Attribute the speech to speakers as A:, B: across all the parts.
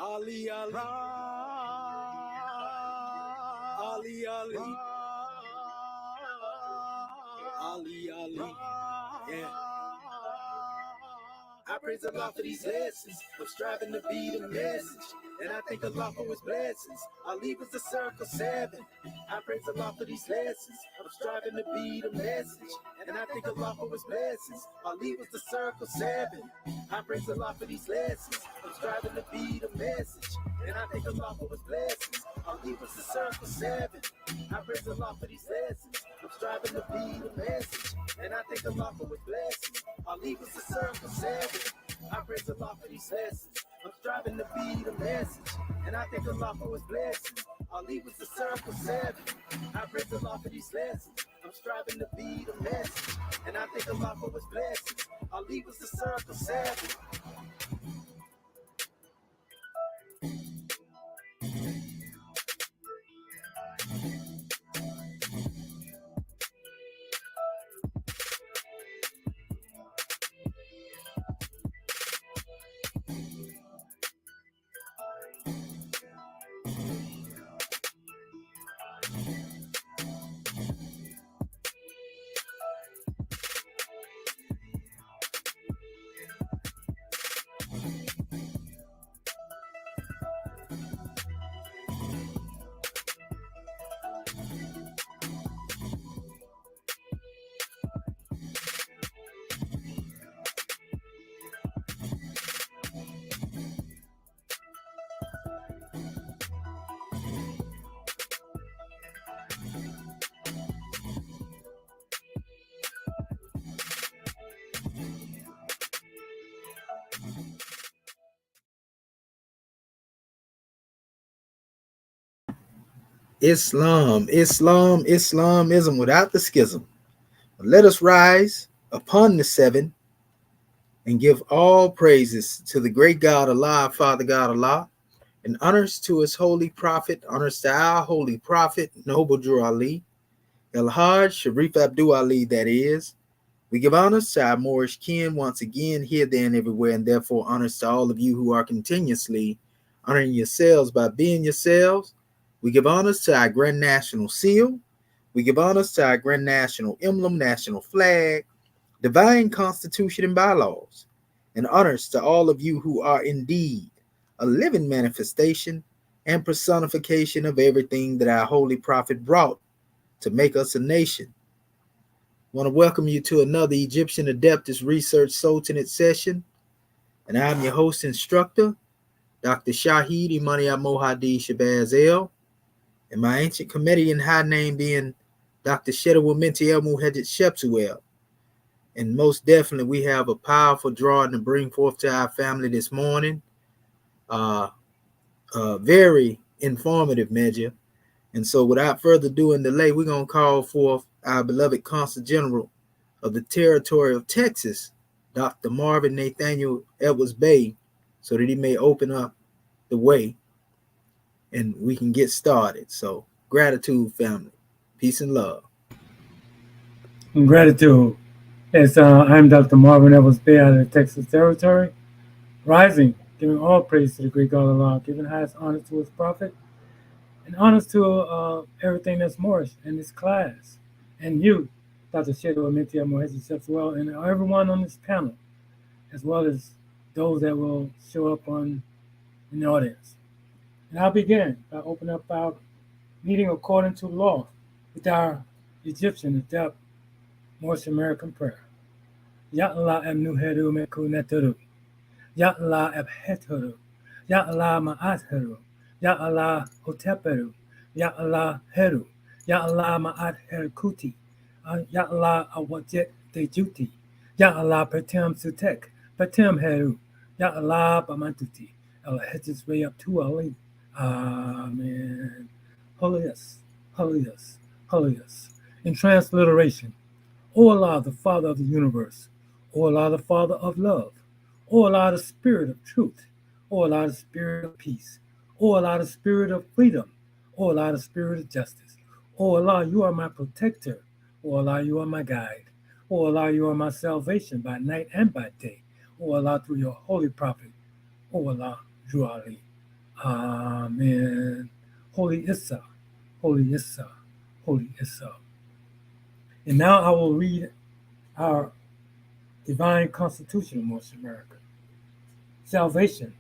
A: Ali, Ali, Ali, Ali, Ali, Ali, yeah. I praise Allah for these lessons of striving to be the message, and I thank Allah for His blessings. Ali was the circle 7. I praise Allah for these lessons of striving to be the message, and I thank Allah for His blessings. Ali was the circle 7. I praise Allah for these lessons of striving to be the message, and I thank Allah for His blessings. Ali was the circle 7. I praise Allah for these lessons of striving to be the message, and I thank Allah for His blessings. Ali was the circle 7. I praise Allah for these lessons. I'm striving to be the message, and I thank Allah for His blessings. Ali was the circle 7. I praise Allah for these lessons. I'm striving to be the message, and I thank Allah for His blessings. Ali was the circle 7. Islamism without the schism. Let us rise upon the 7 and give all praises to the great God Allah, Father God Allah, and honors to His holy prophet, honors to our holy prophet, Noble Drew Ali, El-Hajj Sharif Abdul Ali, that is. We give honors to our Moorish kin once again, here, there, and everywhere, and therefore honors to all of you who are continuously honoring yourselves by being yourselves. We give honors to our Grand National Seal. We give honors to our Grand National Emblem, National Flag, Divine Constitution, and bylaws. And honors to all of you who are indeed a living manifestation and personification of everything that our Holy Prophet brought to make us a nation. I want to welcome you to another Egyptian Adeptus Research Sultanate session. And I'm your host instructor, Dr. Shahid Imani Mohadi Shabazz El. And my ancient Comedian high name being Dr. Shedawa Minti El Muhajid Shepsuel. And most definitely we have a powerful drawing to bring forth to our family this morning. Very informative measure. And so without further ado and delay, we're going to call forth our beloved Consul General of the Territory of Texas, Dr. Marvin Nathaniel Edwards Bey, so that he may open up the way and we can get started. So gratitude, family. Peace and love.
B: Gratitude. Yes, I'm Dr. Marvin Edwards Bey out of the Texas Territory, rising, giving all praise to the great God Allah, giving highest honor to His prophet, and honors to everything that's Moorish in this class. And you, Dr. Shedawa Minti Mohajid Shepsuel, and everyone on this panel, as well as those that will show up in the audience. And I'll begin by opening up our meeting according to law with our Egyptian adept Moorish American prayer. Ya Allah abnuheru mekuneturu. Ya Allah abheteru. Ya Allah ma'atheru. Ya Allah hoteperu. Ya Allah heru. Ya Allah ma'at herkuti. Ya Allah awajet dejuti. Ya Allah petem sutek. Petem heru. Ya Allah bamantuti. Allah hedges way up to Ali. Amen. Holiest, holiest, holiest. In transliteration, O Allah, the Father of the universe. O Allah, the Father of love. O Allah, the Spirit of truth. O Allah, the Spirit of peace. O Allah, the Spirit of freedom. O Allah, the Spirit of justice. O Allah, you are my protector. O Allah, you are my guide. O Allah, you are my salvation by night and by day. O Allah, through your holy prophet. O Allah, Drew Ali. Amen. Holy Issa, Holy Issa, Holy Issa. And now I will read our divine constitution of North America. Salvation,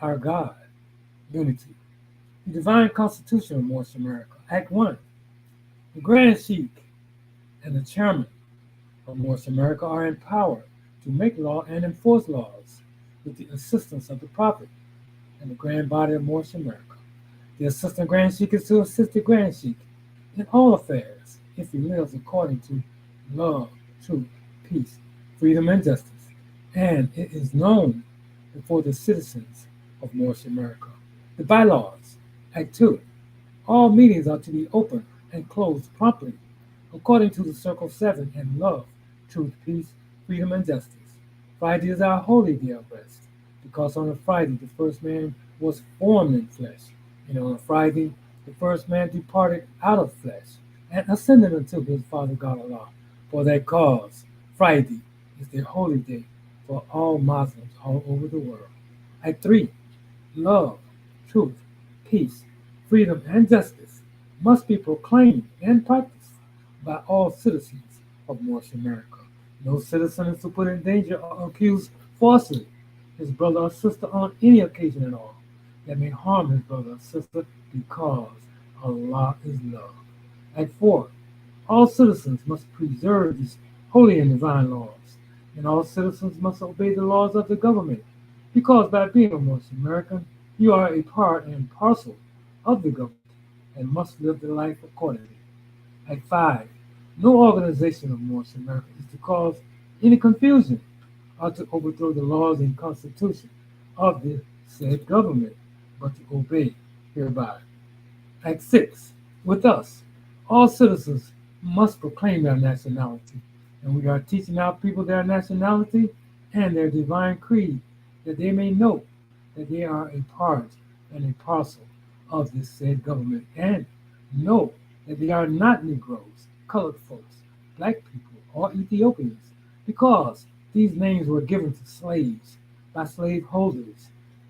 B: our God, unity. The divine constitution of North America. Act 1. The Grand Sheik and the chairman of North America are empowered to make law and enforce laws with the assistance of the prophet and the grand body of North America. The assistant Grand Sheik is to assist the Grand Sheik in all affairs if he lives according to love, truth, peace, freedom, and justice. And it is known before the citizens of North America. The bylaws, Act 2. All meetings are to be open and closed promptly according to the Circle 7 and love, truth, peace, freedom, and justice. Friday is our holy day of rest because on a Friday the first man was formed in flesh, and on a Friday the first man departed out of flesh and ascended unto his Father God Allah. For that cause, Friday is their holy day for all Muslims all over the world. Act 3. Love, truth, peace, freedom, and justice must be proclaimed and practiced by all citizens of North America. No citizen is to put in danger or accuse falsely his brother or sister on any occasion at all that may harm his brother or sister because Allah is love. Act 4. All citizens must preserve these holy and divine laws, and all citizens must obey the laws of the government, because by being a North American, you are a part and parcel of the government and must live the life accordingly. Act 5. No organization of North America is to cause any confusion or to overthrow the laws and constitution of the said government, but to obey hereby. Act 6. With us, all citizens must proclaim their nationality, and we are teaching our people their nationality and their divine creed, that they may know that they are a part and a parcel of this said government, and know that they are not Negroes, colored folks, black people, or Ethiopians, because these names were given to slaves by slaveholders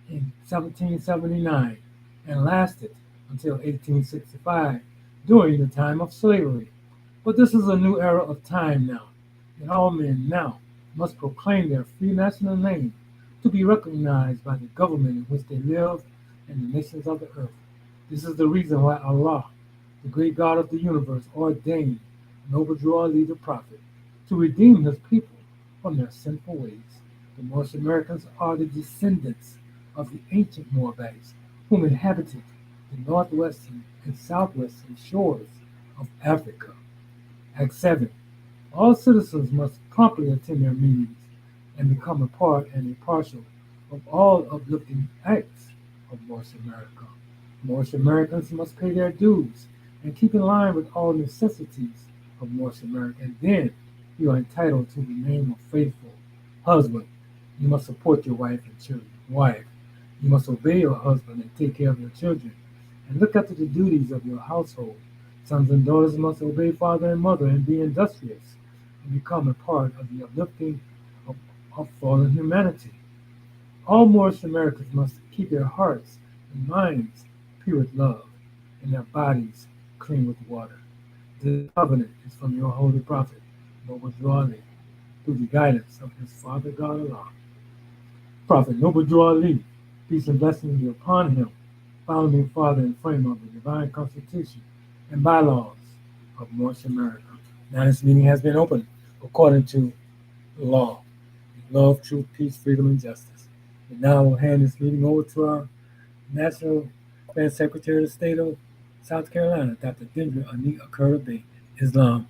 B: in 1779 and lasted until 1865 during the time of slavery. But this is a new era of time now, and all men now must proclaim their free national name to be recognized by the government in which they live and the nations of the earth. This is the reason why Allah, the great God of the universe, ordained Noble Drew Ali the prophet to redeem his people from their sinful ways. The North Americans are the descendants of the ancient Moabites whom inhabited the northwestern and southwestern shores of Africa. Act 7. All citizens must promptly attend their meetings and become a part and a partial of all uplifting acts of North America. North Americans must pay their dues and keep in line with all necessities of North America, and then you are entitled to the name of faithful husband. You must support your wife and children. Wife, you must obey your husband and take care of your children and look after the duties of your household. Sons and daughters must obey father and mother and be industrious and become a part of the uplifting of, of fallen humanity. All Moorish Americans must keep their hearts and minds pure with love and their bodies clean with water. This covenant is from your holy prophet, Noble Drew Ali, through the guidance of his Father God Allah. Prophet Noble Drew Ali, peace and blessings be upon him, founding father and framer of the divine constitution and bylaws of North America. Now this meeting has been opened according to law, love, truth, peace, freedom, and justice. And now I will hand this meeting over to our National Affairs Secretary of the State of South Carolina, Dr. Dendra Ani Akura Bey, Islam.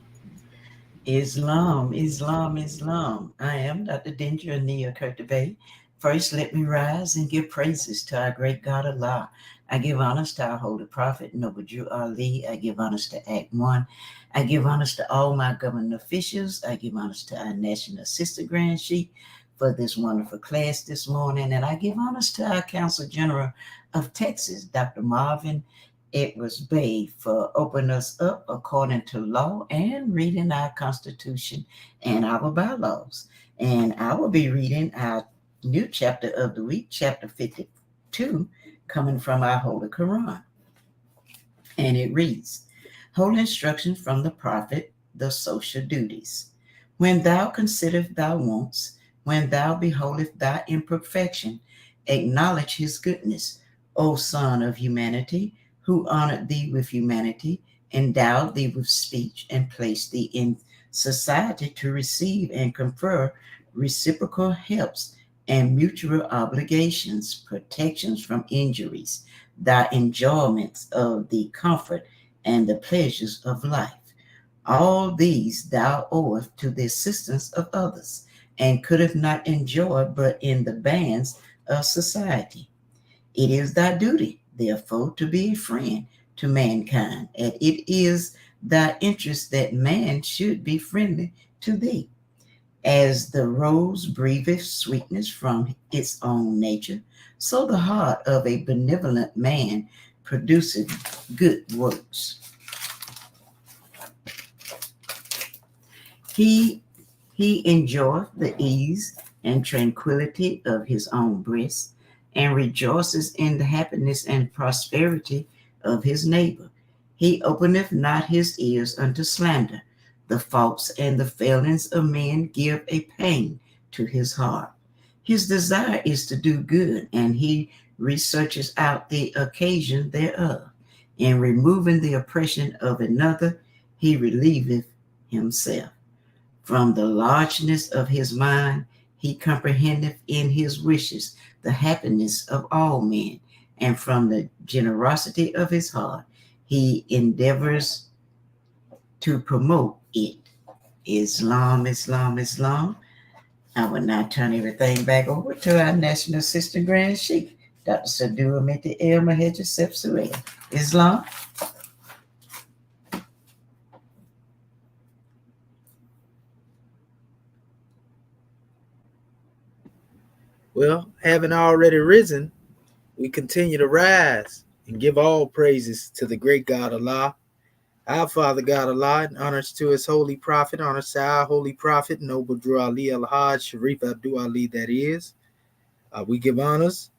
C: Islam, Islam, Islam. I am Dr. Dendra Nia Kurtabay. First, let me rise and give praises to our great God Allah. I give honors to our holy prophet, Noble Drew Ali. I give honors to Act 1. I give honors to all my government officials. I give honors to our National Assistant Grand Chief for this wonderful class this morning. And I give honors to our Council General of Texas, Dr. Marvin Edwards Bay, for opening us up according to law and reading our Constitution and our bylaws. And I will be reading our new chapter of the week, chapter 52, coming from our Holy Quran. And it reads, Holy instruction from the Prophet, the social duties. When thou considerest thy wants, when thou beholdest thy imperfection, acknowledge his goodness, O Son of humanity, who honored thee with humanity, endowed thee with speech, and placed thee in society to receive and confer reciprocal helps and mutual obligations, protections from injuries, thy enjoyments of the comfort and the pleasures of life. All these thou owest to the assistance of others, and couldst not enjoy but in the bands of society. It is thy duty, therefore, to be a friend to mankind, and it is thy interest that man should be friendly to thee. As the rose breatheth sweetness from its own nature, so the heart of a benevolent man produceth good works. He enjoyeth the ease and tranquillity of his own breast, and rejoices in the happiness and prosperity of his neighbor. He openeth not his ears unto slander. The faults and the failings of men give a pain to his heart. His desire is to do good, and he researches out the occasion thereof. In removing the oppression of another, he relieveth himself. From the largeness of his mind, he comprehendeth in his wishes the happiness of all men, and from the generosity of his heart, he endeavors to promote it. Islam, Islam, Islam. I will now turn everything back over to our National Assistant Grand Sheikh, Dr. Sadhu Amiti El Mahej Yosef Suraya. Islam.
A: Well, having already risen, we continue to rise and give all praises to the great God Allah, our Father God Allah, and honors to his holy prophet, honors to our holy prophet, Noble Drew Ali Al-Hajj Sharif Abdul Ali, that is. We give honors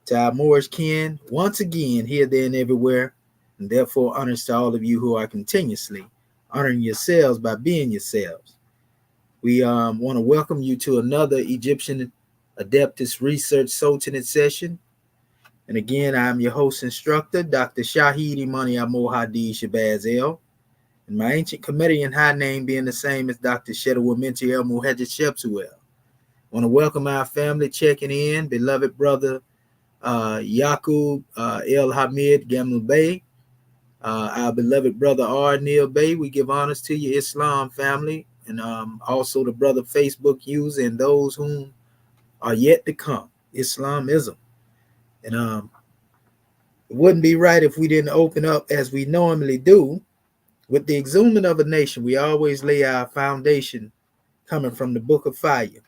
A: to our Moorish kin once again, here, there, and everywhere, and therefore honors to all of you who are continuously honoring yourselves by being yourselves. We want to welcome you to another Egyptian Adeptus Research Sultanate session. And again, I'm your host instructor, Dr. Shahid Imani Amohadi Shabazz El. And my ancient Comedian high name being the same as Dr. Shedawa Minti El Muhajjid Shepsuel. I want to welcome our family checking in, beloved brother Yaqub El Hamid Gamul Bey, our beloved brother R. Neil Bey. We give honors to your Islam family, and also the brother Facebook user and those whom are yet to come, Islamism. And it wouldn't be right if we didn't open up as we normally do with the exhuming of a nation. We always lay our foundation coming from the Book of Fire.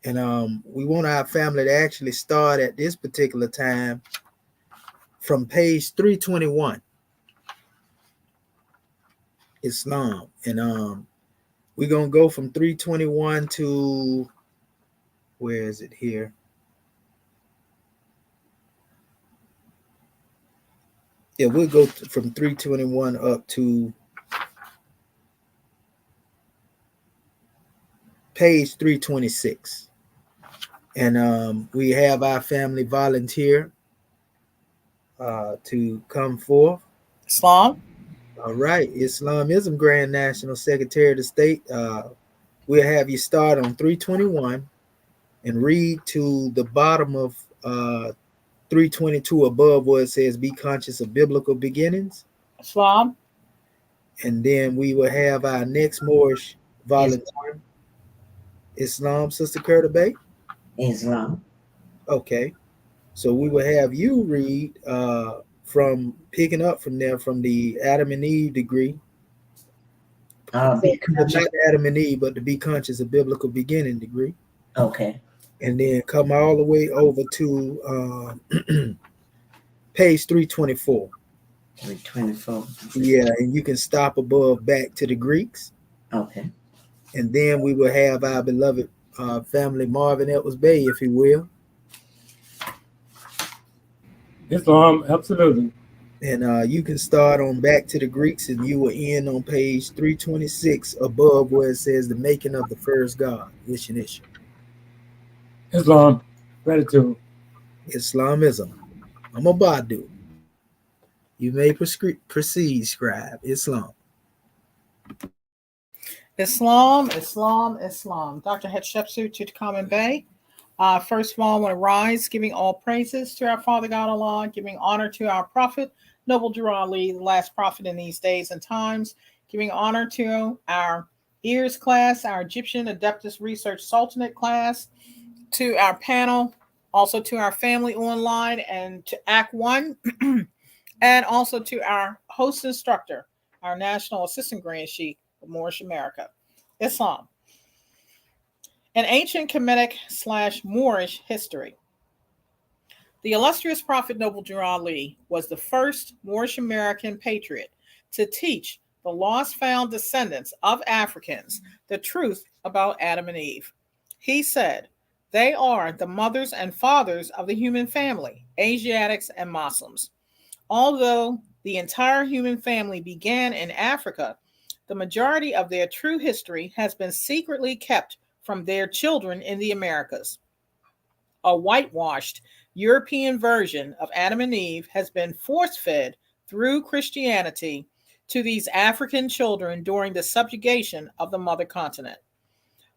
A: And we want our family to actually start at this particular time from page 321, Islam. And we're going to go from 321 to, where is it here? Yeah, we'll go from 321 up to page 326. And we have our family volunteer to come forth.
D: Islam.
A: All right. Islamism Grand National Secretary of the State. We'll have you start on 321 and read to the bottom of 322 above where it says, be conscious of biblical beginnings.
D: Islam.
A: And then we will have our next Moorish volunteer, Islam, Sister Curta Bay.
C: Islam.
A: Okay. So we will have you read from picking up from there from the Adam and Eve degree. Not Adam and Eve, but to be conscious of biblical beginning degree.
C: Okay.
A: And then come all the way over to page 324.
C: 324.
A: Yeah, and you can stop above back to the Greeks.
C: Okay.
A: And then we will have our beloved family Marvin Edwards Bay, if you will.
B: Islam, absolutely.
A: And you can start on back to the Greeks, and you will end on page 326 above where it says the making of the first god, Ish.
B: Islam, gratitude.
A: Islamism. I'm a Badu. You may proceed, scribe. Islam.
D: Islam, Islam, Islam. Dr. Hatshepsut to Common Bay. First of all, I want to rise, giving all praises to our Father God Allah, giving honor to our Prophet, Noble Drew Ali, the last prophet in these days and times, giving honor to our E.A.R.S class, our Egyptian Adeptus Research Sultanate class, to our panel, also to our family online, and to Act 1, and also to our host instructor, our National Assistant Grand Sheikh of Moorish America. Islam. An ancient Kemetic / Moorish history. The illustrious Prophet Noble Drew Ali was the first Moorish American patriot to teach the lost found descendants of Africans the truth about Adam and Eve. He said, they are the mothers and fathers of the human family, Asiatics and Muslims. Although the entire human family began in Africa, the majority of their true history has been secretly kept from their children in the Americas. A whitewashed European version of Adam and Eve has been force-fed through Christianity to these African children during the subjugation of the mother continent.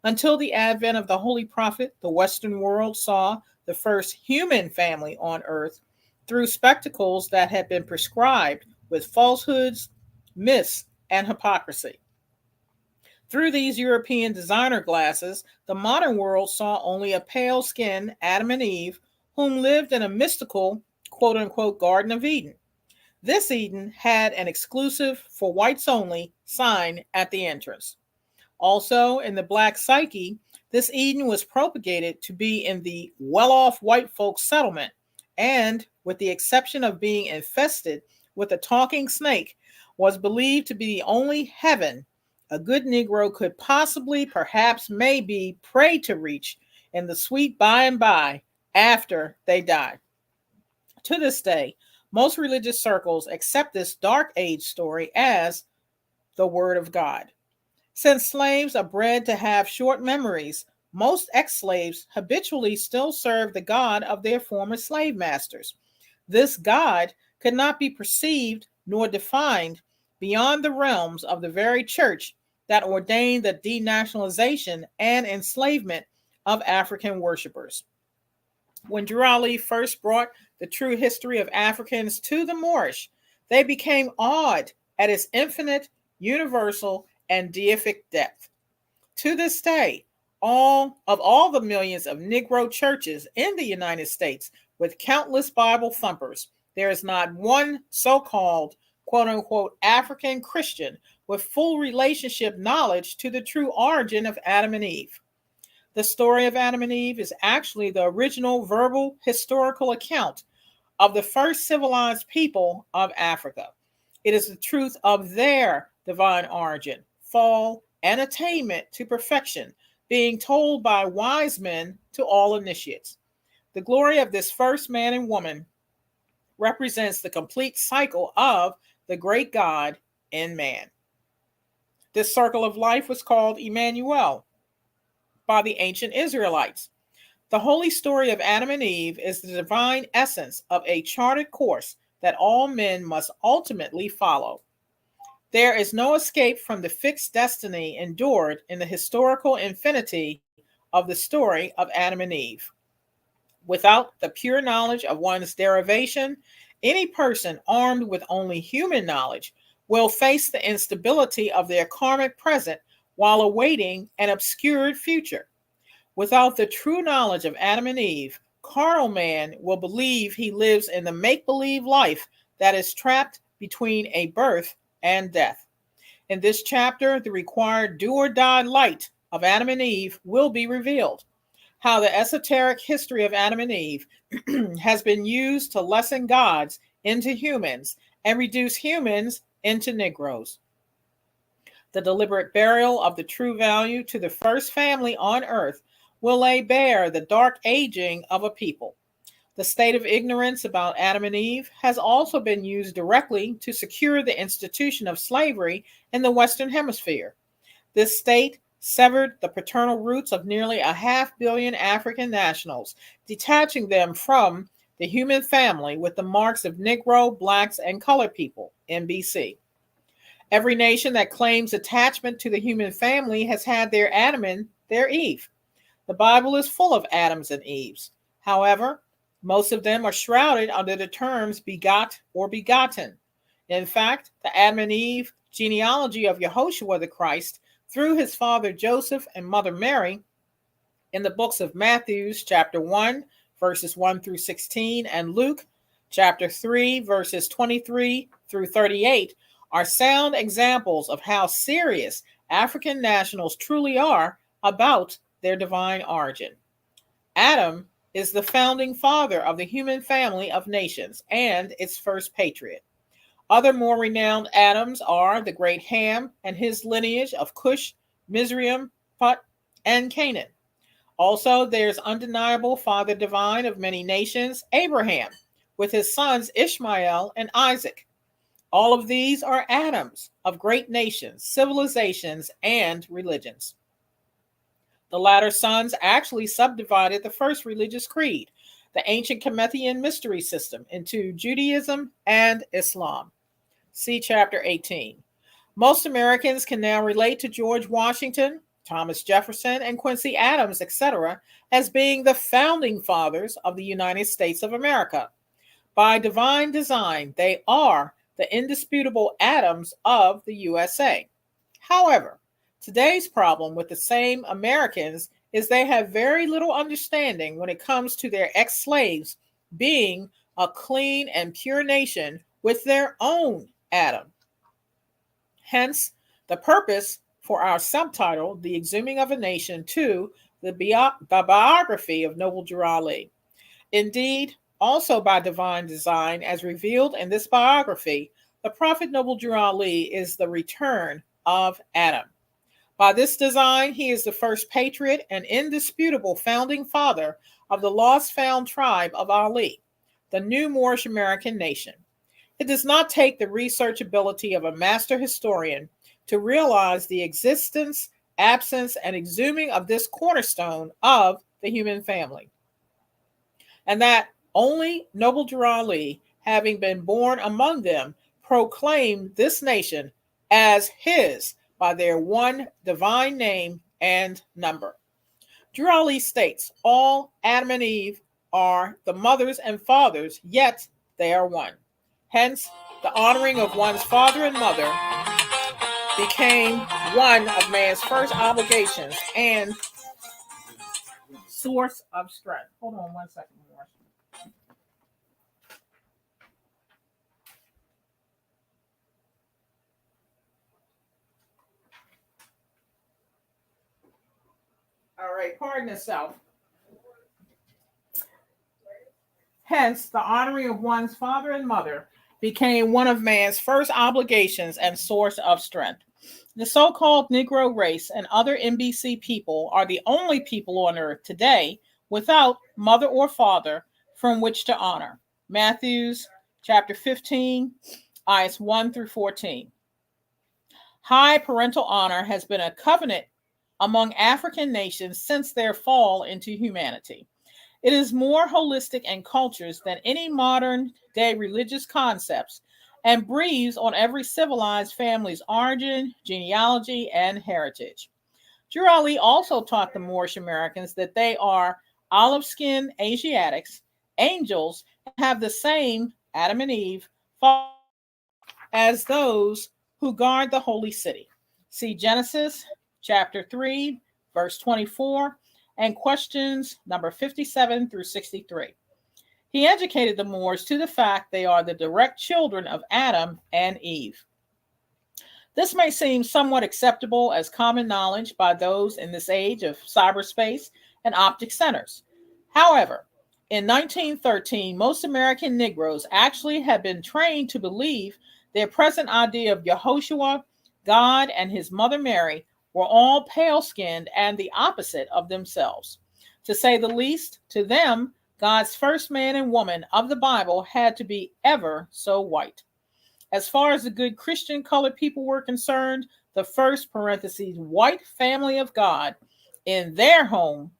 D: Until the advent of the Holy Prophet, the Western world saw the first human family on earth through spectacles that had been prescribed with falsehoods, myths, and hypocrisy. Through these European designer glasses, the modern world saw only a pale-skinned Adam and Eve whom lived in a mystical, quote-unquote, Garden of Eden. This Eden had an exclusive, for whites only, sign at the entrance. Also, in the black psyche, this Eden was propagated to be in the well-off white folks' settlement, and, with the exception of being infested with a talking snake, was believed to be the only heaven a good Negro could possibly, perhaps, maybe, pray to reach in the sweet by and by after they die. To this day, most religious circles accept this dark age story as the Word of God. Since slaves are bred to have short memories, most ex-slaves habitually still serve the God of their former slave masters. This God could not be perceived nor defined beyond the realms of the very church that ordained the denationalization and enslavement of African worshippers. When Drew Ali first brought the true history of Africans to the Moorish, they became awed at its infinite, universal, and deific depth. To this day, all the millions of Negro churches in the United States with countless Bible thumpers, there is not one so-called quote unquote African Christian with full relationship knowledge to the true origin of Adam and Eve. The story of Adam and Eve is actually the original verbal historical account of the first civilized people of Africa. It is the truth of their divine origin, fall, and attainment to perfection, being told by wise men to all initiates. The glory of this first man and woman represents the complete cycle of the great God in man. This circle of life was called Emmanuel by the ancient Israelites. The holy story of Adam and Eve is the divine essence of a charted course that all men must ultimately follow. There is no escape from the fixed destiny endured in the historical infinity of the story of Adam and Eve. Without the pure knowledge of one's derivation, any person armed with only human knowledge will face the instability of their karmic present while awaiting an obscured future. Without the true knowledge of Adam and Eve, carnal man will believe he lives in the make-believe life that is trapped between a birth and death. In this chapter, the required do-or-die light of Adam and Eve will be revealed. How the esoteric history of Adam and Eve has been used to lessen gods into humans and reduce humans into Negroes. The deliberate burial of the true value to the first family on earth will lay bare the dark aging of a people. The state of ignorance about Adam and Eve has also been used directly to secure the institution of slavery in the Western Hemisphere. This state severed the paternal roots of nearly 500 million African nationals, detaching them from the human family with the marks of Negro, blacks, and colored people, NBC. Every nation that claims attachment to the human family has had their Adam and their Eve. The Bible is full of Adams and Eves. However, most of them are shrouded under the terms begot or begotten. In fact, the Adam and Eve genealogy of Yehoshua the Christ through his father Joseph and mother Mary in the books of Matthew chapter 1 verses 1 through 16 and Luke chapter 3 verses 23 through 38 are sound examples of how serious African nationals truly are about their divine origin. Adam is the founding father of the human family of nations and its first patriot. Other more renowned Adams are the great Ham and his lineage of Cush, Mizraim, Put, and Canaan. Also, there's undeniable father divine of many nations, Abraham, with his sons Ishmael and Isaac. All of these are Adams of great nations, civilizations, and religions. The latter sons actually subdivided the first religious creed, the ancient Kemethian mystery system, into Judaism and Islam. See chapter 18. Most Americans can now relate to George Washington, Thomas Jefferson, and Quincy Adams, etc., as being the founding fathers of the United States of America. By divine design, they are the indisputable Adams of the USA. However, today's problem with the same Americans is they have very little understanding when it comes to their ex-slaves being a clean and pure nation with their own Adam. Hence, the purpose for our subtitle, The Exhuming of a Nation, to the biography of Noble Drew Ali. Indeed, also by divine design, as revealed in this biography, the Prophet Noble Drew Ali is the return of Adam. By this design, he is the first patriot and indisputable founding father of the lost found tribe of Ali, the new Moorish American nation. It does not take the research ability of a master historian to realize the existence, absence, and exhuming of this cornerstone of the human family. And that only Noble Drew Ali, having been born among them, proclaimed this nation as his by their one divine name and number. Drew Ali states, all Adam and Eve are the mothers and fathers, yet they are one. Hence, the honoring of one's father and mother became one of man's first obligations and source of strength. Hold on 1 second more. All right, pardon itself. Hence, the honoring of one's father and mother became one of man's first obligations and source of strength. The so-called Negro race and other NBC people are the only people on earth today without mother or father from which to honor. Matthew chapter 15, ayahs 1 through 14. High parental honor has been a covenant among African nations since their fall into humanity. It is more holistic in cultures than any modern day religious concepts and breathes on every civilized family's origin, genealogy, and heritage. Drew Ali also taught the Moorish Americans that they are olive-skinned Asiatics, angels, and have the same Adam and Eve as those who guard the holy city. See Genesis chapter 3, verse 24, and questions number 57 through 63. He educated the Moors to the fact they are the direct children of Adam and Eve. This may seem somewhat acceptable as common knowledge by those in this age of cyberspace and optic centers. However, in 1913, most American Negroes actually had been trained to believe their present idea of Yehoshua, God, and his mother Mary were all pale-skinned and the opposite of themselves. To say the least, to them, God's first man and woman of the Bible had to be ever so white. As far as the good Christian colored people were concerned, the first white family of God in their home,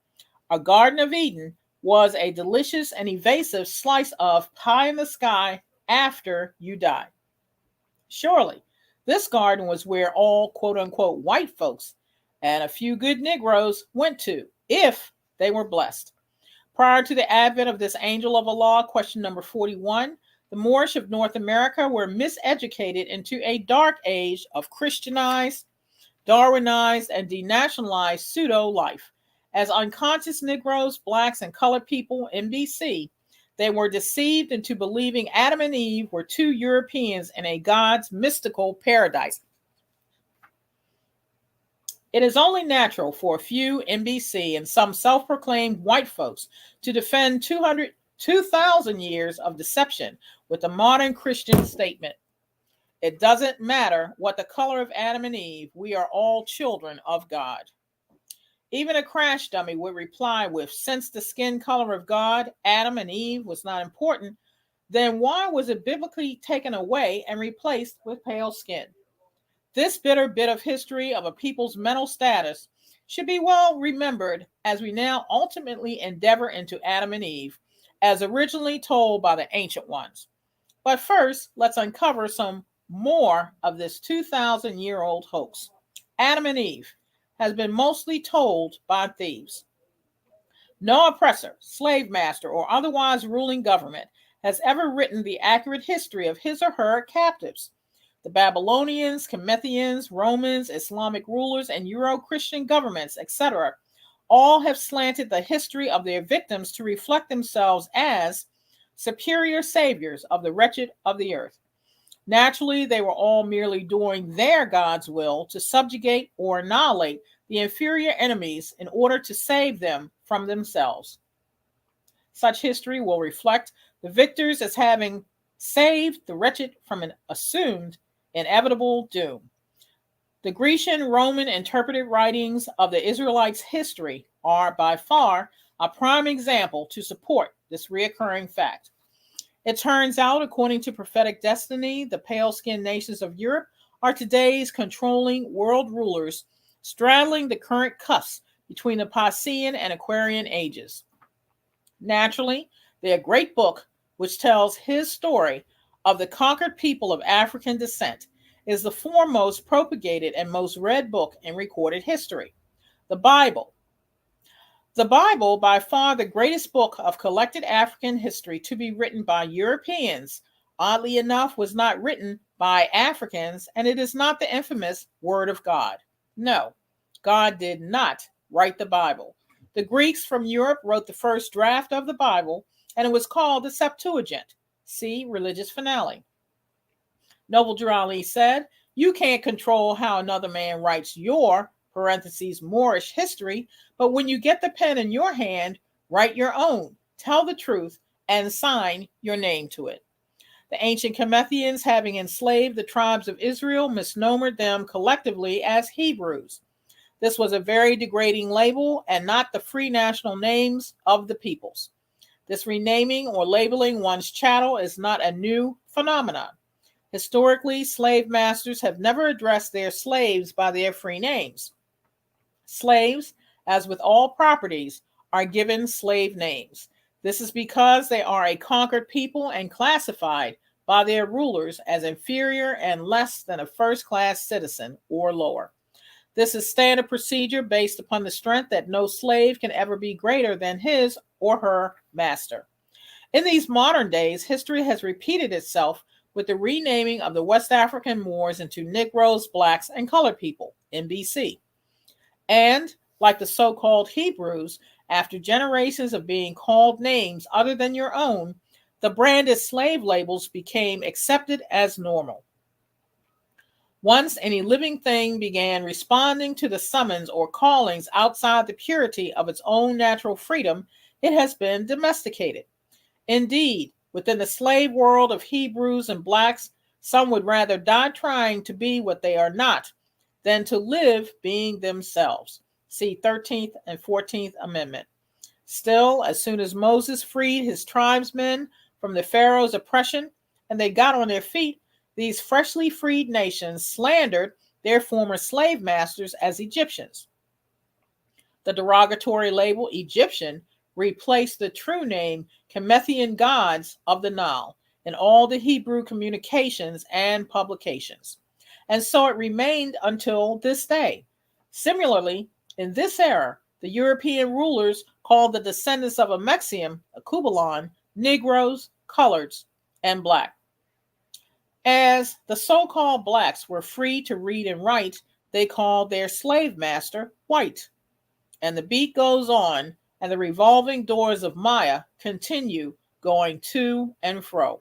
D: a Garden of Eden, was a delicious and evasive slice of pie in the sky after you die. Surely, this garden was where all quote-unquote white folks and a few good Negroes went to, if they were blessed. Prior to the advent of this angel of Allah, question number 41, the Moorish of North America were miseducated into a dark age of Christianized, Darwinized, and denationalized pseudo-life. As unconscious Negroes, blacks, and colored people in BC, they were deceived into believing Adam and Eve were two Europeans in a God's mystical paradise. It is only natural for a few NBC and some self-proclaimed white folks to defend 2,000 years of deception with a modern Christian statement. It doesn't matter what the color of Adam and Eve, we are all children of God. Even a crash dummy would reply with, since the skin color of God, Adam and Eve, was not important, then why was it biblically taken away and replaced with pale skin? This bitter bit of history of a people's mental status should be well remembered as we now ultimately endeavor into Adam and Eve, as originally told by the ancient ones. But first, let's uncover some more of this 2,000-year-old hoax. Adam and Eve has been mostly told by thieves. No oppressor, slave master, or otherwise ruling government has ever written the accurate history of his or her captives. The Babylonians, Comethnians, Romans, Islamic rulers, and Euro-Christian governments, etc., all have slanted the history of their victims to reflect themselves as superior saviors of the wretched of the earth. Naturally, they were all merely doing their God's will to subjugate or annihilate the inferior enemies in order to save them from themselves. Such history will reflect the victors as having saved the wretched from an assumed inevitable doom. The Grecian Roman interpreted writings of the Israelites' history are by far a prime example to support this reoccurring fact. It turns out, according to prophetic destiny, the pale-skinned nations of Europe are today's controlling world rulers, straddling the current cusp between the Piscean and Aquarian ages. Naturally, their great book, which tells his story of the conquered people of African descent, is the foremost propagated and most read book in recorded history. The Bible. The Bible, by far the greatest book of collected African history to be written by Europeans, oddly enough, was not written by Africans, and it is not the infamous Word of God. No, God did not write the Bible. The Greeks from Europe wrote the first draft of the Bible, and it was called the Septuagint. See Religious Finale. Noble Drew Ali said, "You can't control how another man writes your Moorish history, but when you get the pen in your hand, write your own, tell the truth, and sign your name to it." The ancient Comethnians, having enslaved the tribes of Israel, misnomered them collectively as Hebrews. This was a very degrading label and not the free national names of the peoples. This renaming or labeling one's chattel is not a new phenomenon. Historically, slave masters have never addressed their slaves by their free names. Slaves, as with all properties, are given slave names. This is because they are a conquered people and classified by their rulers as inferior and less than a first-class citizen or lower. This is standard procedure based upon the strength that no slave can ever be greater than his or her master. In these modern days, history has repeated itself with the renaming of the West African Moors into Negroes, blacks, and colored people in BC. And, like the so-called Hebrews, after generations of being called names other than your own, the branded slave labels became accepted as normal. Once any living thing began responding to the summons or callings outside the purity of its own natural freedom, it has been domesticated. Indeed, within the slave world of Hebrews and blacks, some would rather die trying to be what they are not than to live being themselves. See 13th and 14th Amendment. Still, as soon as Moses freed his tribesmen from the Pharaoh's oppression and they got on their feet, these freshly freed nations slandered their former slave masters as Egyptians. The derogatory label Egyptian replaced the true name Kemethian gods of the Nile in all the Hebrew communications and publications. And so it remained until this day. Similarly, in this era, the European rulers called the descendants of Amexium, Akubalon, Negroes, coloreds, and black. As the so-called blacks were free to read and write, they called their slave master white. And the beat goes on, and the revolving doors of Maya continue going to and fro.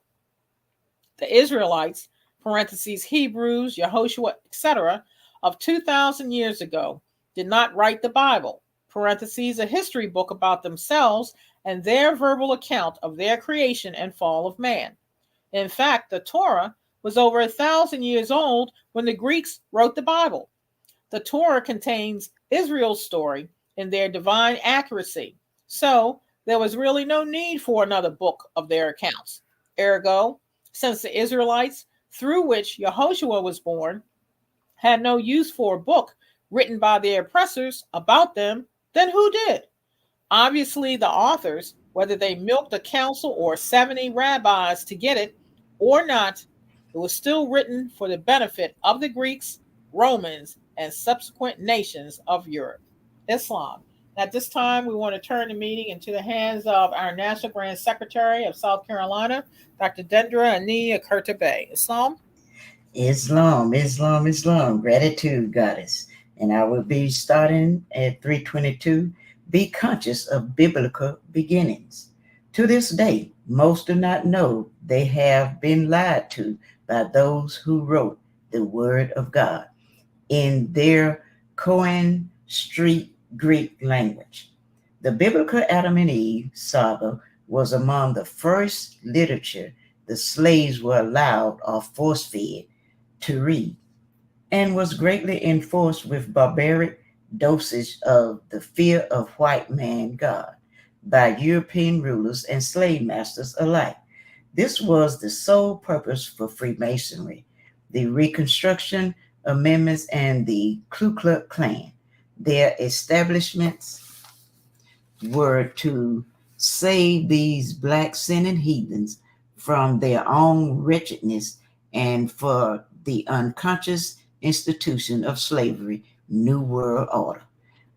D: The Israelites, parentheses Hebrews, Yehoshua, etc., of 2,000 years ago, did not write the Bible, parentheses a history book about themselves and their verbal account of their creation and fall of man. In fact, the Torah was over 1,000 years old when the Greeks wrote the Bible. The Torah contains Israel's story in their divine accuracy. So there was really no need for another book of their accounts. Ergo, since the Israelites, through which Yehoshua was born, had no use for a book written by their oppressors about them, then who did? Obviously, the authors, whether they milked a council or 70 rabbis to get it or not, it was still written for the benefit of the Greeks, Romans, and subsequent nations of Europe. Islam. At this time, we want to turn the meeting into the hands of our National Grand Secretary of South Carolina, Dr. Dendra Ani Kurtabe. Islam.
C: Islam, Islam, Islam. Gratitude, goddess. And I will be starting at 322. Be conscious of biblical beginnings. To this day, most do not know they have been lied to by those who wrote the Word of God in their Koine Street Greek language. The biblical Adam and Eve saga was among the first literature the slaves were allowed or force-fed to read, and was greatly enforced with barbaric dosage of the fear of white man God by European rulers and slave masters alike. This was the sole purpose for Freemasonry, the Reconstruction Amendments, and the Ku Klux Klan. Their establishments were to save these black sinning heathens from their own wretchedness and for the unconscious institution of slavery, New World Order.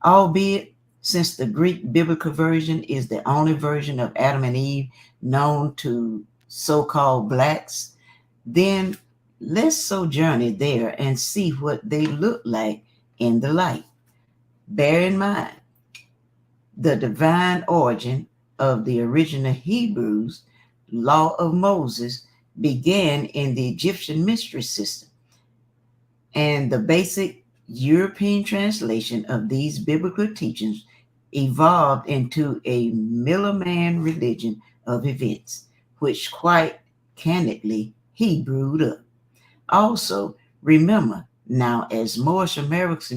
C: Albeit, since the Greek biblical version is the only version of Adam and Eve known to so-called blacks, then let's sojourn there and see what they look like in the light. Bear in mind, the divine origin of the original Hebrews law of Moses began in the Egyptian mystery system, and the basic European translation of these biblical teachings evolved into a Middleman religion of events, which quite candidly he brewed up. Also, remember now, as Moorish Americans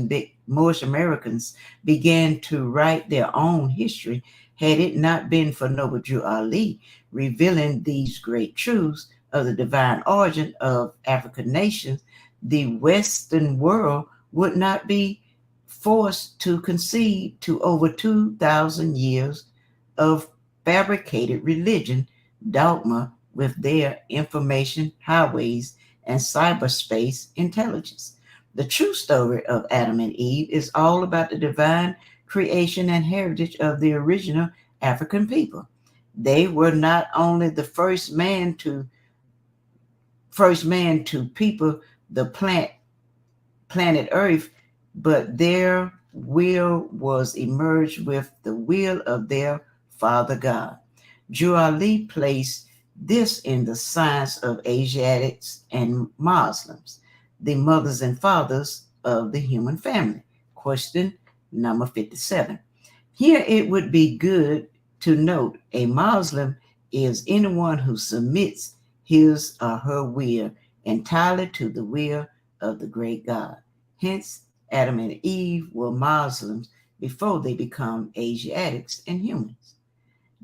C: began to write their own history, had it not been for Noble Drew Ali revealing these great truths of the divine origin of African nations, the Western world would not be forced to concede to over 2,000 years of fabricated religion dogma with their information highways and cyberspace intelligence. The true story of Adam and Eve is all about the divine creation and heritage of the original African people. They were not only the first man to people the planet Earth, but their will was emerged with the will of their Father God. Drew Ali placed this in the science of Asiatics and Muslims, the mothers and fathers of the human family. Question number 57. Here it would be good to note a Muslim is anyone who submits his or her will entirely to the will of the great God. Hence, Adam and Eve were Muslims before they become Asiatics and humans.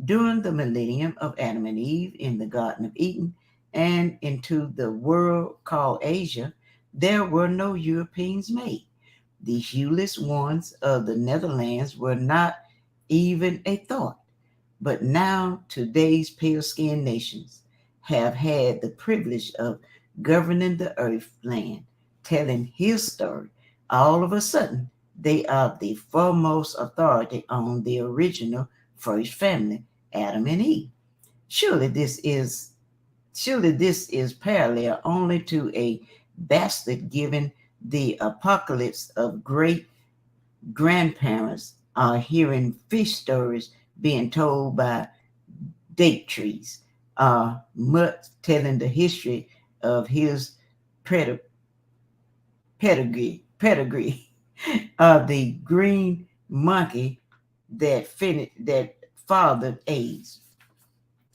C: During the millennium of Adam and Eve in the Garden of Eden and into the world called Asia, there were no Europeans made. The hueless ones of the Netherlands were not even a thought. But now today's pale-skinned nations have had the privilege of governing the earth land, telling his story. All of a sudden, they are the foremost authority on the original first family, Adam and Eve. Surely this is surely this is parallel only to a bastard given the apocalypse of great grandparents are hearing fish stories being told by date trees, Mutt telling the history of his pred- pedigree of the green monkey that fathered AIDS.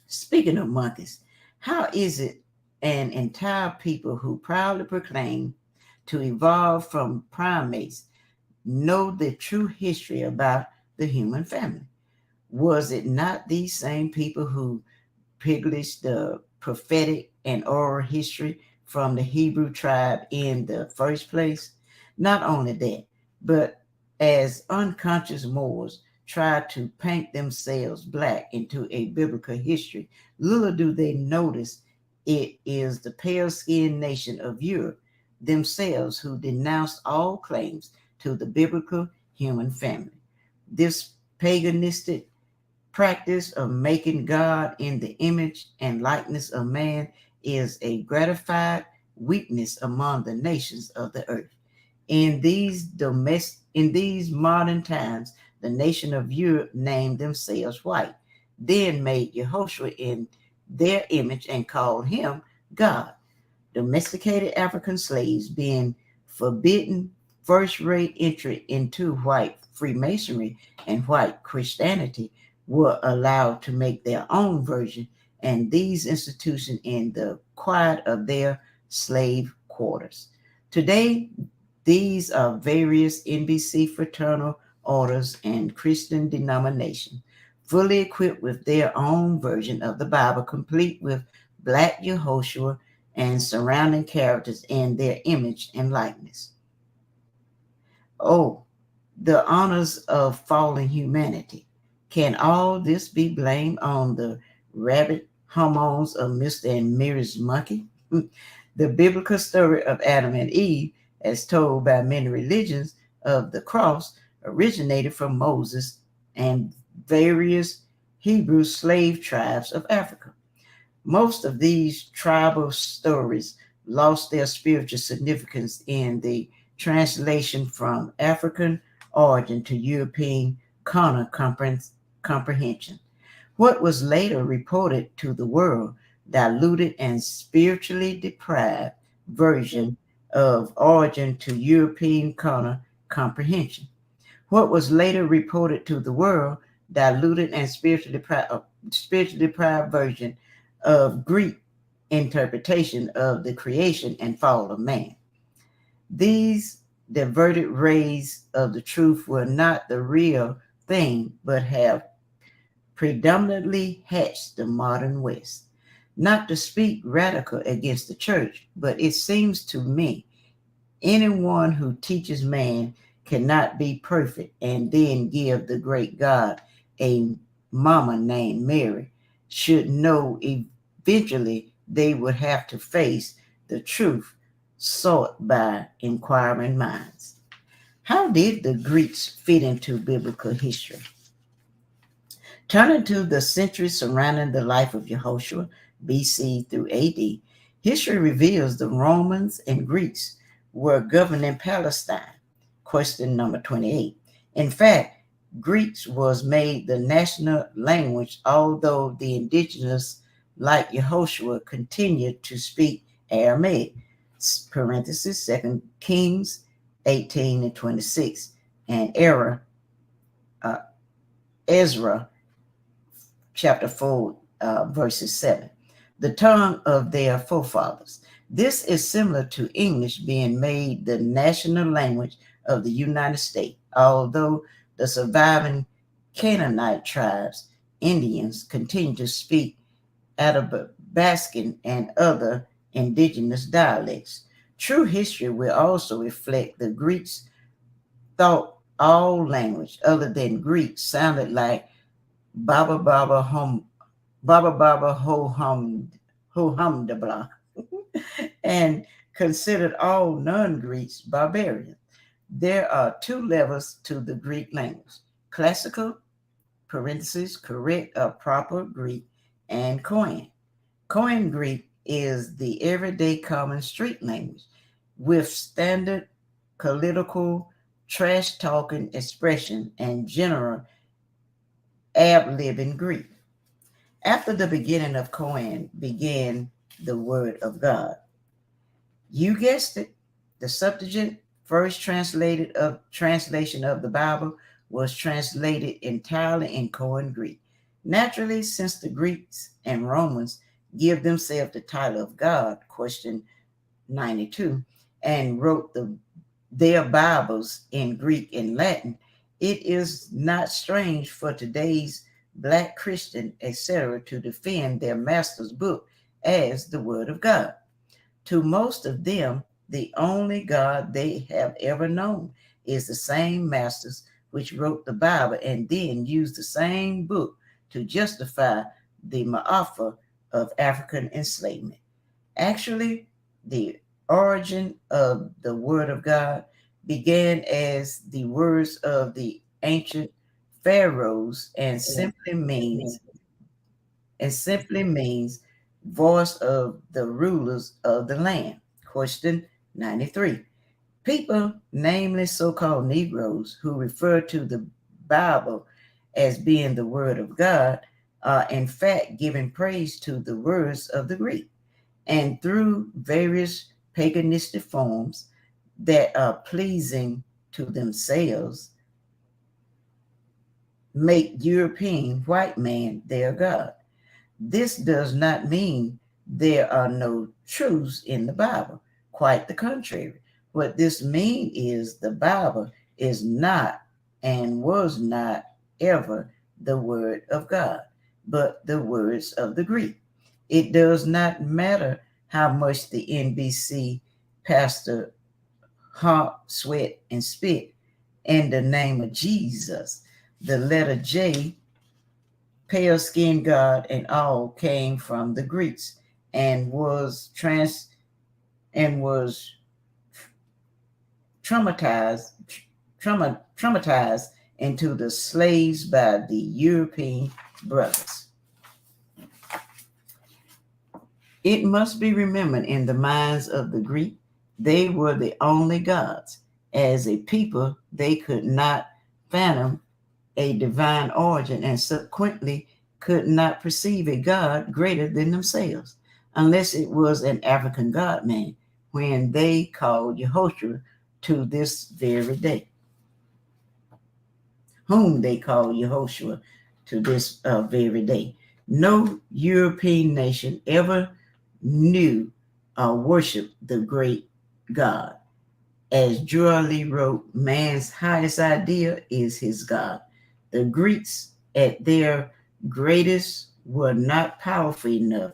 C: Speaking of monkeys, how is it an entire people who proudly proclaim to evolve from primates know the true history about the human family? Was it not these same people who published the prophetic and oral history from the Hebrew tribe in the first place? Not only that, but as unconscious Moors try to paint themselves black into a biblical history, little do they notice it is the pale skinned nation of Europe themselves who denounced all claims to the biblical human family. This paganistic practice of making God in the image and likeness of man is a gratified weakness among the nations of the earth. In these modern times, the nation of Europe named themselves white, then made Yehoshua in their image and called him God. Domesticated African slaves being forbidden first-rate entry into white Freemasonry and white Christianity were allowed to make their own version, and these institutions in the quiet of their slave quarters. Today, these are various NBC fraternal orders and Christian denominations, fully equipped with their own version of the Bible, complete with Black Yehoshua and surrounding characters in their image and likeness. Oh, the honors of fallen humanity. Can all this be blamed on the rabbit hormones of Mr. and Mrs. Monkey? The biblical story of Adam and Eve, as told by many religions of the cross, originated from Moses and various Hebrew slave tribes of Africa. Most of these tribal stories lost their spiritual significance in the translation from African origin to European carnal comprehension. What was later reported to the world, diluted and spiritually deprived version of origin to European carnal comprehension. What was later reported to the world, diluted and spiritually deprived version of Greek interpretation of the creation and fall of man. These diverted rays of the truth were not the real thing, but have predominantly hatched the modern West. Not to speak radical against the church, but it seems to me anyone who teaches man cannot be perfect and then give the great God a mama named Mary should know eventually they would have to face the truth sought by inquiring minds. How did the Greeks fit into biblical history? Turning to the centuries surrounding the life of Yehoshua, BC through AD, history reveals the Romans and Greeks were governing Palestine. Question number 28. In fact, Greek was made the national language, although the indigenous, like Yehoshua, continued to speak Aramaic. Parenthesis, 2 Kings 18 and 26, and Ezra chapter 4, verses 7. The tongue of their forefathers. This is similar to English being made the national language of the United States, although the surviving Canaanite tribes Indians continue to speak Athabascan and other indigenous dialects. True history will also reflect the Greeks thought all language other than Greek sounded like Baba Baba Hum Baba Baba Ho Humdabla and considered all non-Greeks barbarians. There are two levels to the Greek language: classical, parentheses, correct or proper Greek, and Koine. Koine Greek is the everyday common street language with standard political trash talking expression and general ab-libbing Greek. After the beginning of Koine began the word of God. You guessed it. The Septuagint, first translation of the Bible, was translated entirely in Koine Greek. Naturally, since the Greeks and Romans give themselves the title of God, question 92, and wrote their Bibles in Greek and Latin, it is not strange for today's Black Christian, etc., to defend their master's book as the Word of God. To most of them, the only God they have ever known is the same masters which wrote the Bible and then used the same book to justify the Ma'afa of African enslavement. Actually, the origin of the Word of God began as the words of the ancient pharaohs and simply means voice of the rulers of the land. Question 93. People, namely so-called Negroes, who refer to the Bible as being the word of God, are in fact giving praise to the words of the Greek, and through various paganistic forms that are pleasing to themselves, make European white man their God. This does not mean there are no truths in the Bible. Quite the contrary. What this means is the Bible is not and was not ever the word of God, but the words of the Greek. It does not matter how much the NBC pastor hump, sweat, and spit in the name of Jesus. The letter J, pale skinned God, and all came from the Greeks and was traumatized into the slaves by the European brothers. It must be remembered in the minds of the Greek, they were the only gods. As a people, they could not fathom a divine origin and subsequently could not perceive a God greater than themselves, unless it was an African God man, when they called Yehoshua to this very day, whom they call Yehoshua to this very day. No European nation ever knew or worshiped the great God. As Jolie wrote, man's highest idea is his God. The Greeks at their greatest were not powerful enough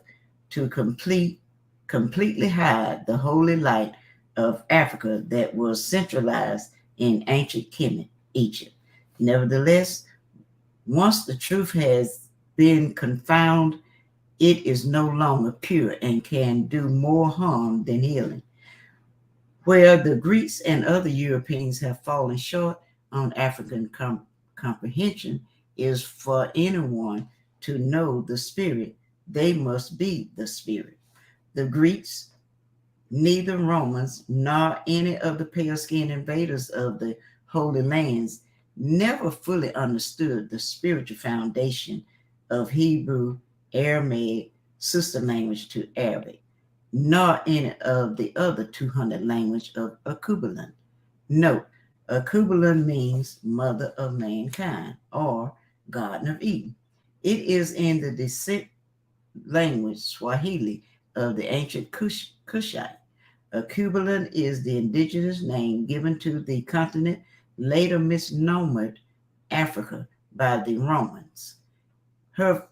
C: to completely hide the holy light of Africa that was centralized in ancient Kemet, Egypt. Nevertheless, once the truth has been confounded, it is no longer pure and can do more harm than healing. Where the Greeks and other Europeans have fallen short on African comprehension is for anyone to know the Spirit, they must be the Spirit. The Greeks, neither Romans nor any of the pale-skinned invaders of the Holy Lands never fully understood the spiritual foundation of Hebrew, Aramaic, sister language to Arabic, nor any of the other 200 language of Akubalan. Note, Akubalan means mother of mankind or Garden of Eden. It is in the descent language Swahili of the ancient Kushite. Akubalan is the indigenous name given to the continent, later misnomered Africa by the Romans. Her,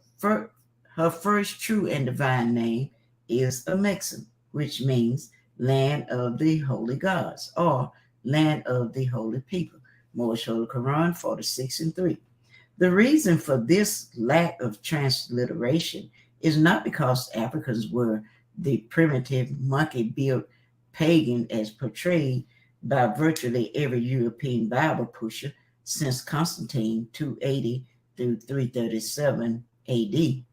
C: her first true and divine name is Amexem, which means land of the holy gods or land of the holy people. Moorish Holy Quran 46:3. The reason for this lack of transliteration is not because Africans were the primitive monkey-built pagan as portrayed by virtually every European Bible pusher since Constantine 280 through 337 AD.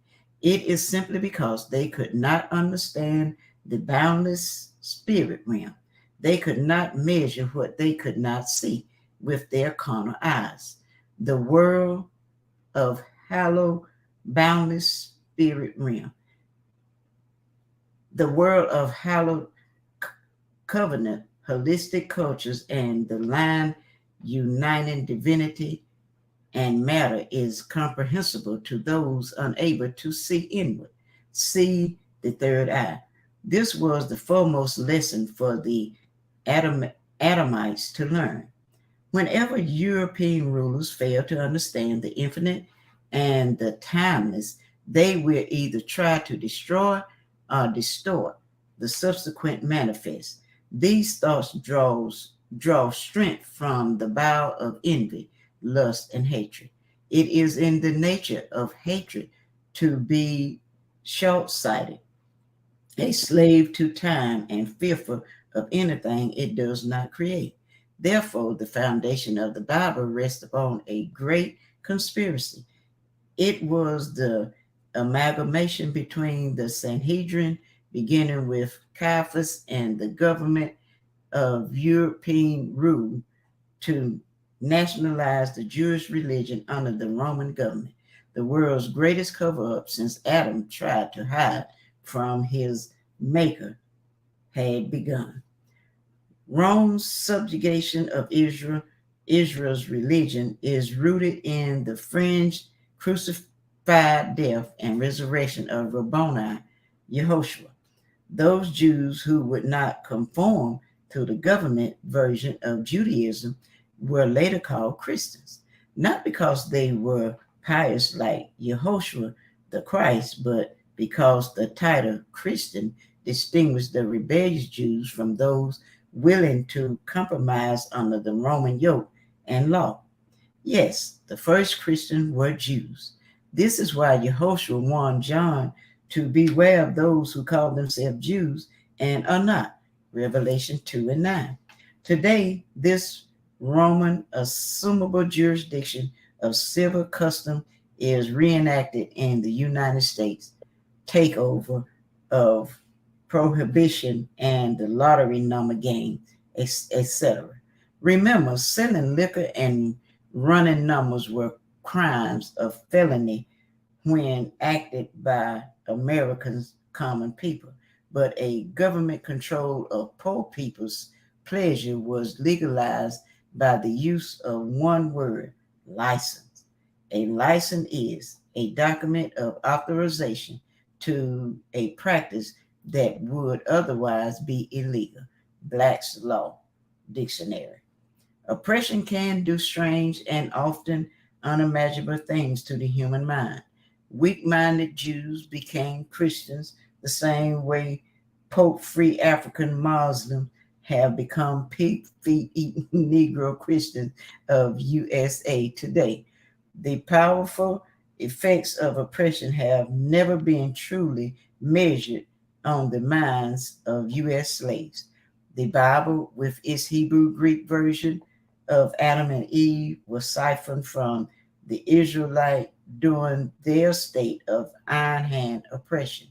C: It is simply because they could not understand the boundless spirit realm. They could not measure what they could not see with their carnal eyes. The world of hallowed, boundless spirit realm. The world of hallowed covenant, holistic cultures, and the line uniting divinity and matter is comprehensible to those unable to see inward, see the third eye. This was the foremost lesson for the Adamites to learn. Whenever European rulers failed to understand the infinite and the timeless, they will either try to destroy or distort the subsequent manifest. These thoughts draw strength from the bow of envy, lust, and hatred. It is in the nature of hatred to be short-sighted, a slave to time, and fearful of anything it does not create. Therefore, the foundation of the Bible rests upon a great conspiracy. It was the amalgamation between the Sanhedrin, beginning with Caiaphas, and the government of European rule to nationalize the Jewish religion under the Roman government, the world's greatest cover up since Adam tried to hide from his maker had begun. Rome's subjugation of Israel's religion, is rooted in the fringed, crucified death and resurrection of Rabboni Yehoshua. Those Jews who would not conform to the government version of Judaism were later called Christians, not because they were pious like Yehoshua the Christ, but because the title Christian distinguished the rebellious Jews from those willing to compromise under the Roman yoke and law. Yes, the first Christians were Jews. This is why Yehoshua warned John to beware of those who call themselves Jews and are not. Revelation 2:9. Today, this Roman assumable jurisdiction of civil custom is reenacted in the United States takeover of prohibition and the lottery number game, etc. Remember, selling liquor and running numbers were crimes of felony when acted by Americans' common people, but a government control of poor people's pleasure was legalized by the use of one word, license. A license is a document of authorization to a practice that would otherwise be illegal. Black's Law Dictionary. Oppression can do strange and often unimaginable things to the human mind. Weak-minded Jews became Christians the same way Pope-free African Muslims have become pig-feet-eating Negro Christians of USA today. The powerful effects of oppression have never been truly measured on the minds of U.S. slaves. The Bible, with its Hebrew Greek version of Adam and Eve, was siphoned from the Israelite during their state of iron hand oppression.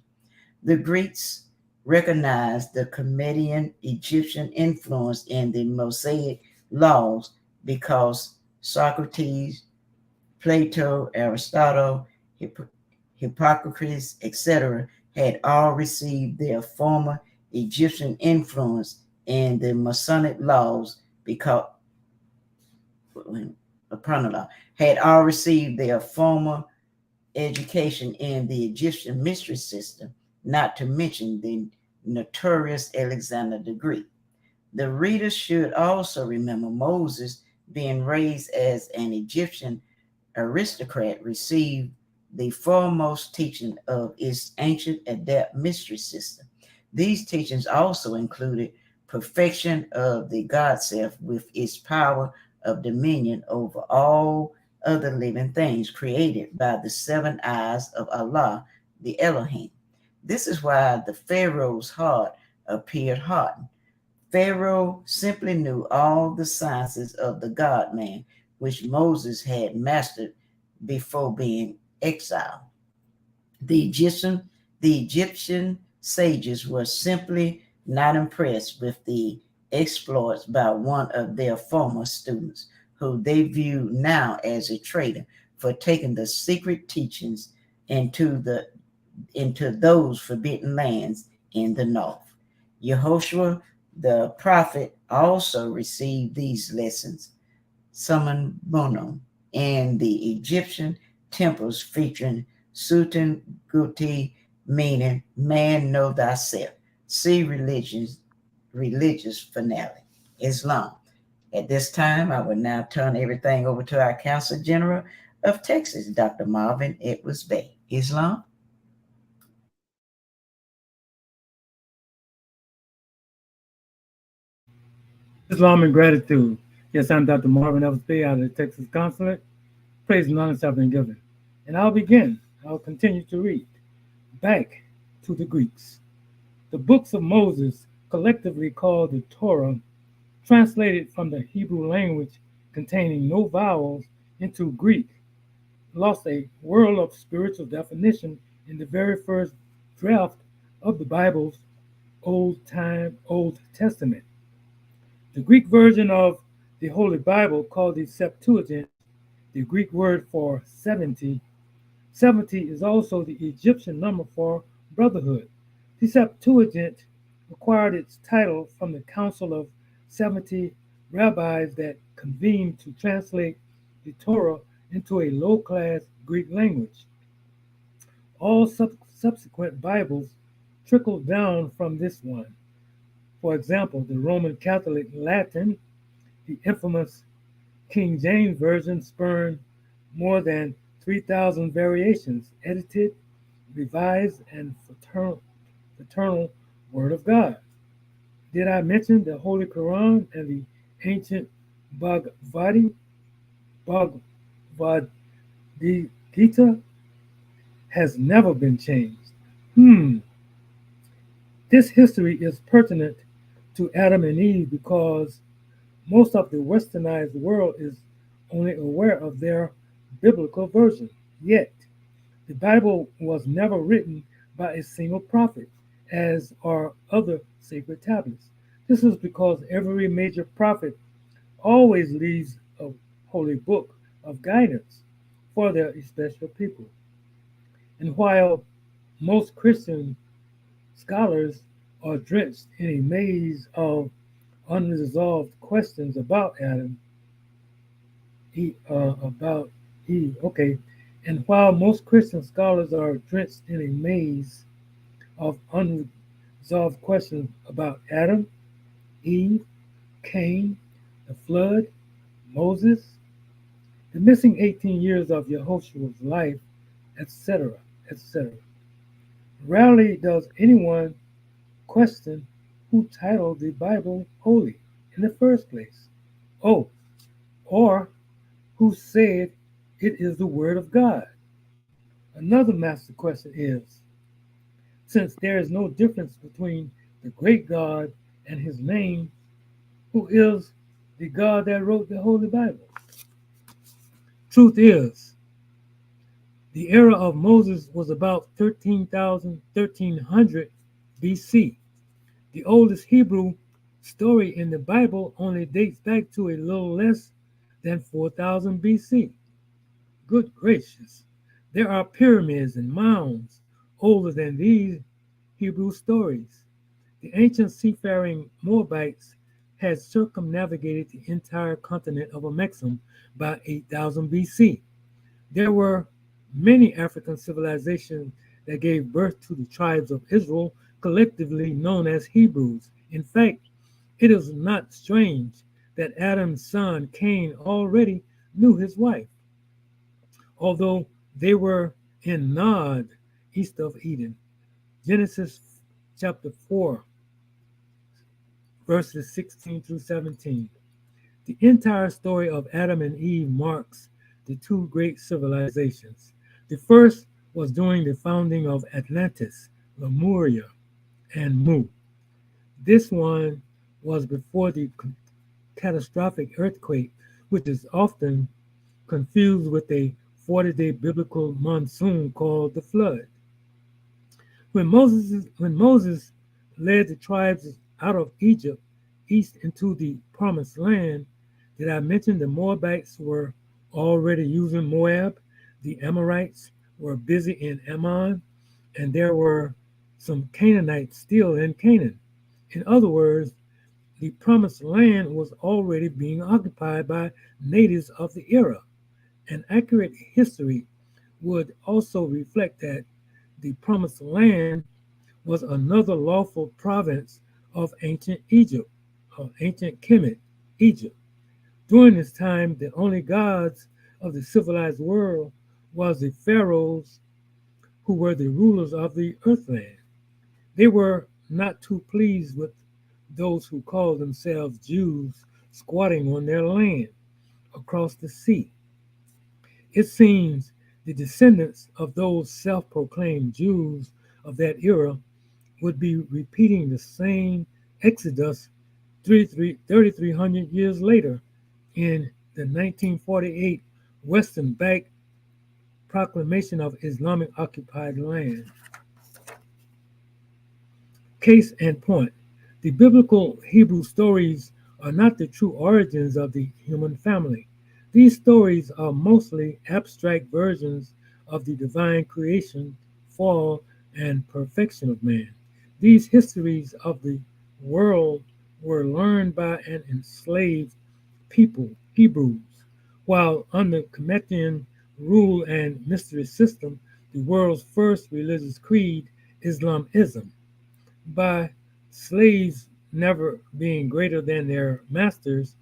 C: The Greeks recognized the Comedian Egyptian influence in the Mosaic laws because Socrates, Plato, Aristotle, Hippocrates, etc., had all received their former Egyptian influence in the Masonic laws because had all received their former education in the Egyptian mystery system, not to mention the notorious Alexander the Great. The reader should also remember Moses being raised as an Egyptian aristocrat received the foremost teaching of its ancient Adept mystery system. These teachings also included perfection of the God Self with its power of dominion over all other living things created by the seven eyes of Allah, the Elohim. This is why the Pharaoh's heart appeared hardened. Pharaoh simply knew all the sciences of the God man, which Moses had mastered before being exiled. The Egyptian, the Egyptian sages were simply not impressed with the exploits by one of their former students, who they view now as a traitor for taking the secret teachings into those forbidden lands in the north. Yehoshua the prophet also received these lessons, summoned Bono, and the Egyptian temples featuring Sultan Guti, meaning man know thyself. See religious finale. Islam. At this time, I will now turn everything over to our Counsel General of Texas, Dr. Marvin Edwards Bay. Islam.
B: Islam and gratitude. Yes, I'm Dr. Marvin Evans Bay out of the Texas Consulate. Praise and honors have been given. And I'll begin. I'll continue to read. Back to the Greeks. The books of Moses, collectively called the Torah, translated from the Hebrew language containing no vowels into Greek, lost a world of spiritual definition in the very first draft of the Bible's Old Testament. The Greek version of the Holy Bible, called the Septuagint, the Greek word for 70, 70 is also the Egyptian number for brotherhood. The Septuagint acquired its title from the Council of 70 rabbis that convened to translate the Torah into a low class Greek language. All subsequent Bibles trickled down from this one. For example, the Roman Catholic Latin, the infamous King James Version, spurned more than 3,000 variations, edited, revised, and fraternal Word of God. Did I mention the Holy Quran and the ancient Bhagavad Gita has never been changed? This history is pertinent to Adam and Eve because most of the westernized world is only aware of their biblical version. Yet, the Bible was never written by a single prophet, as are other sacred tablets. This is because every major prophet always leaves a holy book of guidance for their special people. And while most Christian scholars are drenched in a maze of unresolved questions about Adam, about Eve. Okay, and while most Christian scholars are drenched in a maze of unresolved questions about Adam, Eve, Cain, the flood, Moses, the missing 18 years of Yehoshua's life, etc., etc. Rarely does anyone question who titled the Bible holy in the first place. Oh, or who said it is the Word of God. Another master question is, since there is no difference between the great God and his name, who is the God that wrote the Holy Bible? Truth is, the era of Moses was about 1300 BC. The oldest Hebrew story in the Bible only dates back to a little less than 4000 BC. Good gracious. There are pyramids and mounds older than these Hebrew stories. The ancient seafaring Moabites had circumnavigated the entire continent of Amexem by 8000 BC. There were many African civilizations that gave birth to the tribes of Israel, collectively known as Hebrews. In fact, it is not strange that Adam's son Cain already knew his wife, although they were in Nod, east of Eden. Genesis chapter 4, verses 16 through 17. The entire story of Adam and Eve marks the two great civilizations. The first was during the founding of Atlantis, Lemuria, and Mu. This one was before the catastrophic earthquake, which is often confused with a 40-day biblical monsoon called the flood. When Moses led the tribes out of Egypt east into the promised land, did I mention the Moabites were already using Moab? The Amorites were busy in Ammon, and there were some Canaanites still in Canaan. In other words, the promised land was already being occupied by natives of the era. An accurate history would also reflect that the promised land was another lawful province of ancient Egypt, of ancient Kemet, Egypt. During this time, the only gods of the civilized world was the pharaohs who were the rulers of the earthland. They were not too pleased with those who called themselves Jews squatting on their land across the sea. It seems the descendants of those self proclaimed Jews of that era would be repeating the same exodus 3,300 years later in the 1948 Western Bank Proclamation of Islamic Occupied Land. Case and point. The biblical Hebrew stories are not the true origins of the human family. These stories are mostly abstract versions of the divine creation, fall, and perfection of man. These histories of the world were learned by an enslaved people, Hebrews, while under Cometian rule and mystery system, the world's first religious creed, Islamism, by slaves never being greater than their masters,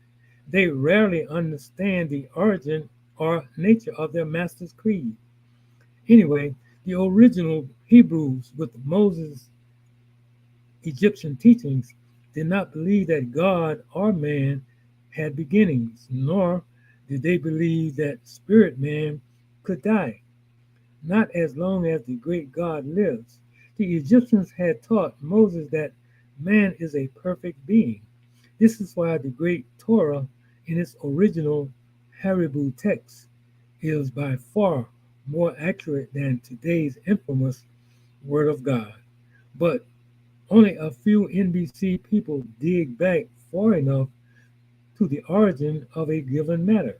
B: they rarely understand the origin or nature of their master's creed. Anyway, the original Hebrews with Moses' Egyptian teachings did not believe that God or man had beginnings, nor did they believe that spirit man could die, not as long as the great God lives. The Egyptians had taught Moses that man is a perfect being. This is why the great Torah, in its original Hebrew text, is by far more accurate than today's infamous Word of God. But only a few NBC people dig back far enough to the origin of a given matter.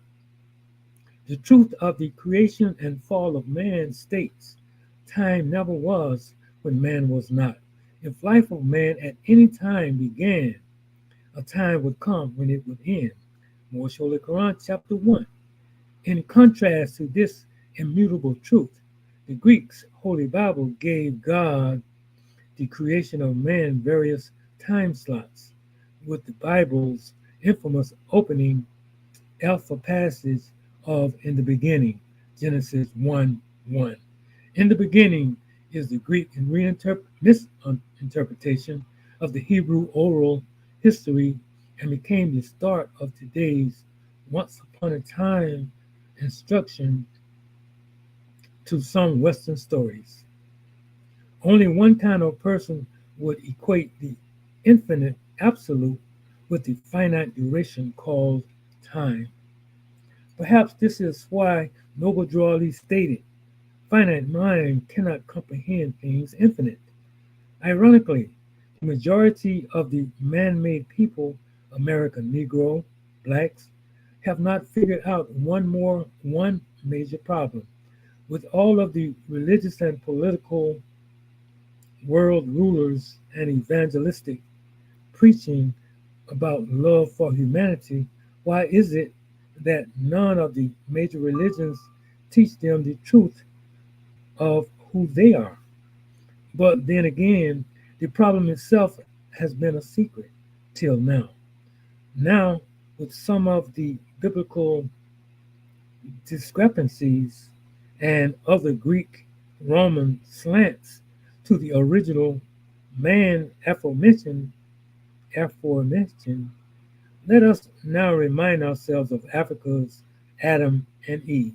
B: The truth of the creation and fall of man states time never was when man was not. If life of man at any time began, a time would come when it would end. Most Holy Quran, chapter 1. In contrast to this immutable truth, the Greeks' Holy Bible gave God the creation of man various time slots, with the Bible's infamous opening alpha passage of in the beginning, Genesis 1:1. In the beginning is the Greek misinterpretation of the Hebrew oral history and became the start of today's once upon a time instruction to some Western stories. Only one kind of person would equate the infinite absolute with the finite duration called time. Perhaps this is why Noble Drew Ali stated, finite mind cannot comprehend things infinite. Ironically, the majority of the man-made people, American Negro, blacks, have not figured out one major problem. With all of the religious and political world rulers and evangelistic preaching about love for humanity, why is it that none of the major religions teach them the truth of who they are? But then again, the problem itself has been a secret till now. Now, with some of the biblical discrepancies and other Greek Roman slants to the original man aforementioned, let us now remind ourselves of Africa's Adam and Eve.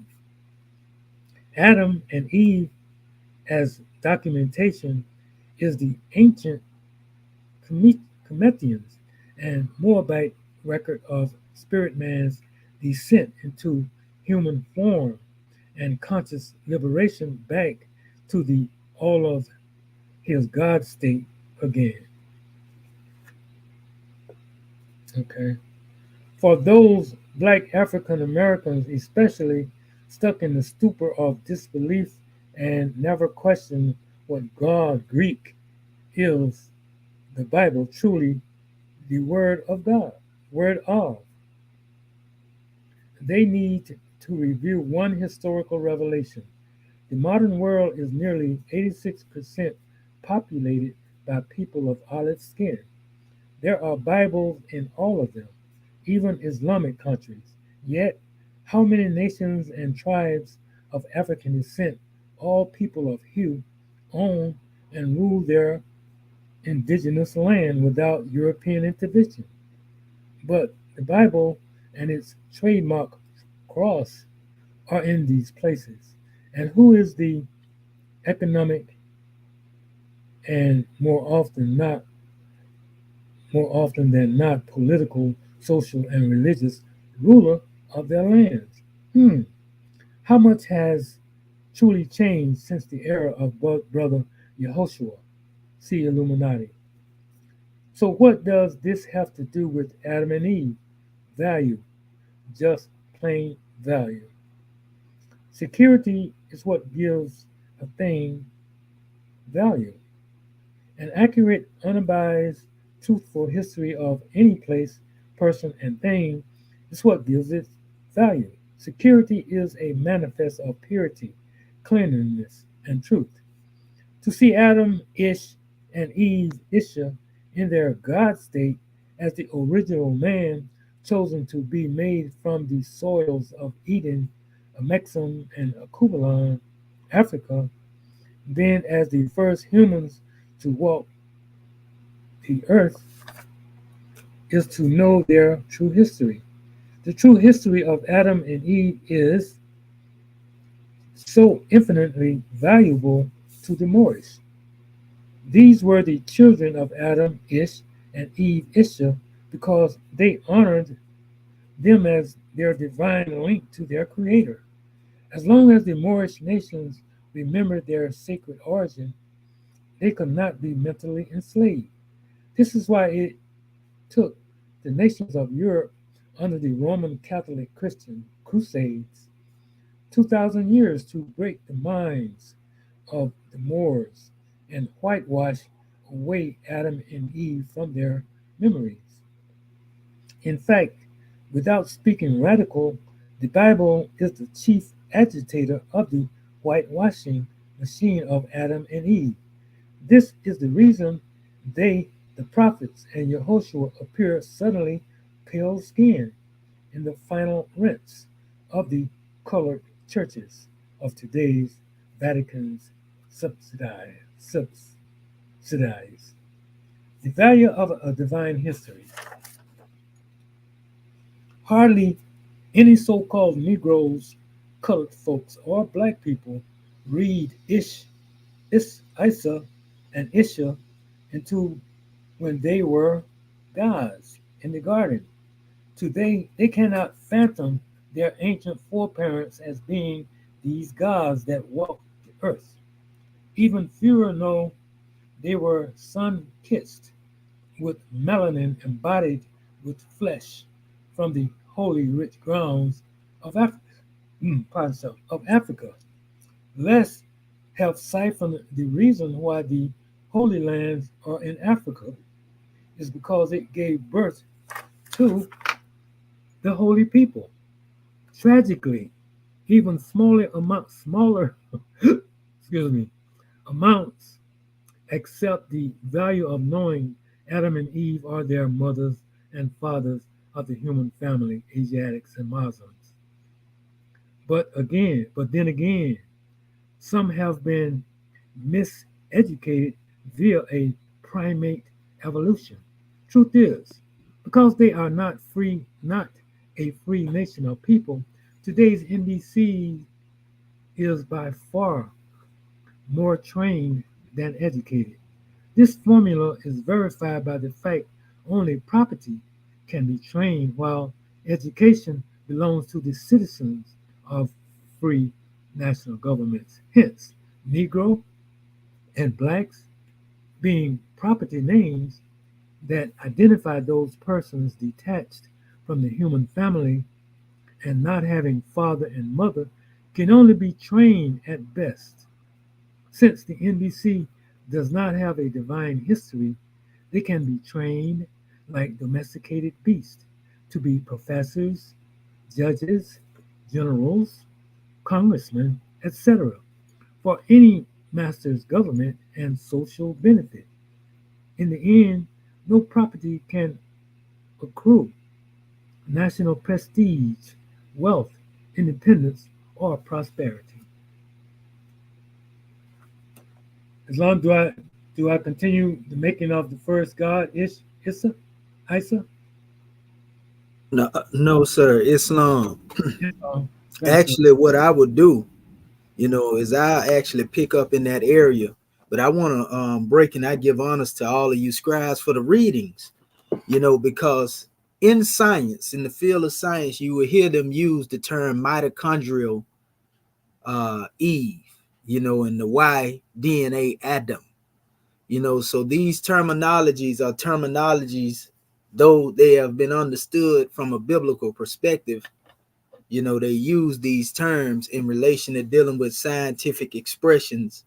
B: Adam and Eve, as documentation, is the ancient Cometians and Moabite record of spirit man's descent into human form and conscious liberation back to the all of his God state again. Okay. For those black African Americans, especially stuck in the stupor of disbelief and never questioned what God Greek is, the Bible truly the Word of God, Word of. They need to review one historical revelation. The modern world is nearly 86% populated by people of olive skin. There are Bibles in all of them, even Islamic countries. Yet, how many nations and tribes of African descent, all people of hue, own and rule their indigenous land without European intervention? But the Bible and its trademark cross are in these places. And who is the economic and more often than not political, social, and religious ruler of their lands? Hmm. How much has truly changed since the era of Brother Yehoshua? See Illuminati. So what does this have to do with Adam and Eve? Value. Just plain value. Security is what gives a thing value. An accurate, unbiased, truthful history of any place, person, and thing is what gives it value. Security is a manifest of purity, cleanliness, and truth. To see Adam Ish and Eve Isha in their God state as the original man chosen to be made from the soils of Eden, Mexum, and Akubalan, Africa, then as the first humans to walk the earth, is to know their true history. The true history of Adam and Eve is so infinitely valuable to the Moorish. These were the children of Adam Ish and Eve Isha because they honored them as their divine link to their Creator. As long as the Moorish nations remembered their sacred origin, they could not be mentally enslaved. This is why it took the nations of Europe under the Roman Catholic Christian Crusades 2,000 years to break the minds of the Moors and whitewash away Adam and Eve from their memories. In fact, without speaking radical, the Bible is the chief agitator of the whitewashing machine of Adam and Eve. This is the reason they, the prophets, and Yehoshua appear suddenly pale skinned in the final rinse of the colored churches of today's Vatican's subsidies. The value of a divine history. Hardly any so-called Negroes, colored folks, or black people read Isa, and Isha into when they were gods in the garden. Today, they cannot fathom their ancient foreparents as being these gods that walked the earth. Even fewer know they were sun kissed, with melanin embodied with flesh from the holy rich grounds of Africa. Of Africa. Less have siphoned the reason why the Holy Lands are in Africa is because it gave birth to the holy people. Tragically, even smaller excuse me, amounts accept the value of knowing Adam and Eve are their mothers and fathers of the human family, Asiatics and Muslims. But then again, Some have been miseducated via a primate evolution. Truth is, because they are not a free nation of people, today's NBC is by far more trained than educated. This formula is verified by the fact only property can be trained, while education belongs to the citizens of free national governments. Hence, Negro and blacks being property names that identify those persons detached from the human family and not having father and mother can only be trained at best. Since the NBC does not have a divine history, they can be trained like domesticated beasts to be professors, judges, generals, congressmen, etc., for any master's government and social benefit. In the end, no property can accrue national prestige, wealth, independence, or prosperity. As long do I continue the making of the first god Issa? Isa?
A: No, no, sir. Islam.
B: Islam. Thank you.
A: Actually, what I would do, is I actually pick up in that area. But I want to break and I give honors to all of you scribes for the readings, because in science, in the field of science, you will hear them use the term mitochondrial Eve, and the Y DNA Adam. So these terminologies are terminologies, though they have been understood from a biblical perspective. They use these terms in relation to dealing with scientific expressions,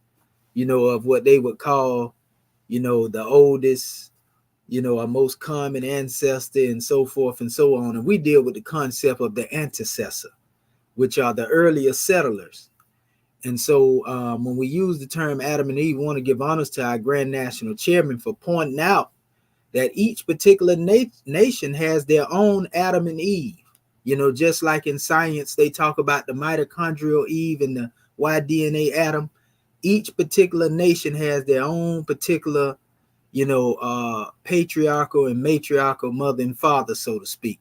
A: of what they would call, the oldest, our most common ancestor, and so forth and so on. And we deal with the concept of the antecessor, which are the earlier settlers. And so when we use the term Adam and Eve, we want to give honors to our Grand National Chairman for pointing out that each particular nation has their own Adam and Eve. Just like in science, they talk about the mitochondrial Eve and the Y-DNA Adam. Each particular nation has their own particular, patriarchal and matriarchal mother and father, so to speak.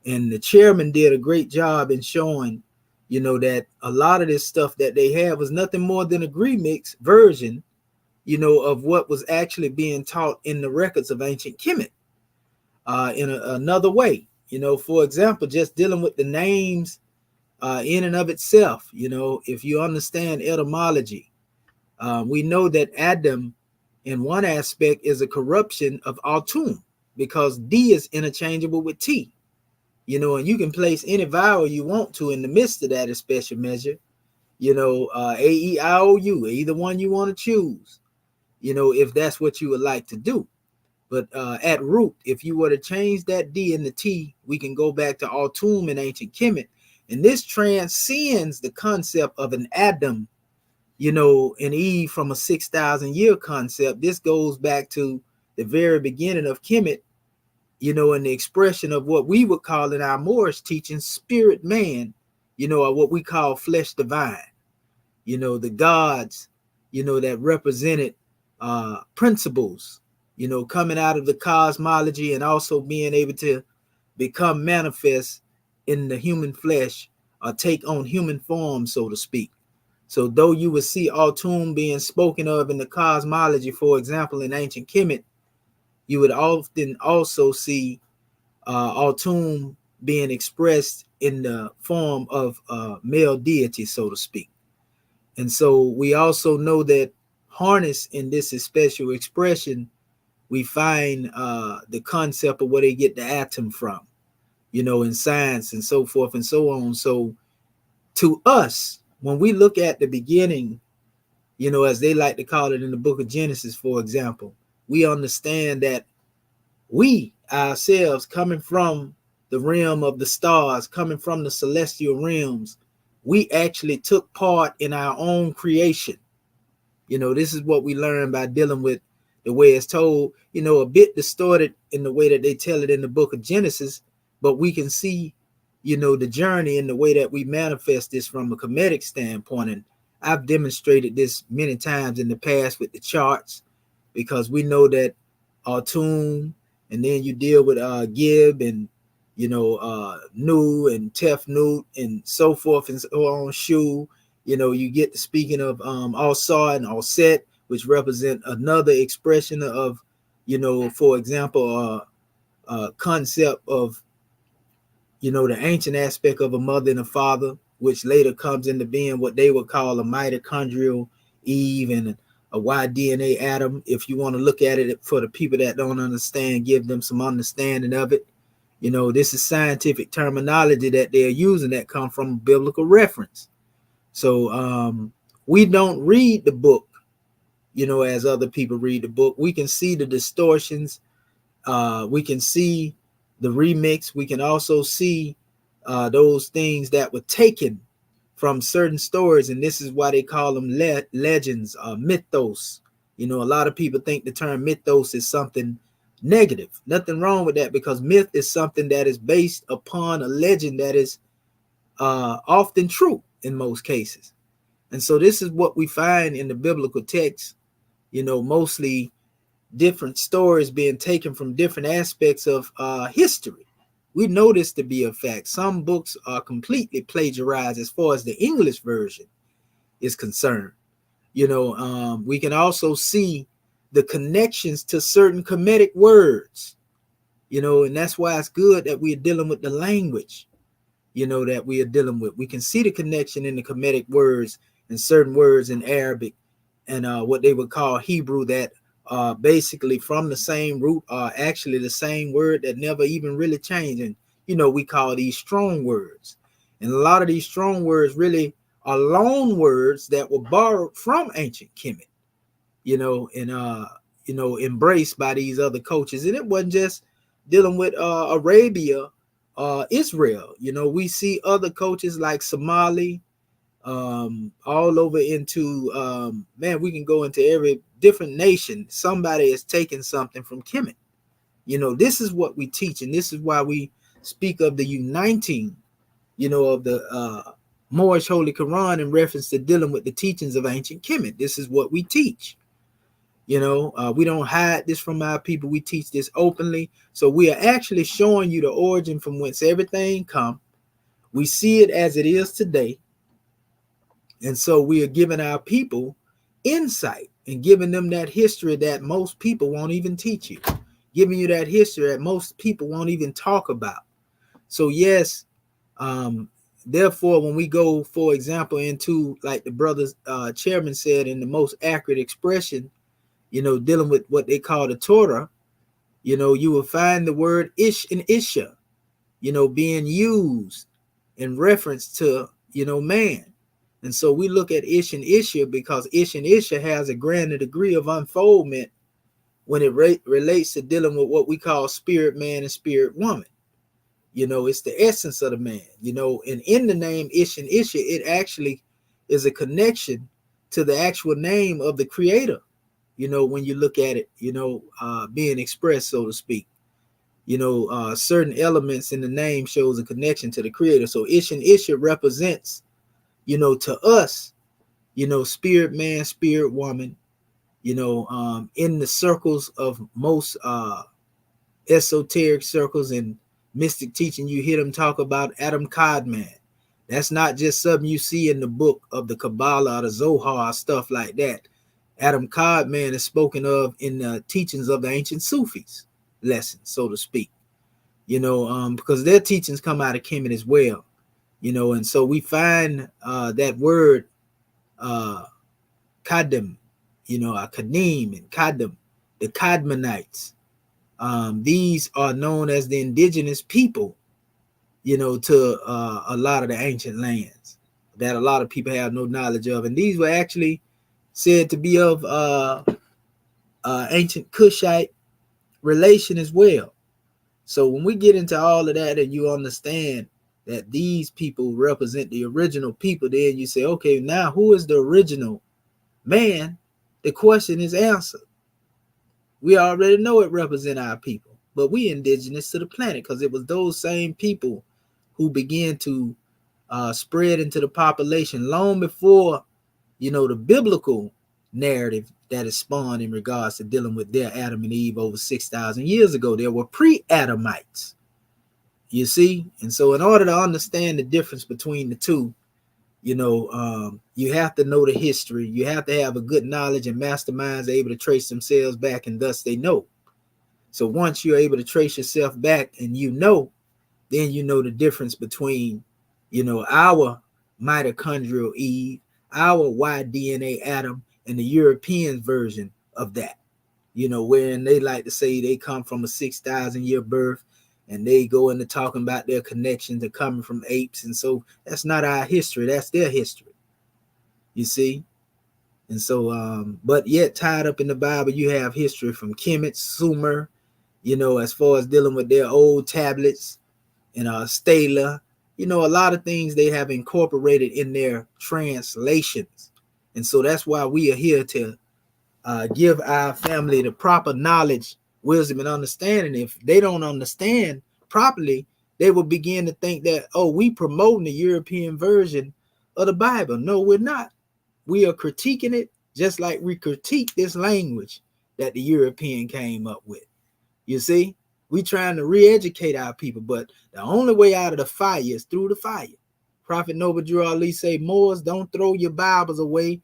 A: And the chairman did a great job in showing, that a lot of this stuff that they have was nothing more than a remix version, of what was actually being taught in the records of ancient Kemet. In another way, for example, just dealing with the names in and of itself, if you understand etymology, we know that Adam, in one aspect, is a corruption of Atum, because D is interchangeable with T, and you can place any vowel you want to in the midst of that in special measure, A-E-I-O-U, either one you want to choose, if that's what you would like to do. But at root, if you were to change that D and the T, we can go back to Atum in ancient Kemet. And this transcends the concept of an Adam, an Eve from a 6,000 year concept. This goes back to the very beginning of Kemet, and the expression of what we would call in our Moorish teaching, spirit man, or what we call flesh divine, the gods, that represented principles, coming out of the cosmology and also being able to become manifest in the human flesh or take on human form, so to speak. So though you would see Atum being spoken of in the cosmology, for example, in ancient Kemet, you would often also see Atum being expressed in the form of male deity, so to speak. And so we also know that harness in this special expression, we find the concept of where they get the atom from, in science and so forth and so on. So to us, when we look at the beginning, as they like to call it in the book of Genesis, for example, we understand that we ourselves, coming from the realm of the stars, coming from the celestial realms, we actually took part in our own creation. This is what we learn by dealing with the way it's told, a bit distorted in the way that they tell it in the book of Genesis, but we can see, the journey in the way that we manifest this from a comedic standpoint. And I've demonstrated this many times in the past with the charts, because we know that Autumn, and then you deal with Gib and Nu and Tef Nut and so forth and so on, Shu. You get to speaking of Alsar and Alset, which represent another expression of, for example, concept of, the ancient aspect of a mother and a father, which later comes into being what they would call a mitochondrial Eve and a Y-DNA Adam. If you want to look at it for the people that don't understand, give them some understanding of it. This is scientific terminology that they're using that come from biblical reference. So we don't read the book, as other people read the book. We can see the distortions. We can see the remix. We can also see those things that were taken from certain stories, and this is why they call them legends, mythos. A lot of people think the term mythos is something negative. Nothing wrong with that, because myth is something that is based upon a legend that is often true in most cases. And so this is what we find in the biblical text, mostly different stories being taken from different aspects of history. We know this to be a fact. Some books are completely plagiarized as far as the English version is concerned. We can also see the connections to certain Kemetic words, and that's why it's good that we are dealing with the language, that we are dealing with. We can see the connection in the Kemetic words and certain words in Arabic and what they would call Hebrew that basically from the same root are actually the same word that never even really changed. And, we call these strong words. And a lot of these strong words really are loan words that were borrowed from ancient Kemet, and, embraced by these other cultures. And it wasn't just dealing with Arabia, Israel. We see other cultures like Somali, all over into, we can go into every different nation. Somebody is taking something from Kemet. This is what we teach, and this is why we speak of the uniting, of the Moorish Holy Quran in reference to dealing with the teachings of ancient Kemet. This is what we teach. We don't hide this from our people. We teach this openly. So we are actually showing you the origin from whence everything come. We see it as it is today. And so we are giving our people insight and giving them that history that most people won't even teach you, giving you that history that most people won't even talk about. So yes, therefore, when we go, for example, into, like the brother's chairman said in the most accurate expression, dealing with what they call the Torah, you will find the word Ish and Isha, being used in reference to, man. And so we look at Ish and Isha because Ish and Isha has a grander degree of unfoldment when it relates to dealing with what we call spirit man and spirit woman. It's the essence of the man, and in the name Ish and Isha, it actually is a connection to the actual name of the creator, when you look at it, being expressed, so to speak. Certain elements in the name shows a connection to the creator. So Ish and Isha represents, to us, spirit man, spirit woman, in the circles of most esoteric circles and mystic teaching, you hear them talk about Adam Kadman. That's not just something you see in the book of the Kabbalah or the Zohar, stuff like that. Adam Kadman is spoken of in the teachings of the ancient Sufis lessons, so to speak, because their teachings come out of Kemet as well. And so we find that word Kadim, Kadim and Kadim, the Kadmonites. These are known as the indigenous people, to a lot of the ancient lands that a lot of people have no knowledge of. And these were actually said to be of ancient Cushite relation as well. So when we get into all of that and you understand that these people represent the original people, then you say, okay, now who is the original man? The question is answered. We already know it represents our people, but we indigenous to the planet because it was those same people who began to spread into the population long before, the biblical narrative that is spawned in regards to dealing with their Adam and Eve over 6,000 years ago. There were pre-Adamites, you see? And so in order to understand the difference between the two, you have to know the history. You have to have a good knowledge, and masterminds are able to trace themselves back, and thus they know. So once you're able to trace yourself back and then you know the difference between, our mitochondrial Eve, our Y-DNA Adam, and the European version of that, wherein they like to say they come from a 6,000 year birth, and they go into talking about their connections to coming from apes. And so that's not our history. That's their history, you see? And so, but yet tied up in the Bible, you have history from Kemet, Sumer, as far as dealing with their old tablets and Stela, a lot of things they have incorporated in their translations. And so that's why we are here to give our family the proper knowledge, wisdom, and understanding. If they don't understand properly, they will begin to think that, oh, we promoting the European version of the Bible. No, we're not. We are critiquing it just like we critique this language that the European came up with. You see, we trying to re-educate our people, but the only way out of the fire is through the fire. Prophet Noble Drew Ali say, Moors, don't throw your Bibles away,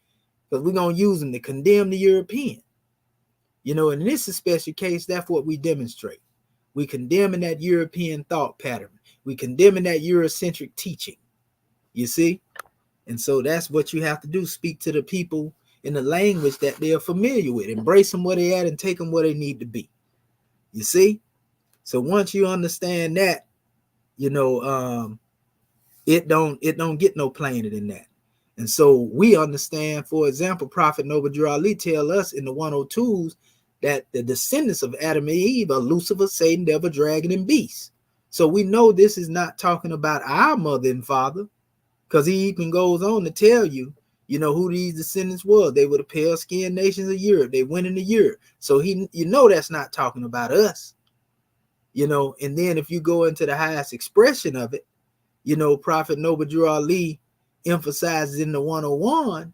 A: because we're going to use them to condemn the European. And in this special case, that's what we demonstrate. We condemning that European thought pattern. We condemning that Eurocentric teaching. You see? And so that's what you have to do. Speak to the people in the language that they're familiar with. Embrace them where they at and take them where they need to be. You see? So once you understand that, it don't get no plainer than that. And so we understand, for example, Prophet Noble Drew Ali tell us in the 102s that the descendants of Adam and Eve are Lucifer, Satan, devil, dragon, and beast. So we know this is not talking about our mother and father, because he even goes on to tell you, who these descendants were. They were the pale-skinned nations of Europe. They went into Europe. So that's not talking about us. And then if you go into the highest expression of it, Prophet Noble Drew Ali emphasizes in the 101,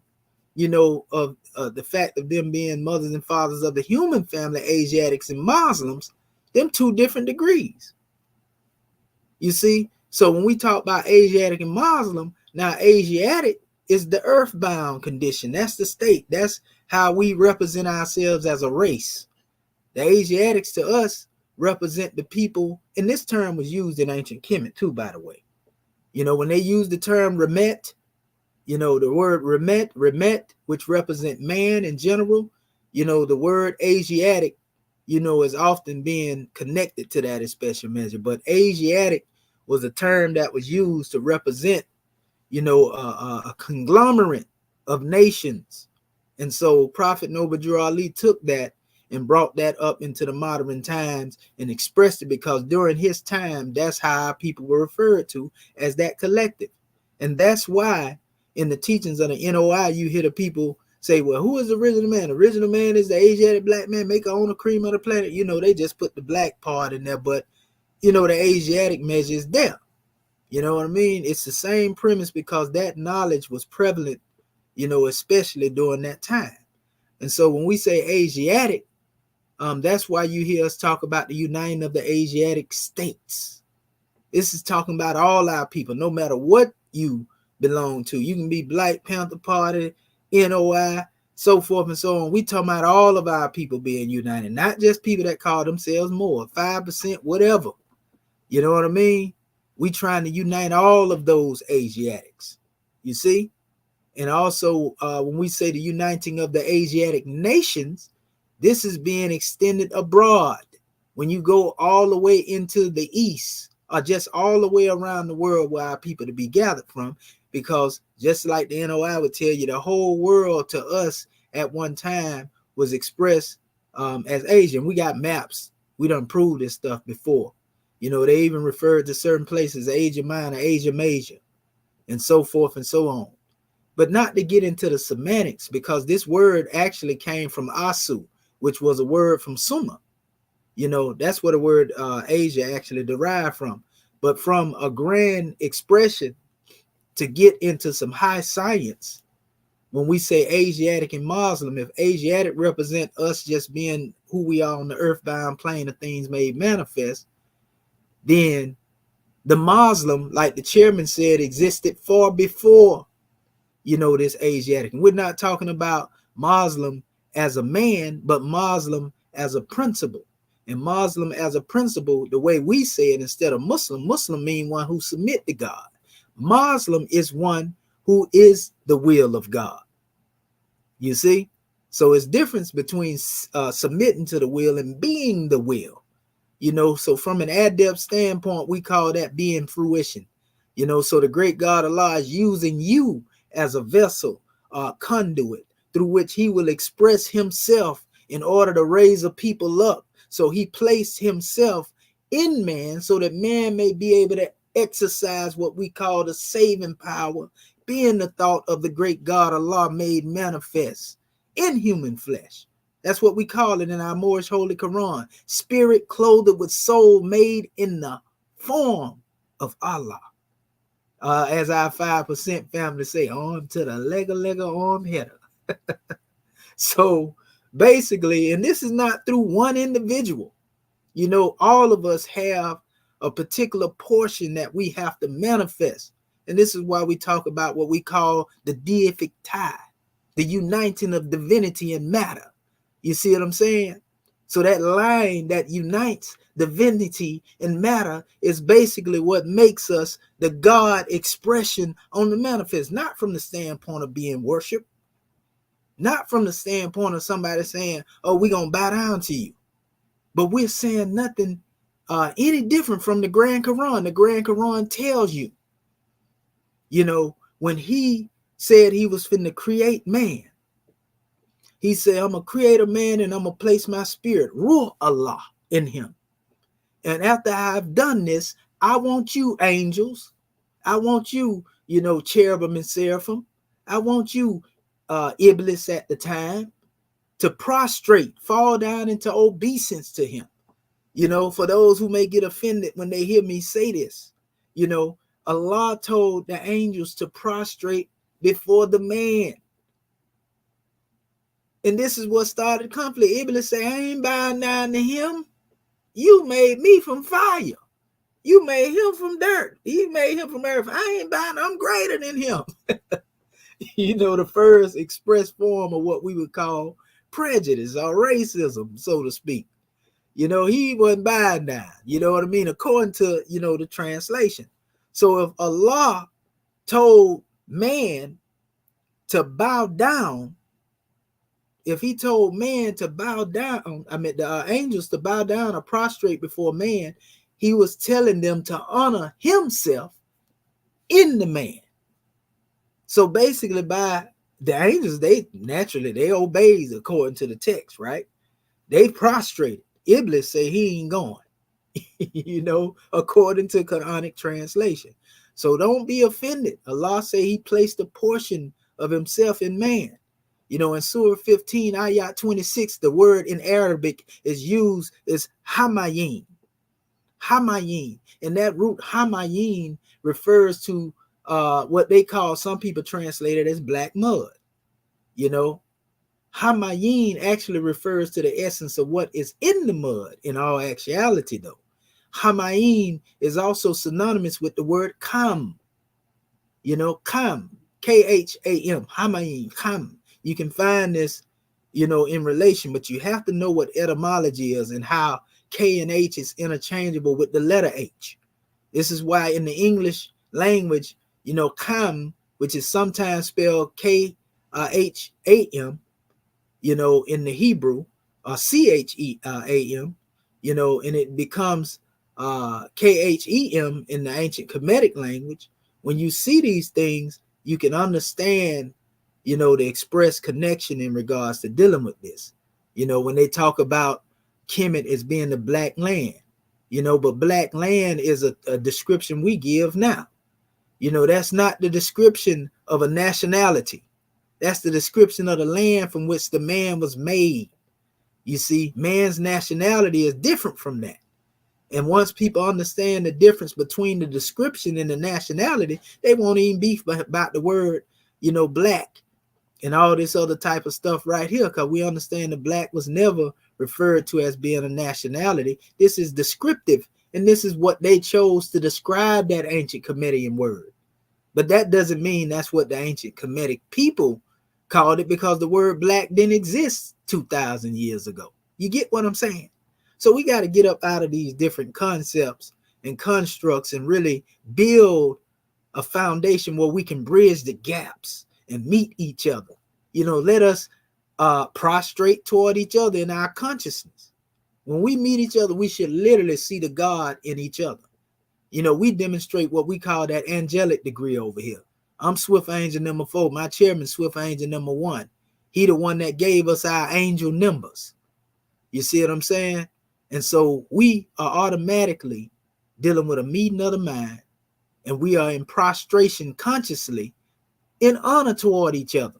A: of the fact of them being mothers and fathers of the human family, Asiatics and Muslims, them two different degrees. You see? So when we talk about Asiatic and Muslim, now Asiatic is the earthbound condition. That's the state. That's how we represent ourselves as a race. The Asiatics to us represent the people, and this term was used in ancient Kemet too, by the way. When they use the term Remet, the word Remet, which represent man in general, the word Asiatic, is often being connected to that in special measure. But Asiatic was a term that was used to represent, a conglomerate of nations. And so Prophet Noble Drew Ali took that and brought that up into the modern times and expressed it, because during his time, that's how people were referred to, as that collective. And that's why in the teachings of the NOI, you hear the people say, well, who is the original man? The original man is the Asiatic black man, maker on the cream of the planet. They just put the black part in there, but, the Asiatic measure is there. You know what I mean? It's the same premise, because that knowledge was prevalent, especially during that time. And so when we say Asiatic, that's why you hear us talk about the uniting of the Asiatic states. This is talking about all our people, no matter what you belong to. You can be Black Panther Party, NOI, so forth and so on. We talking about all of our people being united, not just people that call themselves more, 5%, whatever. You know what I mean? We trying to unite all of those Asiatics, you see? And also, when we say the uniting of the Asiatic nations, this is being extended abroad. When you go all the way into the East, or just all the way around the world where our people to be gathered from, because just like the NOI would tell you, the whole world to us at one time was expressed as Asian. We got maps. We done proved this stuff before. They even referred to certain places, Asia Minor, Asia Major, and so forth and so on. But not to get into the semantics, because this word actually came from Asu, which was a word from Sumer. That's where the word Asia actually derived from. But from a grand expression to get into some high science, when we say Asiatic and Muslim, if Asiatic represent us just being who we are on the earthbound plane of things made manifest, then the Muslim, like the chairman said, existed far before, this Asiatic. And we're not talking about Muslim as a man, but Muslim as a principle. And Muslim as a principle, the way we say it, instead of Muslim, Muslim mean one who submit to God. Muslim is one who is the will of God. You see? So it's difference between submitting to the will and being the will. So from an adept standpoint, we call that being fruition. So the great God Allah is using you as a vessel, conduit, through which he will express himself in order to raise a people up. So he placed himself in man so that man may be able to exercise what we call the saving power, being the thought of the great God Allah made manifest in human flesh. That's what we call it in our Moorish Holy Quran. Spirit clothed with soul made in the form of Allah. As our 5% family say, arm to the lega arm header. So basically, and this is not through one individual. All of us have a particular portion that we have to manifest. And this is why we talk about what we call the deific tie, the uniting of divinity and matter. You see what I'm saying? So that line that unites divinity and matter is basically what makes us the God expression on the manifest, not from the standpoint of being worshiped, not from the standpoint of somebody saying, oh, we're going to bow down to you. But we're saying nothing any different from the Grand Quran. The Grand Quran tells you, when he said he was finna create man, he said, I'm going to create a man and I'm going to place my spirit, Ruh Allah, in him. And after I've done this, I want you, angels. I want you, cherubim and seraphim. I want you, Iblis at the time, to prostrate, fall down into obeisance to him. For those who may get offended when they hear me say this, Allah told the angels to prostrate before the man. And this is what started conflict. Iblis say, I ain't bowing down to him. You made me from fire. You made him from dirt. He made him from earth. I ain't bowing. I'm greater than him. The first express form of what we would call prejudice or racism, so to speak. He wasn't bowing down. You know what I mean? According to, the translation. So if Allah told man to bow down, if he told man to bow down, the angels to bow down or prostrate before man, he was telling them to honor himself in the man. So basically by the angels, they obey according to the text, right? They prostrated. Iblis say he ain't going, according to Quranic translation. So don't be offended. Allah say he placed a portion of himself in man. In Surah 15, Ayat 26, the word in Arabic is used as hamayin. Hamayin. And that root hamayin refers to what they call, some people translate it as black mud. Hamayin actually refers to the essence of what is in the mud in all actuality, though. Hamayin is also synonymous with the word kam. Kam. Kham. Hamayin. Kam. You can find this, in relation, but you have to know what etymology is and how K and H is interchangeable with the letter H. This is why in the English language, Kam, which is sometimes spelled Kham, in the Hebrew, Chem, and it becomes Khem in the ancient Kemetic language. When you see these things, you can understand, the express connection in regards to dealing with this. When they talk about Kemet as being the black land, but black land is a description we give now. That's not the description of a nationality. That's the description of the land from which the man was made. You see, man's nationality is different from that. And once people understand the difference between the description and the nationality, they won't even beef about the word, black and all this other type of stuff right here, because we understand the black was never referred to as being a nationality. This is descriptive, and this is what they chose to describe that ancient Kemetic word. But that doesn't mean that's what the ancient Kemetic people called it, because the word black didn't exist 2,000 years ago. You get what I'm saying? So we got to get up out of these different concepts and constructs and really build a foundation where we can bridge the gaps and meet each other. Let us prostrate toward each other in our consciousness. When we meet each other, we should literally see the God in each other. We demonstrate what we call that angelic degree over here. I'm Swift Angel number 4. My chairman, Swift Angel number 1. He the one that gave us our angel numbers. You see what I'm saying? And so we are automatically dealing with a meeting of the mind, and we are in prostration consciously in honor toward each other.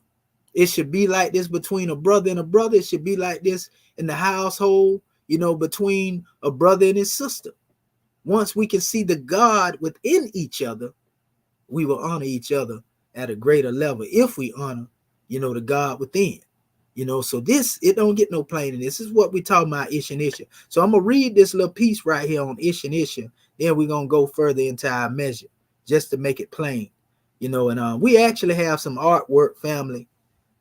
A: It should be like this between a brother and a brother. It should be like this in the household, between a brother and his sister. Once we can see the God within each other, we will honor each other at a greater level if we honor, the God within. So this, it don't get no plainer. This is what we talking about, Ish and Isha. So I'm going to read this little piece right here on Ish and Isha. Then we're going to go further into our measure just to make it plain. And we actually have some artwork, family,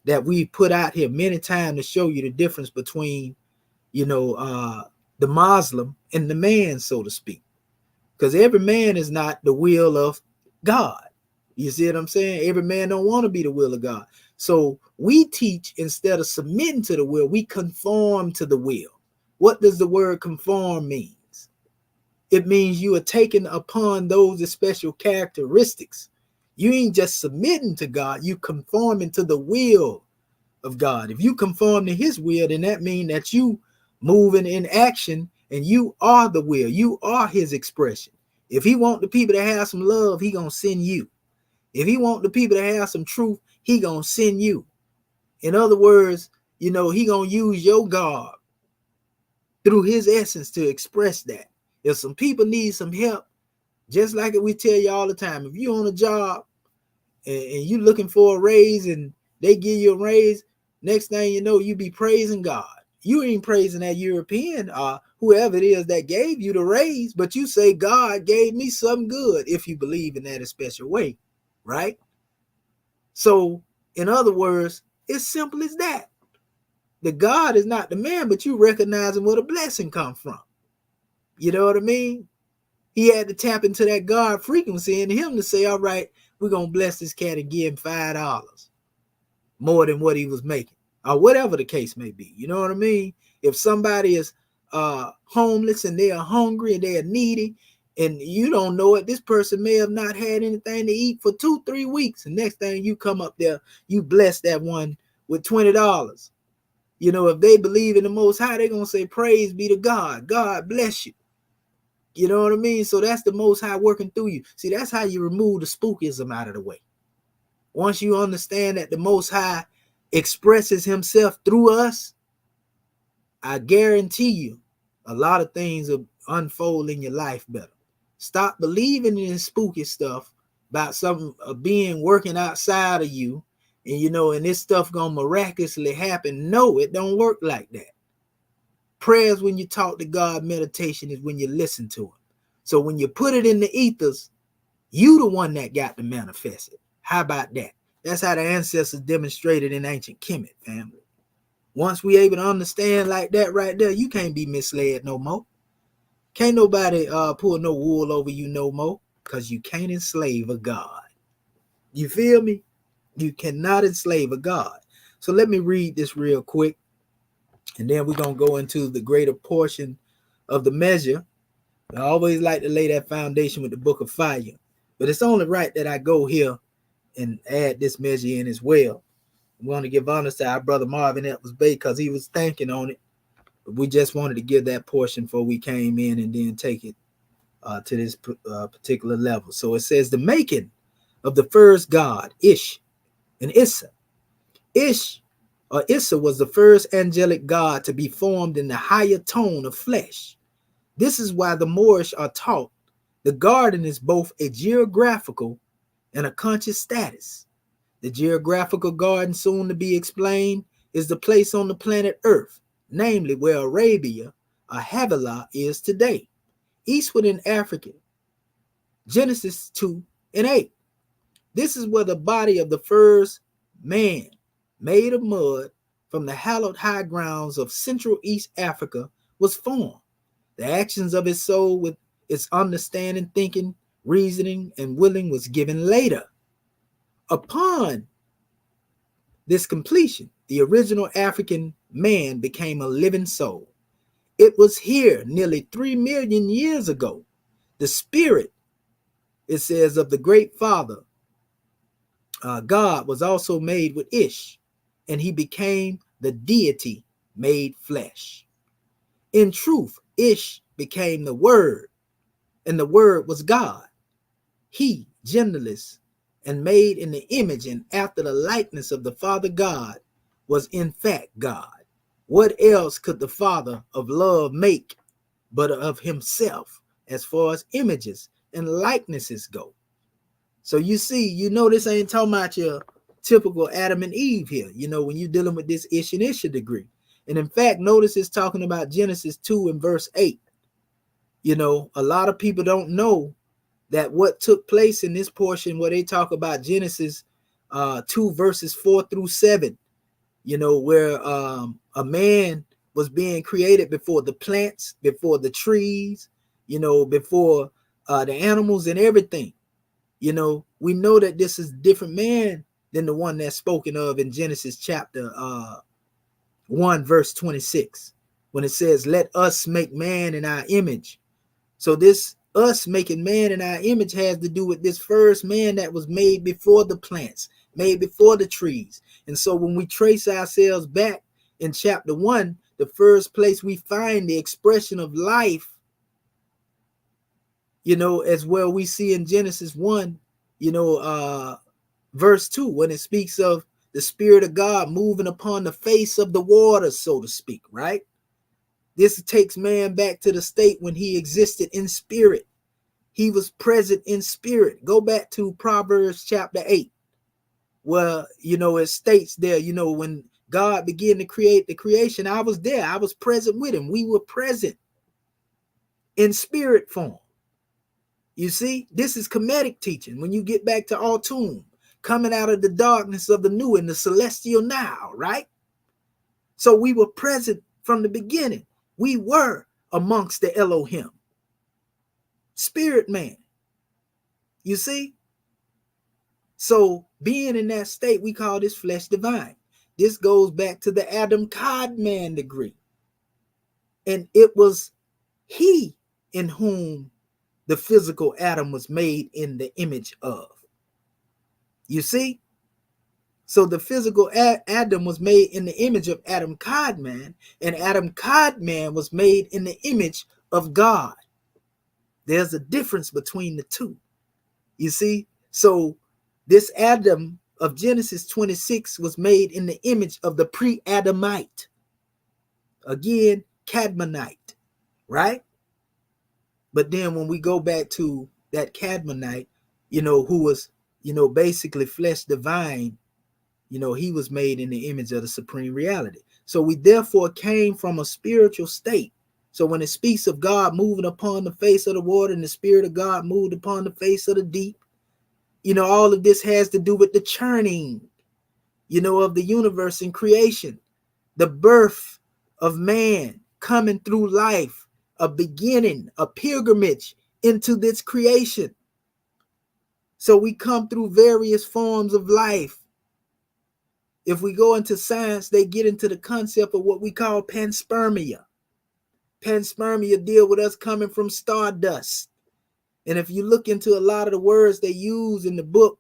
A: that we put out here many times to show you the difference between, the Muslim and the man, so to speak. Because every man is not the will of God. You see what I'm saying? Every man don't want to be the will of God. So we teach, instead of submitting to the will, we conform to the will. What does the word conform means? It means you are taking upon those special characteristics. You ain't just submitting to God, you conforming to the will of God. If you conform to his will, then that means that you moving in action, and you are the will. You are his expression. If he want the people to have some love, he gonna send you. If he want the people to have some truth, he gonna send you. In other words, he gonna use your God through his essence to express that. If some people need some help, just like we tell you all the time, if you on a job and you looking for a raise and they give you a raise, next thing you know, you be praising God. You ain't praising that European or whoever it is that gave you the raise, but you say, God gave me something good, if you believe in that a special way, right? So, in other words, it's simple as that. The God is not the man, but you recognizing where the blessing come from. You know what I mean? He had to tap into that God frequency in him to say, all right, we're going to bless this cat and give him $5 more than what he was making, or whatever the case may be. You know what I mean? If somebody is homeless and they are hungry and they are needy, and you don't know it, this person may have not had anything to eat for 2-3 weeks. And next thing you come up there, you bless that one with $20. If they believe in the Most High, they're going to say, praise be to God. God bless you. You know what I mean? So that's the Most High working through you. See, that's how you remove the spookism out of the way. Once you understand that the Most High expresses himself through us, I guarantee you a lot of things will unfold in your life better. Stop believing in spooky stuff about some being working outside of you, and this stuff gonna miraculously happen. No, it don't work like that. Prayers when you talk to God, meditation is when you listen to him. So when you put it in the ethers, you the one that got to manifest it. How about that? That's how the ancestors demonstrated in ancient Kemet, family. Once we able to understand like that right there, you can't be misled no more. Can't nobody pull no wool over you no more, because you can't enslave a God. You feel me? You cannot enslave a God. So let me read this real quick, and then we're going to go into the greater portion of the measure. I always like to lay that foundation with the book of fire, but it's only right that I go here and add this measure in as well. We want to give honor to our brother Marvin Edwards Bay, because he was thinking on it. But we just wanted to give that portion before we came in and then take it to this particular level. So it says the making of the first god, Ish and Issa. Ish or Issa was the first angelic god to be formed in the higher tone of flesh. This is why the Moorish are taught the garden is both a geographical and a conscious status. The geographical garden soon to be explained is the place on the planet Earth, namely where Arabia, or Havilah, is today, eastward in Africa. Genesis 2:8. This is where the body of the first man, made of mud from the hallowed high grounds of Central East Africa, was formed. The actions of his soul with its understanding, thinking, reasoning, and willing was given later. Upon this completion, the original African man became a living soul. It was here nearly 3 million years ago. The spirit, it says, of the great father, God, was also made with Ish, and he became the deity made flesh. In truth, Ish became the Word, and the Word was God. He, genderless, and made in the image and after the likeness of the Father God, was in fact God. What else could the Father of love make but of himself as far as images and likenesses go? So you see, this ain't talking about your typical Adam and Eve here, when you're dealing with this Ish and Isha degree. And in fact, notice it's talking about Genesis 2 and verse 8. A lot of people don't know that what took place in this portion where they talk about Genesis 2 verses 4 through 7, where a man was being created before the plants, before the trees, before the animals and everything. We know that this is a different man than the one that's spoken of in Genesis chapter 1 verse 26, when it says, let us make man in our image. So this us making man in our image has to do with this first man that was made before the plants, made before the trees. And so when we trace ourselves back in chapter 1, the first place we find the expression of life, as well we see in Genesis 1, verse 2, when it speaks of the Spirit of God moving upon the face of the waters, so to speak, right? This takes man back to the state when he existed in spirit. He was present in spirit. Go back to Proverbs chapter 8, where, it states there, when God began to create the creation, I was there. I was present with him. We were present in spirit form. You see, this is Kemetic teaching. When you get back to Autumn, coming out of the darkness of the new and the celestial now, right? So we were present from the beginning. We were amongst the Elohim. Spirit man. You see? So being in that state, we call this flesh divine. This goes back to the Adam Cod man degree. And it was he in whom the physical Adam was made in the image of. You see? So the physical Adam was made in the image of Adam Codman, and Adam Codman was made in the image of God. There's a difference between the two. You see? So this Adam of Genesis 26 was made in the image of the pre-Adamite. Again, Cadmonite, right? But then when we go back to that Cadmonite, who was, basically flesh divine, he was made in the image of the supreme reality. So we therefore came from a spiritual state. So when it speaks of God moving upon the face of the water and the Spirit of God moved upon the face of the deep, all of this has to do with the churning, of the universe and creation, the birth of man coming through life, a beginning, a pilgrimage into this creation. So we come through various forms of life. If we go into science, they get into the concept of what we call panspermia. Panspermia deal with us coming from stardust. And if you look into a lot of the words they use in the book,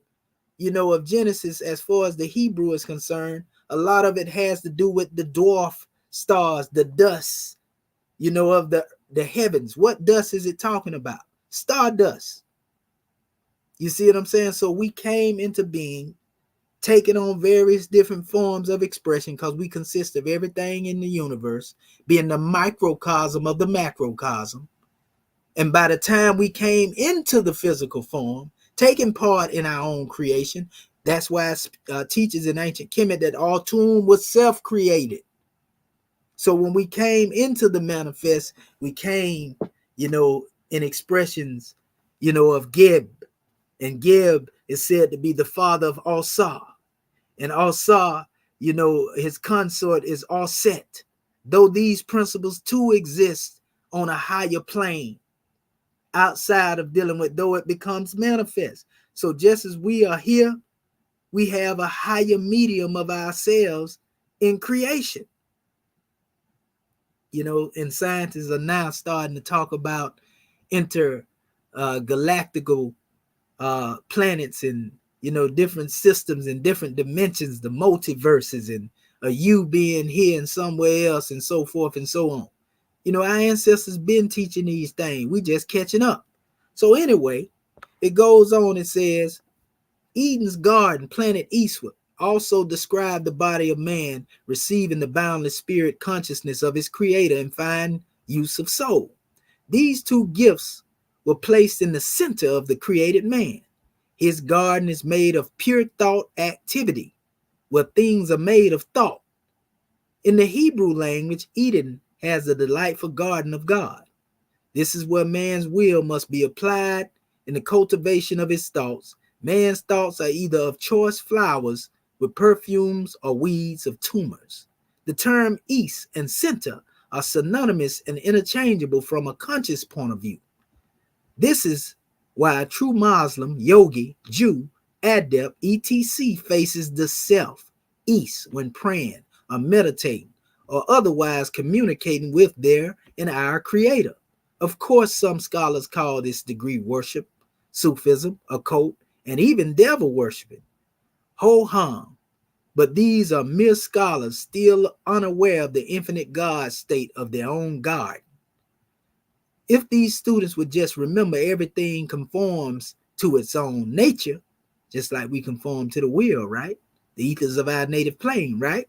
A: of Genesis, as far as the Hebrew is concerned, a lot of it has to do with the dwarf stars, the dust, of the heavens. What dust is it talking about? Stardust. You see what I'm saying? So we came into being, taking on various different forms of expression, because we consist of everything in the universe, being the microcosm of the macrocosm. And by the time we came into the physical form, taking part in our own creation, That's why it teaches in ancient Kemet that all tomb was self-created. So when we came into the manifest, we came, in expressions, of Geb. And Geb is said to be the father of Alsa. And Alsa, his consort is Alset. Though these principles too exist on a higher plane outside of dealing with, though it becomes manifest. So just as we are here, we have a higher medium of ourselves in creation. And scientists are now starting to talk about intergalactical planets and, different systems and different dimensions, the multiverses, and you being here and somewhere else, and so forth and so on. Our ancestors been teaching these things. We just catching up. So anyway, it goes on. It says, Eden's garden planted eastward also described the body of man receiving the boundless spirit consciousness of his creator and fine use of soul. These two gifts were placed in the center of the created man. His garden is made of pure thought activity, where things are made of thought. In the Hebrew language, Eden has the delightful garden of God. This is where man's will must be applied in the cultivation of his thoughts. Man's thoughts are either of choice flowers with perfumes or weeds of tumors. The term east and center are synonymous and interchangeable from a conscious point of view. This is why a true Muslim, yogi, Jew, adept, etc. faces the self, east, when praying or meditating or otherwise communicating with their and our creator. Of course, some scholars call this degree worship, Sufism, occult, and even devil worshiping, ho-hum. But these are mere scholars still unaware of the infinite God state of their own God. If these students would just remember everything conforms to its own nature, just like we conform to the will, right? The ethers of our native plane, right?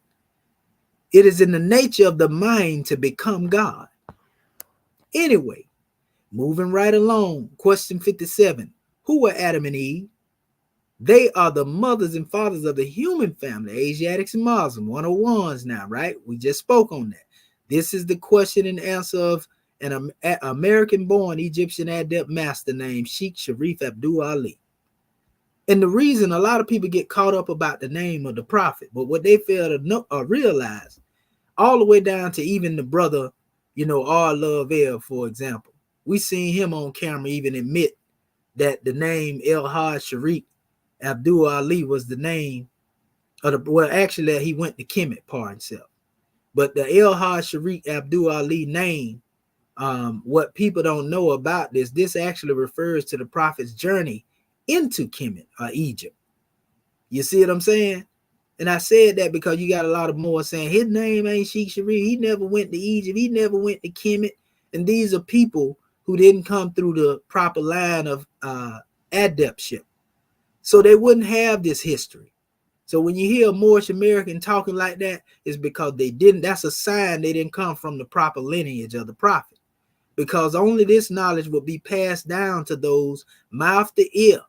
A: It is in the nature of the mind to become God. Anyway, moving right along, question 57. Who were Adam and Eve? They are the mothers and fathers of the human family, Asiatics and Muslim, 101s now, right? We just spoke on that. This is the question and answer of an American-born Egyptian adept master named Sheikh Sharif Abdul Ali. And the reason a lot of people get caught up about the name of the prophet, but what they fail to know or realize, all the way down to even the brother, R. Love Air, for example. We seen him on camera even admit that the name El Haj Sharif Abdul Ali was the name of the, well, actually he went to Kemet par himself. But the El Haj Sharif Abdul Ali name, what people don't know about this actually refers to the prophet's journey into Kemet or Egypt. You see what I'm saying? And I said that because you got a lot of more saying his name ain't Sheikh Sharif. He never went to Egypt. He never went to Kemet. And these are people who didn't come through the proper line of adeptship. So they wouldn't have this history. So when you hear a Moorish American talking like that, it's because they didn't, that's a sign they didn't come from the proper lineage of the prophet. Because only this knowledge would be passed down to those mouth to ear,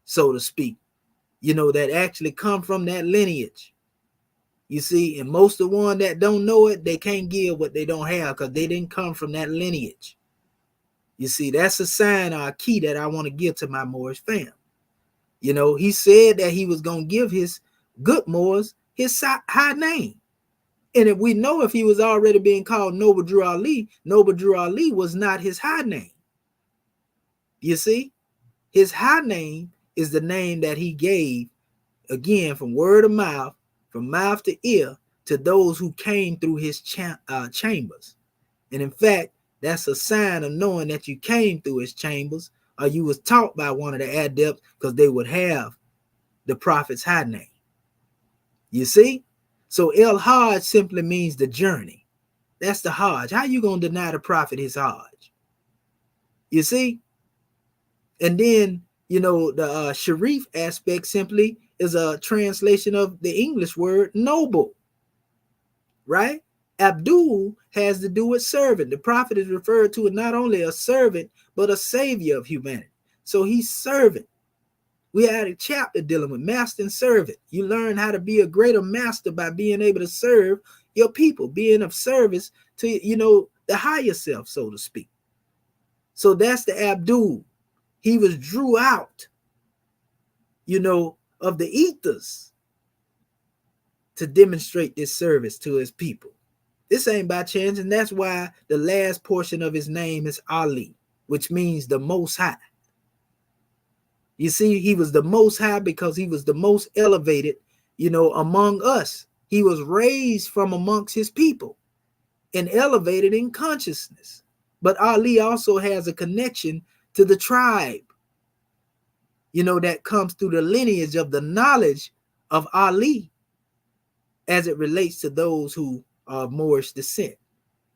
A: so to speak, that actually come from that lineage. You see, and most of the one that don't know it, they can't give what they don't have because they didn't come from that lineage. You see, that's a sign or a key that I want to give to my Moorish fam. He said that he was going to give his good Moors his high name. And if we know if he was already being called Noble Drew Ali was not his high name. You see, his high name is the name that he gave, again, from word of mouth, from mouth to ear, to those who came through his chambers. And in fact, that's a sign of knowing that you came through his chambers or you was taught by one of the adepts, because they would have the prophet's high name. You see? So El Hajj simply means the journey. That's the Hajj. How you going to deny the prophet his Hajj? You see? And then, the Sharif aspect simply is a translation of the English word noble. Right? Abdul has to do with servant. The prophet is referred to as not only a servant, but a savior of humanity. So he's servant. We had a chapter dealing with master and servant. You learn how to be a greater master by being able to serve your people, being of service to, the higher self, so to speak. So that's the Abdul. He was drew out, of the ethers to demonstrate this service to his people. This ain't by chance, and that's why the last portion of his name is Ali, which means the Most High. You see, he was the Most High because he was the most elevated, among us. He was raised from amongst his people and elevated in consciousness. But Ali also has a connection to the tribe, that comes through the lineage of the knowledge of Ali as it relates to those who are Moorish descent.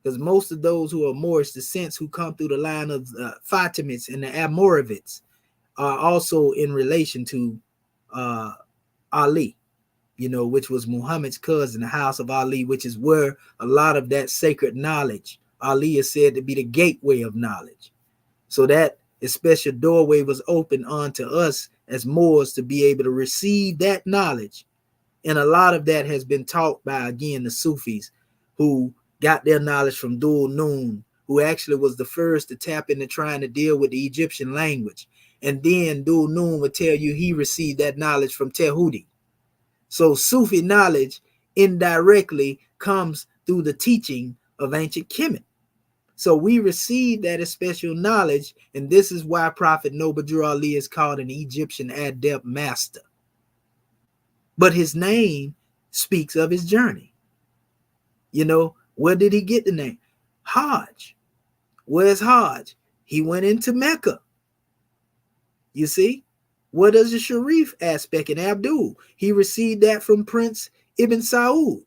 A: Because most of those who are Moorish descent who come through the line of Fatimids and the Almoravids are also in relation to Ali, which was Muhammad's cousin, the house of Ali, which is where a lot of that sacred knowledge, Ali is said to be the gateway of knowledge. So that a special doorway was open unto us as Moors to be able to receive that knowledge. And a lot of that has been taught by, again, the Sufis, who got their knowledge from Dhul Nun, who actually was the first to tap into trying to deal with the Egyptian language. And then Dhul Nun would tell you he received that knowledge from Tehudi. So Sufi knowledge indirectly comes through the teaching of ancient Kemet. So we receive that special knowledge, and this is why Prophet Noble Drew Ali is called an Egyptian adept master. But his name speaks of his journey. Where did he get the name? Hajj. Where's Hajj? He went into Mecca. You see? What does the Sharif aspect in Abdul? He received that from Prince Ibn Saud.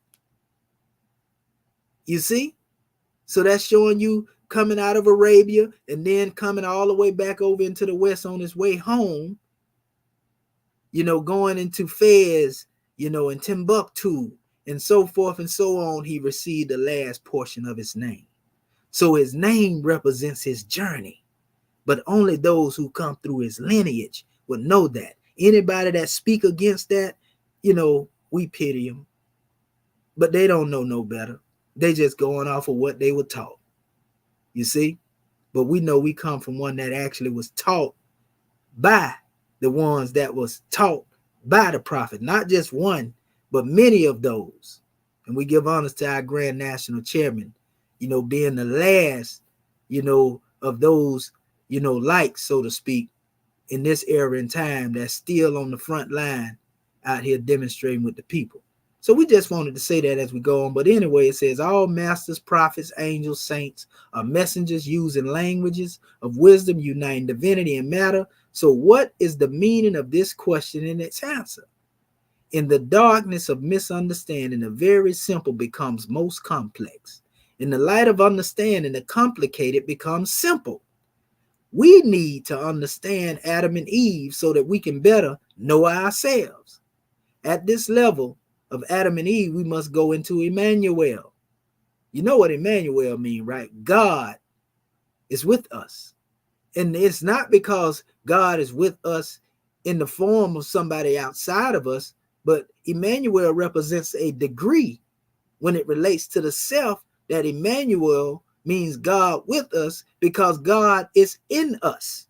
A: You see? So that's showing you coming out of Arabia and then coming all the way back over into the West on his way home, going into Fez, and Timbuktu and so forth and so on. He received the last portion of his name. So his name represents his journey, but only those who come through his lineage would know that. Anybody that speak against that, we pity them, but they don't know no better. They just going off of what they were taught. You see? But we know we come from one that actually was taught by the ones that was taught by the prophet. Not just one, but many of those. And we give honors to our Grand National Chairman, being the last, of those, like, so to speak, in this era and time that's still on the front line out here demonstrating with the people. So we just wanted to say that as we go on. But anyway, it says all masters, prophets, angels, saints are messengers using languages of wisdom, uniting divinity and matter. So what is the meaning of this question and its answer? In the darkness of misunderstanding, the very simple becomes most complex. In the light of understanding, the complicated becomes simple. We need to understand Adam and Eve so that we can better know ourselves. At this level of Adam and Eve, we must go into Emmanuel. You know what Emmanuel means, right? God is with us. And it's not because God is with us in the form of somebody outside of us, but Emmanuel represents a degree when it relates to the self, that Emmanuel means God with us because God is in us.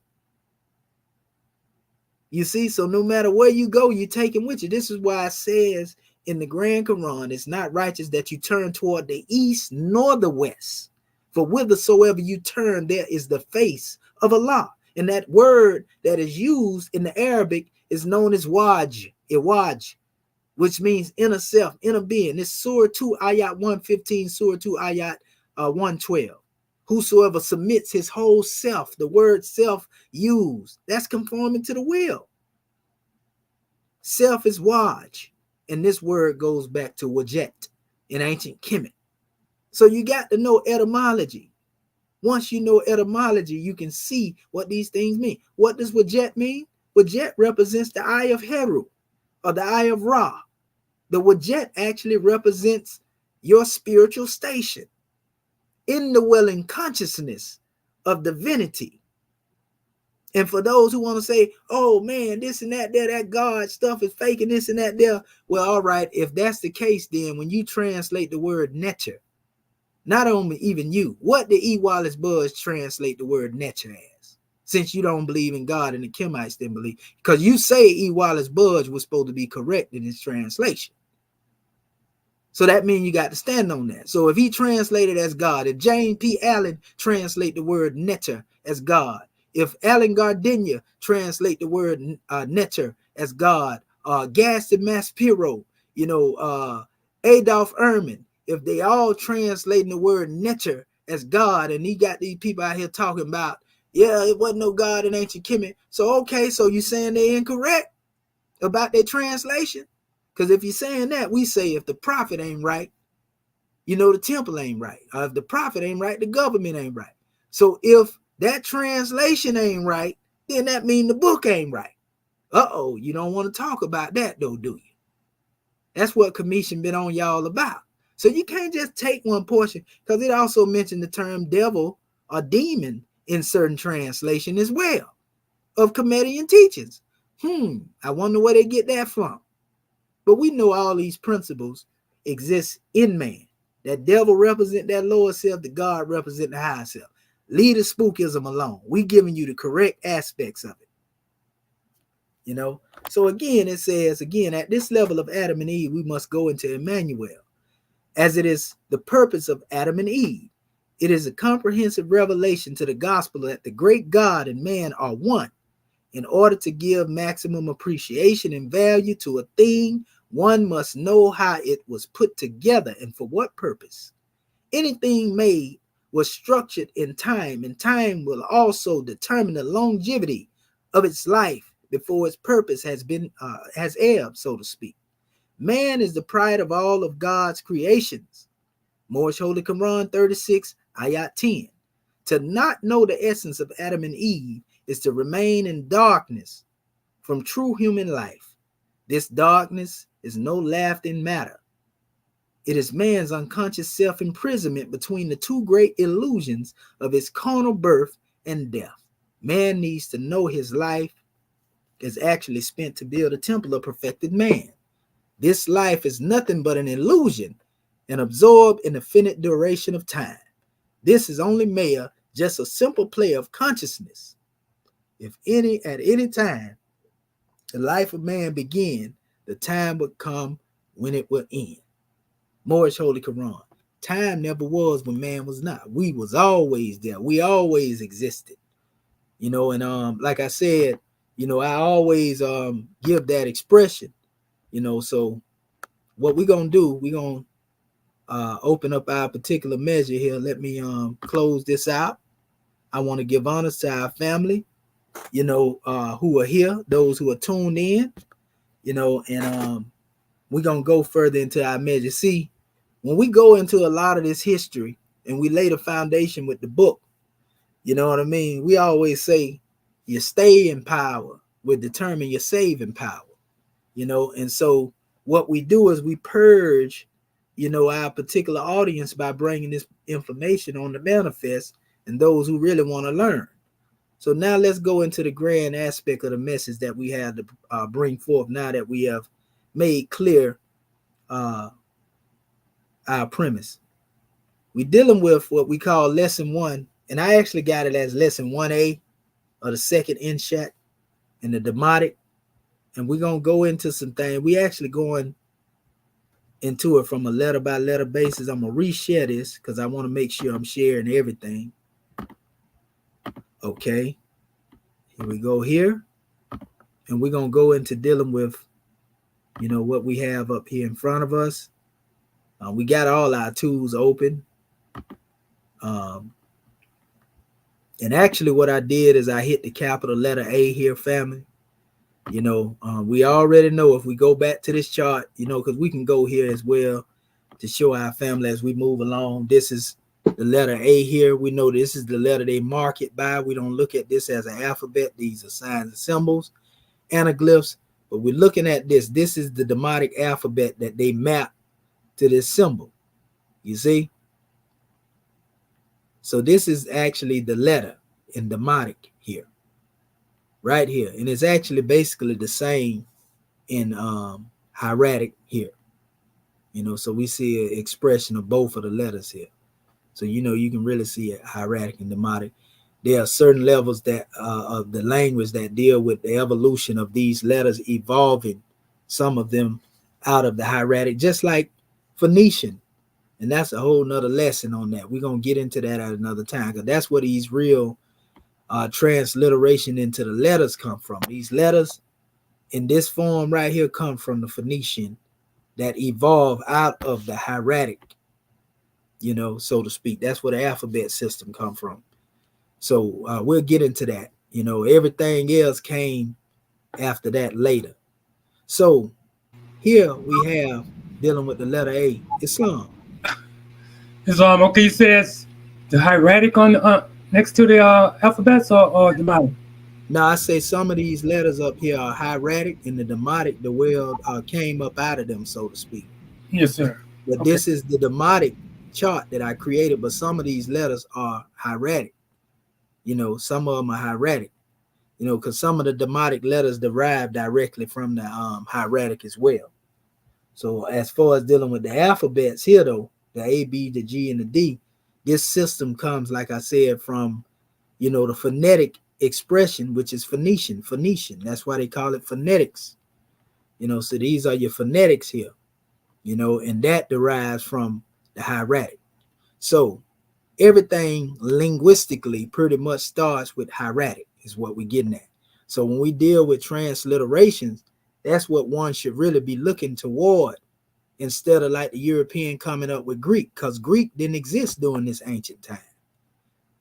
A: You see, so no matter where you go, you take him with you. This is why it says in the Grand Quran, it's not righteous that you turn toward the east nor the west. For whithersoever you turn, there is the face of Allah. And that word that is used in the Arabic is known as waj, iwaj, which means inner self, inner being. It's Surah 2, Ayat 115, Surah 2, Ayat 112. Whosoever submits his whole self, the word self used, that's conforming to the will. Self is waj, and this word goes back to wajet in ancient Kemet. So you got to know etymology. Once you know etymology, you can see what these things mean. What does wajet mean? Wajet represents the eye of Heru, or the eye of Ra. The wajet actually represents your spiritual station, indwelling consciousness of divinity. And for those who want to say, oh man, this and that there, that God stuff is fake and this and that there. Well, all right, if that's the case, then when you translate the word nature, not only even you, what did E.A.R.S Buzz translate the word nature as? Since you don't believe in God and the Kemites didn't believe, because you say E.A.R.S Buzz was supposed to be correct in his translation. So that means you got to stand on that. So if he translated as God, if James P. Allen translate the word netter as God, if Alan Gardenia translate the word netter as God, Gaston Maspero, Adolf Ehrman, if they all translating the word netter as God, and he got these people out here talking about, yeah, it wasn't no God in ancient Kemet. So, okay, so you saying they're incorrect about their translation? Because if you're saying that, we say if the prophet ain't right, the temple ain't right. If the prophet ain't right, the government ain't right. So if that translation ain't right, then that means the book ain't right. Uh-oh, you don't want to talk about that though, do you? That's what commission been on y'all about. So you can't just take one portion, because it also mentioned the term devil or demon in certain translation as well of Comedian teachings. I wonder where they get that from. But we know all these principles exist in man. That devil represent that lower self, the God represent the higher self. Leave the spookism alone. We giving you the correct aspects of it. So again, it says, at this level of Adam and Eve, we must go into Emmanuel, as it is the purpose of Adam and Eve. It is a comprehensive revelation to the gospel that the great God and man are one. In order to give maximum appreciation and value to a thing, one must know how it was put together and for what purpose. Anything made was structured in time, and time will also determine the longevity of its life before its purpose has ebbed, so to speak. Man is the pride of all of God's creations. Moorish Holy Quran 36, ayat 10. To not know the essence of Adam and Eve is to remain in darkness from true human life. This darkness is no laughing matter. It is man's unconscious self-imprisonment between the two great illusions of his carnal birth and death. Man needs to know his life is actually spent to build a temple of perfected man. This life is nothing but an illusion and absorbed in a finite duration of time. This is only mere, just a simple play of consciousness. If at any time the life of man began, the time would come when it would end. Moorish Holy Quran. Time never was when man was not. We was always there. We always existed. And like I said, I always give that expression. So what we're gonna do, we're gonna open up our particular measure here. Let me close this out. I want to give honors to our family, who are here, those who are tuned in, and we're going to go further into our measure. See, when we go into a lot of this history and we lay the foundation with the book, you know what I mean? We always say your stay in power will determine your saving power, and so what we do is we purge, our particular audience by bringing this information on the manifest and those who really want to learn. So now let's go into the grand aspect of the message that we have to bring forth now that we have made clear our premise. We're dealing with what we call lesson 1, and I actually got it as lesson 1A of the second in Shat and the Demotic, and we're going to go into some things. We actually going into it from a letter by letter basis. I'm going to reshare this because I want to make sure I'm sharing everything. Okay, here we go here, and we're going to go into dealing with what we have up here in front of us. We got all our tools open, and actually what I did is I hit the capital letter A here, family. We already know if we go back to this chart, because we can go here as well to show our family as we move along. This is the letter A here. We know this is the letter they mark it by. We don't look at this as an alphabet. These are signs and symbols, anaglyphs. But we're looking at this. This is the Demotic alphabet that they map to this symbol. You see? So this is actually the letter in Demotic here. right here. And it's actually basically the same in hieratic here. So we see an expression of both of the letters here. So you can really see it hieratic and demotic. There are certain levels that of the language that deal with the evolution of these letters evolving, some of them out of the hieratic, just like Phoenician. And that's a whole nother lesson on that. We're gonna get into that at another time, because that's where these real transliteration into the letters come from. These letters in this form right here come from the Phoenician that evolved out of the hieratic, so to speak. That's where the alphabet system come from. So we'll get into that. Everything else came after that later. So here we have dealing with the letter A, Islam.
B: Islam, okay, you says the hieratic on next to the alphabets or the mouth?
A: Now I say some of these letters up here are hieratic, and the demotic, the well came up out of them, so to speak.
B: Yes, sir.
A: But
B: Okay.
A: this is the demotic chart that I created. But some of these letters are hieratic. Some of them are hieratic. Because some of the demotic letters derive directly from the hieratic as well. So as far as dealing with the alphabets here, though, the A, B, the G, and the D, this system comes, like I said, from the phonetic expression, which is Phoenician. That's why they call it phonetics. So these are your phonetics here. And that derives from the hieratic. So everything linguistically pretty much starts with hieratic is what we're getting at. So when we deal with transliterations, that's what one should really be looking toward, instead of like the European coming up with Greek, because Greek didn't exist during this ancient time.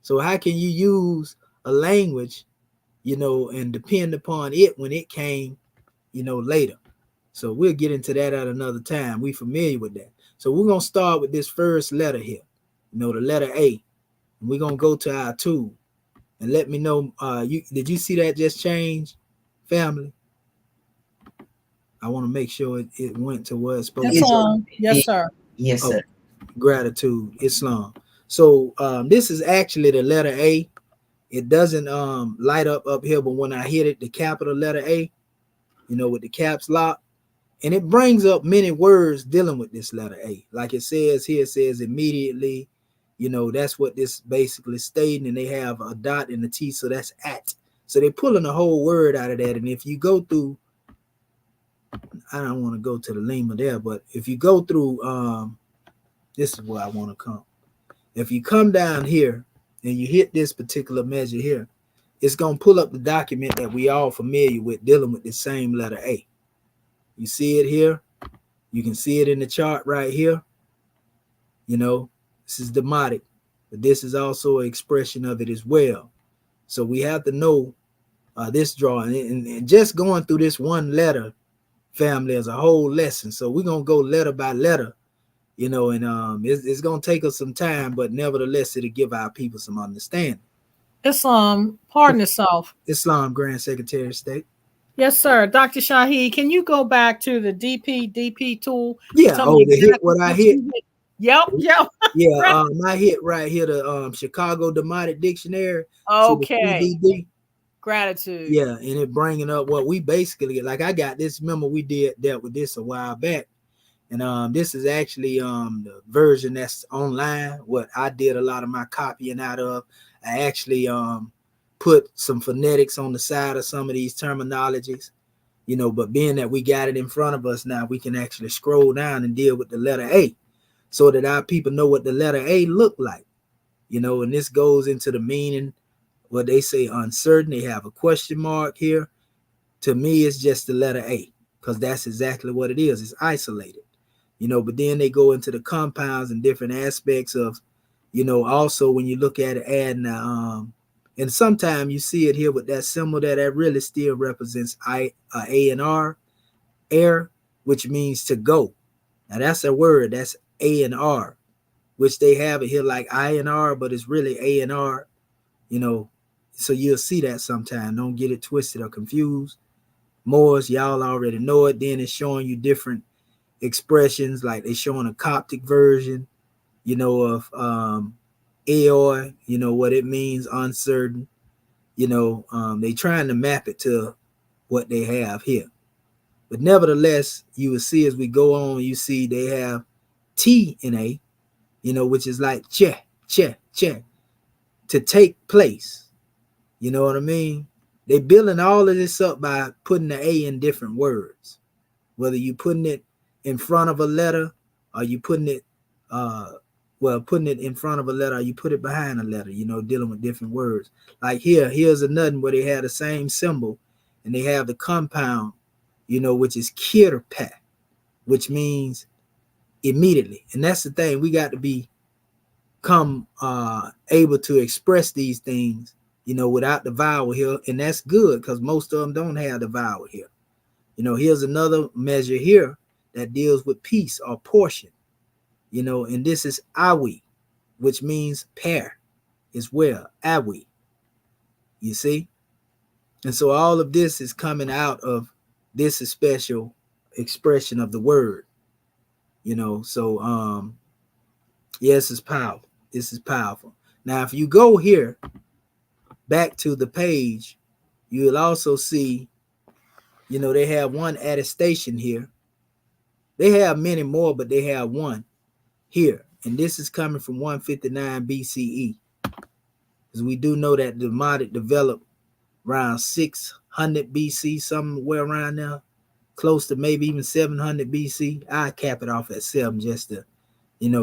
A: So how can you use a language, and depend upon it when it came, later? So we'll get into that at another time. We're familiar with that. So we're going to start with this first letter here, the letter A. And we're going to go to our tool. And let me know, did you see that just change, family? I want to make sure it went to where it's supposed to
D: Islam. Yes, sir.
C: Yes, sir.
A: Gratitude, Islam. So this is actually the letter A. It doesn't light up here, but when I hit it, the capital letter A, with the caps lock, and it brings up many words dealing with this letter A. Like it says here, it says immediately, that's what this basically stating, and they have a dot and a T, so that's at. So they're pulling the whole word out of that. And if you go through, I don't want to go to the lemma there, but if you go through, this is where I want to come. If you come down here and you hit this particular measure here, it's going to pull up the document that we all familiar with dealing with the same letter A. You see it here. You can see it in the chart right here. This is demotic, but this is also an expression of it as well. So we have to know this drawing, and just going through this one letter, family, as a whole lesson. So we're going to go letter by letter, and it's going to take us some time, but nevertheless, it'll give our people some understanding.
D: Islam, pardon yourself.
A: Islam, Grand Secretary of State.
D: Yes, sir. Dr. Shahi, can you go back to the DP tool?
A: Yeah.
D: Tell me
A: The hit what I hit.
D: Yep.
A: Yeah. I hit right here the Chicago Demotic Dictionary.
D: Okay. Gratitude.
A: Yeah, and it bringing up what we basically, like I got this. Remember, we dealt with this a while back, and this is actually the version that's online. What I did a lot of my copying out of. I actually put some phonetics on the side of some of these terminologies, but being that we got it in front of us now, we can actually scroll down and deal with the letter A, so that our people know what the letter A look like, and this goes into the meaning. What they say uncertain, they have a question mark here. To me, it's just the letter A, because that's exactly what it is. It's isolated, but then they go into the compounds and different aspects of, also when you look at it, adding and sometimes you see it here with that symbol that really still represents A and R, air, which means to go. Now that's a word, that's A and R, which they have it here like I and R, but it's really A and R, so you'll see that sometime. Don't get it twisted or confused. Moors, y'all already know it. Then it's showing you different expressions, like they're showing a Coptic version, of E.A.R.S, what it means, uncertain. They trying to map it to what they have here. But nevertheless, you will see as we go on, you see they have T in A, which is like che, to take place. You know what I mean? They building all of this up by putting the A in different words. Whether you putting it in front of a letter or you putting it, putting it in front of a letter or you put it behind a letter, dealing with different words. Like here's another where they have the same symbol and they have the compound, which is kirpa, which means immediately. And that's the thing. We got to become able to express these things, without the vowel here. And that's good because most of them don't have the vowel here. Here's another measure here that deals with piece or portion, and this is awi, which means pair as well, awi. You see? And so all of this is coming out of this special expression of the word, so yes, it's powerful. This is powerful. Now, if you go here back to the page, you will also see, they have one attestation here. They have many more, but they have one here. And this is coming from 159 BCE. Because we do know that Demotic developed around 600 BC, somewhere around there, close to maybe even 700 BC. I cap it off at 7 just to,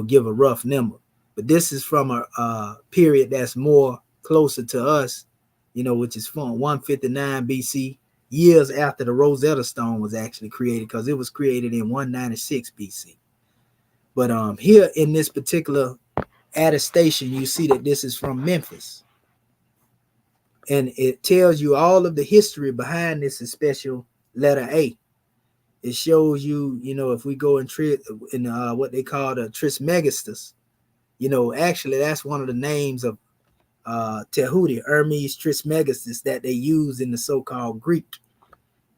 A: give a rough number. But this is from a period that's more closer to us, which is from 159 BC, years after the Rosetta Stone was actually created, because it was created in 196 BC. But here in this particular attestation, you see that this is from Memphis. And it tells you all of the history behind this special letter A. It shows you, if we go in what they call the Trismegistus, actually that's one of the names of Tehuti, Hermes Trismegistus, that they use in the so-called Greek.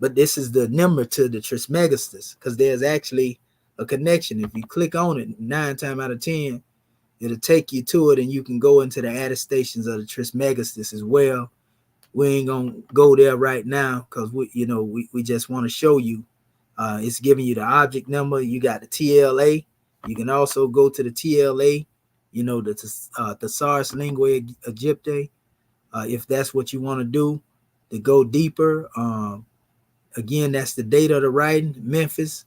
A: But this is the number to the Trismegistus, because there's actually a connection. If you click on it, 9 times out of 10, it'll take you to it, and you can go into the attestations of the Trismegistus as well. We ain't gonna go there right now because we just want to show you. It's giving you the object number. You got the TLA. You can also go to the TLA, the Thesaurus Linguae Egyptae, if that's what you want to do to go deeper. Again, that's the date of the writing, Memphis,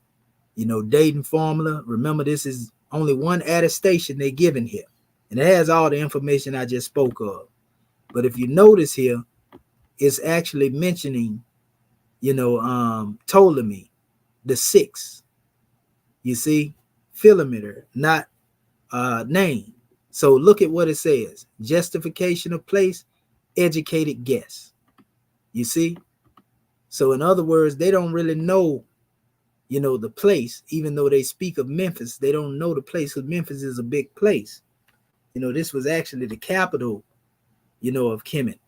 A: dating formula. Remember, this is only one attestation they're giving here. And it has all the information I just spoke of. But if you notice here, it's actually mentioning, Ptolemy, the 6th. You see, Philometer, not name. So look at what it says. Justification of place, educated guess. You see? So in other words, they don't really know, the place, even though they speak of Memphis, they don't know the place because Memphis is a big place. This was actually the capital, of Kemet,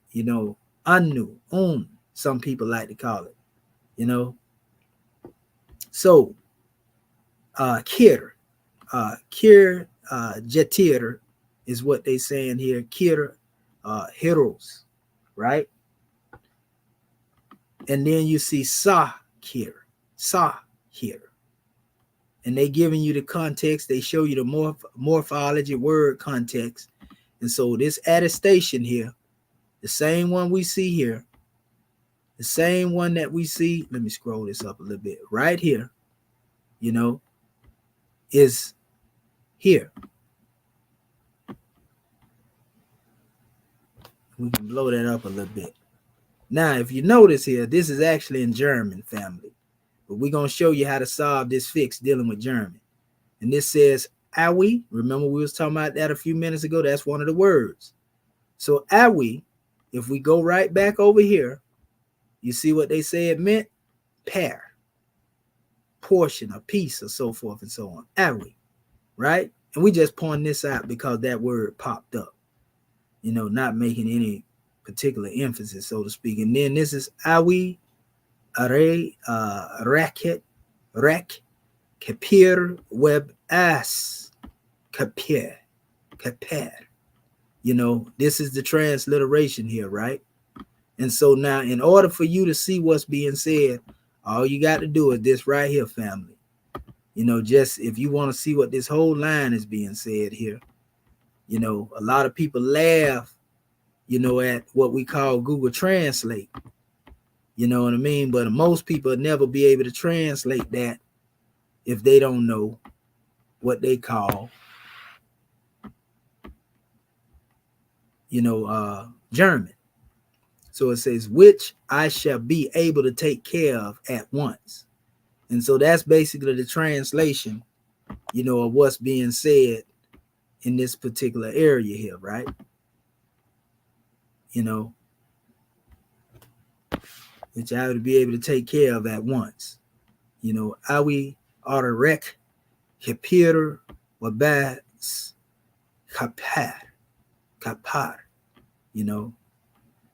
A: Anu, some people like to call it, So, Kir Jetir is what they saying here. Kir, heroes, right? And then you see Sa here. And they giving you the context. They show you the morphology, word context. And so this attestation here, the same one we see here, the same one that we see, let me scroll this up a little bit, right here, is here. We can blow that up a little bit. Now, if you notice here, this is actually in German, family. But we're going to show you how to solve this fix dealing with German. And this says awi. Remember we was talking about that a few minutes ago? That's one of the words. So awi, if we go right back over here, you see what they say it meant? Pair, portion, a piece, or so forth and so on. Awi, right? And we just point this out because that word popped up. Not making any particular emphasis, so to speak. And then this is awi, racket, rek, kapir, web, as, kapir. This is the transliteration here, right? And so now, in order for you to see what's being said, all you got to do is this right here, family. Just if you want to see what this whole line is being said here, a lot of people laugh, at what we call Google Translate. You know what I mean? But most people will never be able to translate that if they don't know what they call, German. So it says, which I shall be able to take care of at once. And so that's basically the translation, of what's being said in this particular area here, right? Which I would be able to take care of at once. Awi Ararek Kapir Wabas Kapar.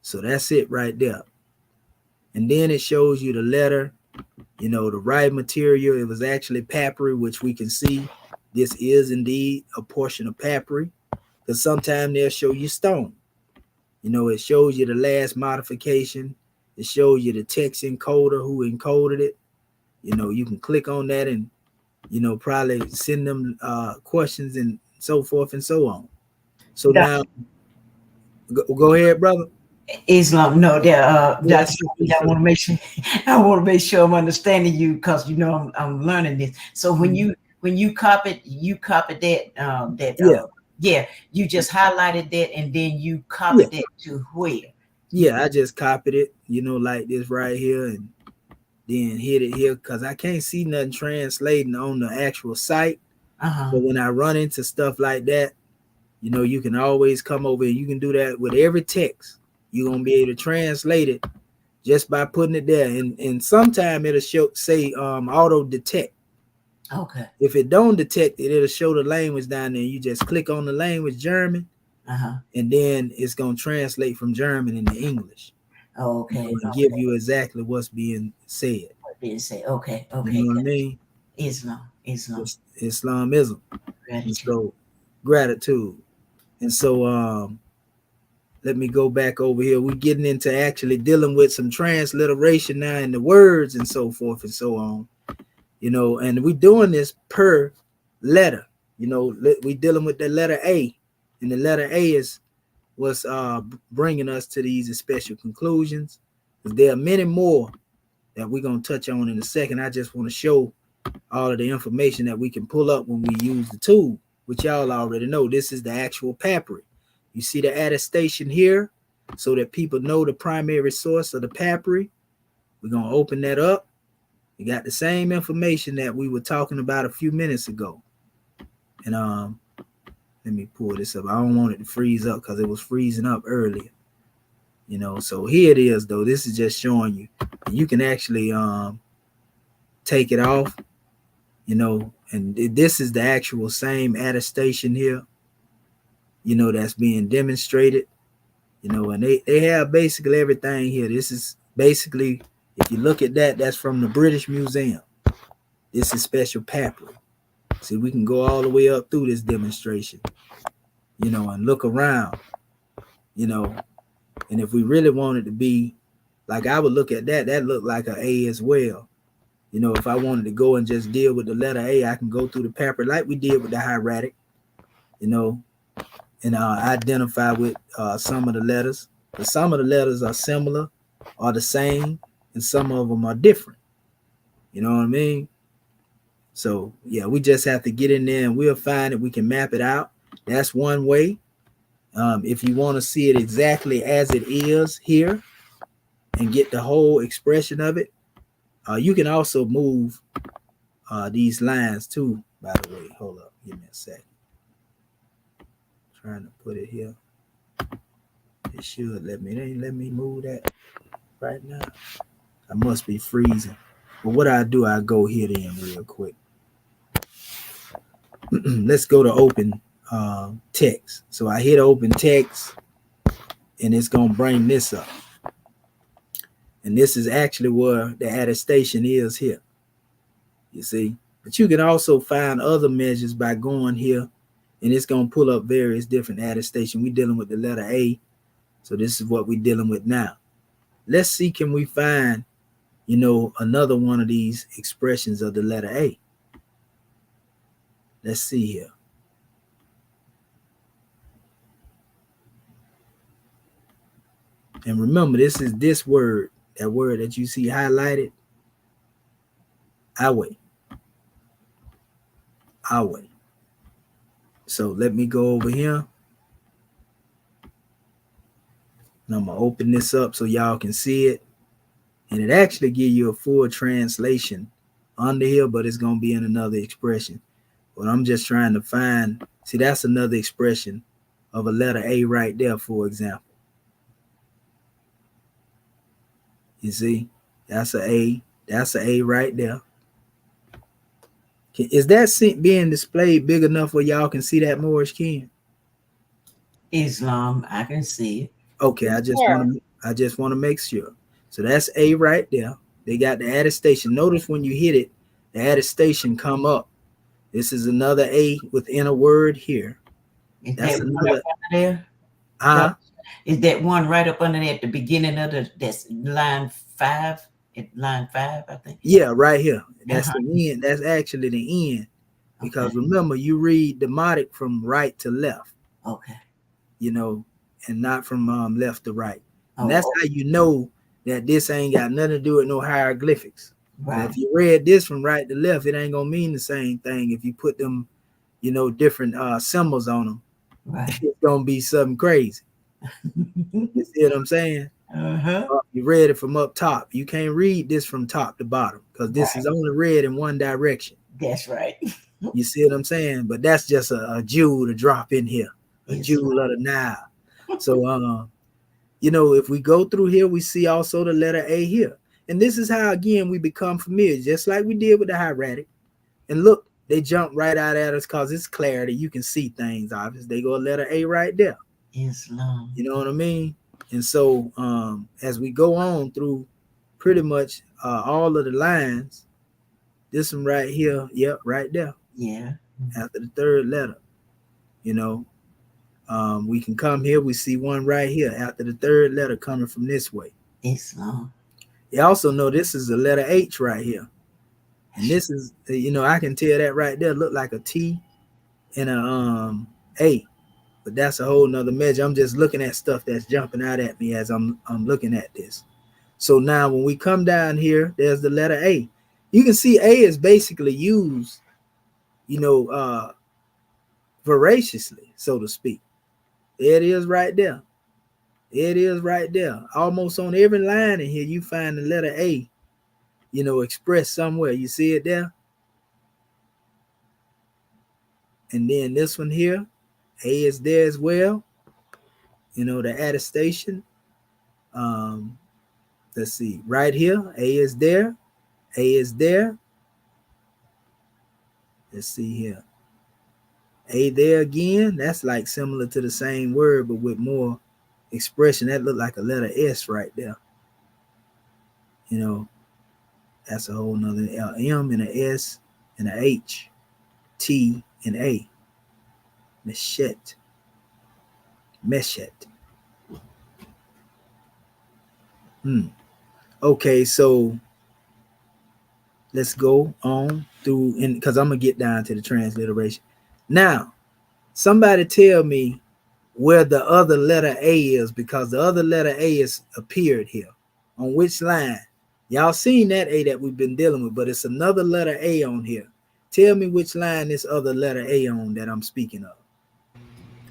A: So that's it right there. And then it shows you the letter, the right material. It was actually papyri, which we can see this is indeed a portion of papyri, because sometimes they'll show you stone. It shows you the last modification. It shows you the text encoder, who encoded it. You can click on that and, probably send them questions and so forth and so on. So now, go ahead, brother.
C: Islam, no, that's I want to make sure. I want to make sure I'm understanding you, because I'm learning this. So when you copied that you just highlighted that and then you copied it to where?
A: Yeah, I just copied it, like this right here, and then hit it here, because I can't see nothing translating on the actual site. So when I run into stuff like that, you can always come over and you can do that with every text. You're going to be able to translate it just by putting it there. And sometime it'll say auto detect.
C: Okay.
A: If it don't detect it, it'll show the language down there. You just click on the language German, and then it's going to translate from German into English.
C: Okay.
A: And give you exactly what's being said.
C: Okay.
A: You know what I mean? Islamism.
C: Gratitude.
A: So gratitude. And so let me go back over here. We're getting into actually dealing with some transliteration now in the words and so forth and so on. And we're doing this per letter. We're dealing with the letter A. And the letter A is what's bringing us to these special conclusions. There are many more that we're going to touch on in a second. I just want to show all of the information that we can pull up when we use the tool, which y'all already know. This is the actual papyri. You see the attestation here, so that people know the primary source of the papyri. We're going to open that up. You got the same information that we were talking about a few minutes ago. And let me pull this up. I don't want it to freeze up because it was freezing up earlier. So here it is, though. This is just showing you. And you can actually take it off, and this is the actual same attestation here, that's being demonstrated, and they have basically everything here. This is basically, if you look at that, that's from the British Museum. This is special papyri. See, we can go all the way up through this demonstration, and look around, and if we really wanted to be, like, I would look at that looked like an A as well. If I wanted to go and just deal with the letter A, I can go through the papyri like we did with the hieratic, and identify with some of the letters. But some of the letters are similar, are the same, and some of them are different. You know what I mean? So, yeah, we just have to get in there and we'll find it. We can map it out. That's one way. If you want to see it exactly as it is here and get the whole expression of it, you can also move these lines too, by the way. Hold up. Give me a second. Trying to put it here. It should let me move that right now. I must be freezing. But what I do, I go here then real quick. Let's go to open text. So I hit open text, and it's gonna bring this up. And this is actually where the attestation is here. You see, but you can also find other measures by going here, and it's gonna pull up various different attestation. We're dealing with the letter A, so this is what we're dealing with now. Let's see, can we find, another one of these expressions of the letter A? Let's see here. And remember, this is this word, that word that you see highlighted. Awe. Awe. So let me go over here. And I'm going to open this up so y'all can see it. And it actually gives you a full translation under here, but it's going to be in another expression. But I'm just trying to find, see, that's another expression of a letter A right there, for example. You see, that's an A. That's an A right there. Is that being displayed big enough where y'all can see that, Morris Ken?
C: Islam, I can see it.
A: Okay, I just want to make sure. So that's A right there. They got the attestation. Notice when you hit it, the attestation come up. This is another A within a word here.
C: Is
A: That's
C: that
A: another.
C: right up under there? Is that one right up under there at the beginning of that's line 5? At line 5, I think.
A: Yeah, right here. That's the end. That's actually the end. Because remember, you read Demotic from right to left.
C: Okay.
A: And not from left to right. And that's how you know that this ain't got nothing to do with no hieroglyphics. Right. If you read this from right to left, it ain't gonna mean the same thing. If you put them, different symbols on them, right, it's gonna be something crazy. You see what I'm saying? You read it from up top. You can't read this from top to bottom because this is only read in one direction.
C: That's right.
A: You see what I'm saying? But that's just a jewel to drop in here, a jewel of the Nile. So, if we go through here, we see also the letter A here. And this is how, again, we become familiar, just like we did with the hieratic. And look, they jump right out at us because it's clarity. You can see things, obviously. They go letter A right there.
C: Islam.
A: You know what I mean? And so as we go on through pretty much all of the lines, this one right here, yep, right there.
C: Yeah.
A: After the third letter, we can come here. We see one right here after the third letter coming from this way.
C: Islam.
A: You also know this is a letter H right here. And this is, I can tell that right there look like a T and a A. But that's a whole nother measure. I'm just looking at stuff that's jumping out at me as I'm looking at this. So now when we come down here, there's the letter A. You can see A is basically used, voraciously, so to speak. There it is right there. It is right there. Almost on every line in here, you find the letter A, expressed somewhere. You see it there? And then this one here, A is there as well. The attestation. Let's see. Right here, A is there. A is there. Let's see here. A there again. That's like similar to the same word, but with more expression. That looked like a letter S right there. That's a whole nother M and a S and a H, T and A. Meshet. Okay, so let's go on through, and because I'm gonna get down to the transliteration. Now, somebody tell me where the other letter A is, because the other letter A is appeared here. On which line? Y'all seen that A that we've been dealing with, but it's another letter A on here. Tell me which line this other letter A on that I'm speaking of.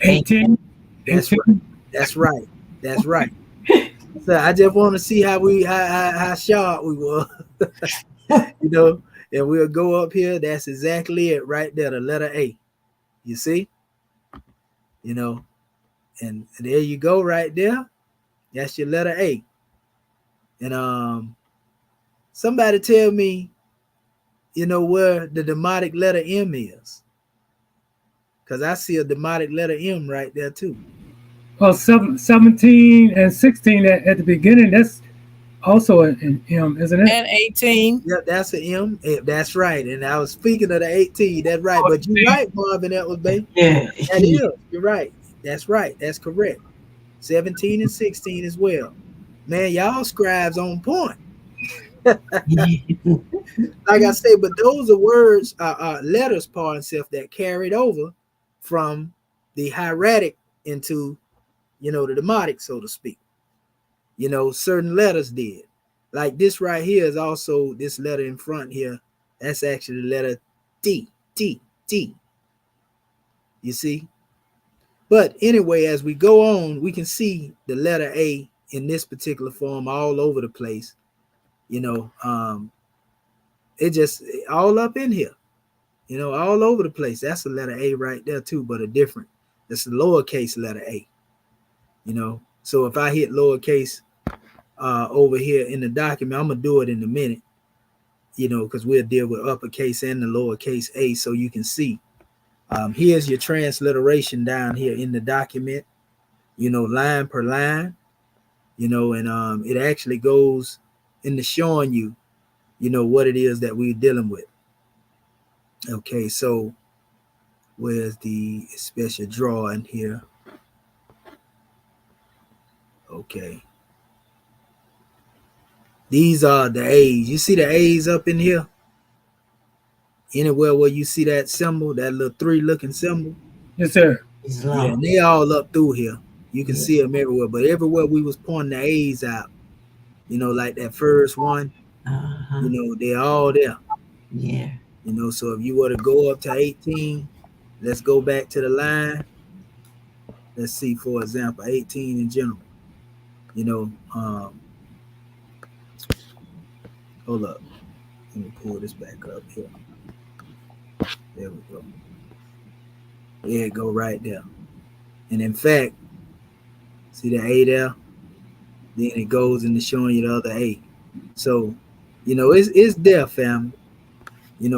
B: 18.
A: That's right. That's right. That's right. So I just want to see how sharp we were. And we'll go up here. That's exactly it right there, the letter A. You see? And there you go right there. That's your letter A. And somebody tell me, where the demotic letter M is. Because I see a demotic letter M right there too.
B: Well, 17 and 16 at the beginning, that's also an M, isn't it?
D: And 18.
A: Yep, that's an M. That's right. And I was speaking of the 18. That's right. But you're right, Marvin. That was baby.
C: Yeah.
A: That is. You're right. That's right. That's correct. 17 and 16 as well. Man, y'all scribes on point. Like I say, but those are words, letters, part and stuff that carried over from the hieratic into, the demotic, so to speak. Certain letters did. Like this right here is also this letter in front here. That's actually the letter T, T, T. You see? But anyway, as we go on, we can see the letter A in this particular form all over the place. It just all up in here, all over the place. That's the letter A right there too, but that's the lowercase letter A, So if I hit lowercase over here in the document, I'm gonna do it in a minute, because we'll deal with uppercase and the lowercase A, so you can see. Here's your transliteration down here in the document, line per line, and it actually goes into showing you, what it is that we're dealing with. Okay, so where's the special drawing here? Okay. These are the A's. You see the A's up in here? Anywhere where you see that symbol, that little 3 looking symbol?
B: Yes, sir.
A: Yeah, and they all up through here. You can see them everywhere, but everywhere we was pointing the A's out, like that first one, they're all there.
C: Yeah.
A: So if you were to go up to 18, let's go back to the line. Let's see, for example, 18 in general. Hold up. Let me pull this back up here. There we go. There it go right there. And in fact, see the A there? Then it goes into showing you the other A. So, it's there, family.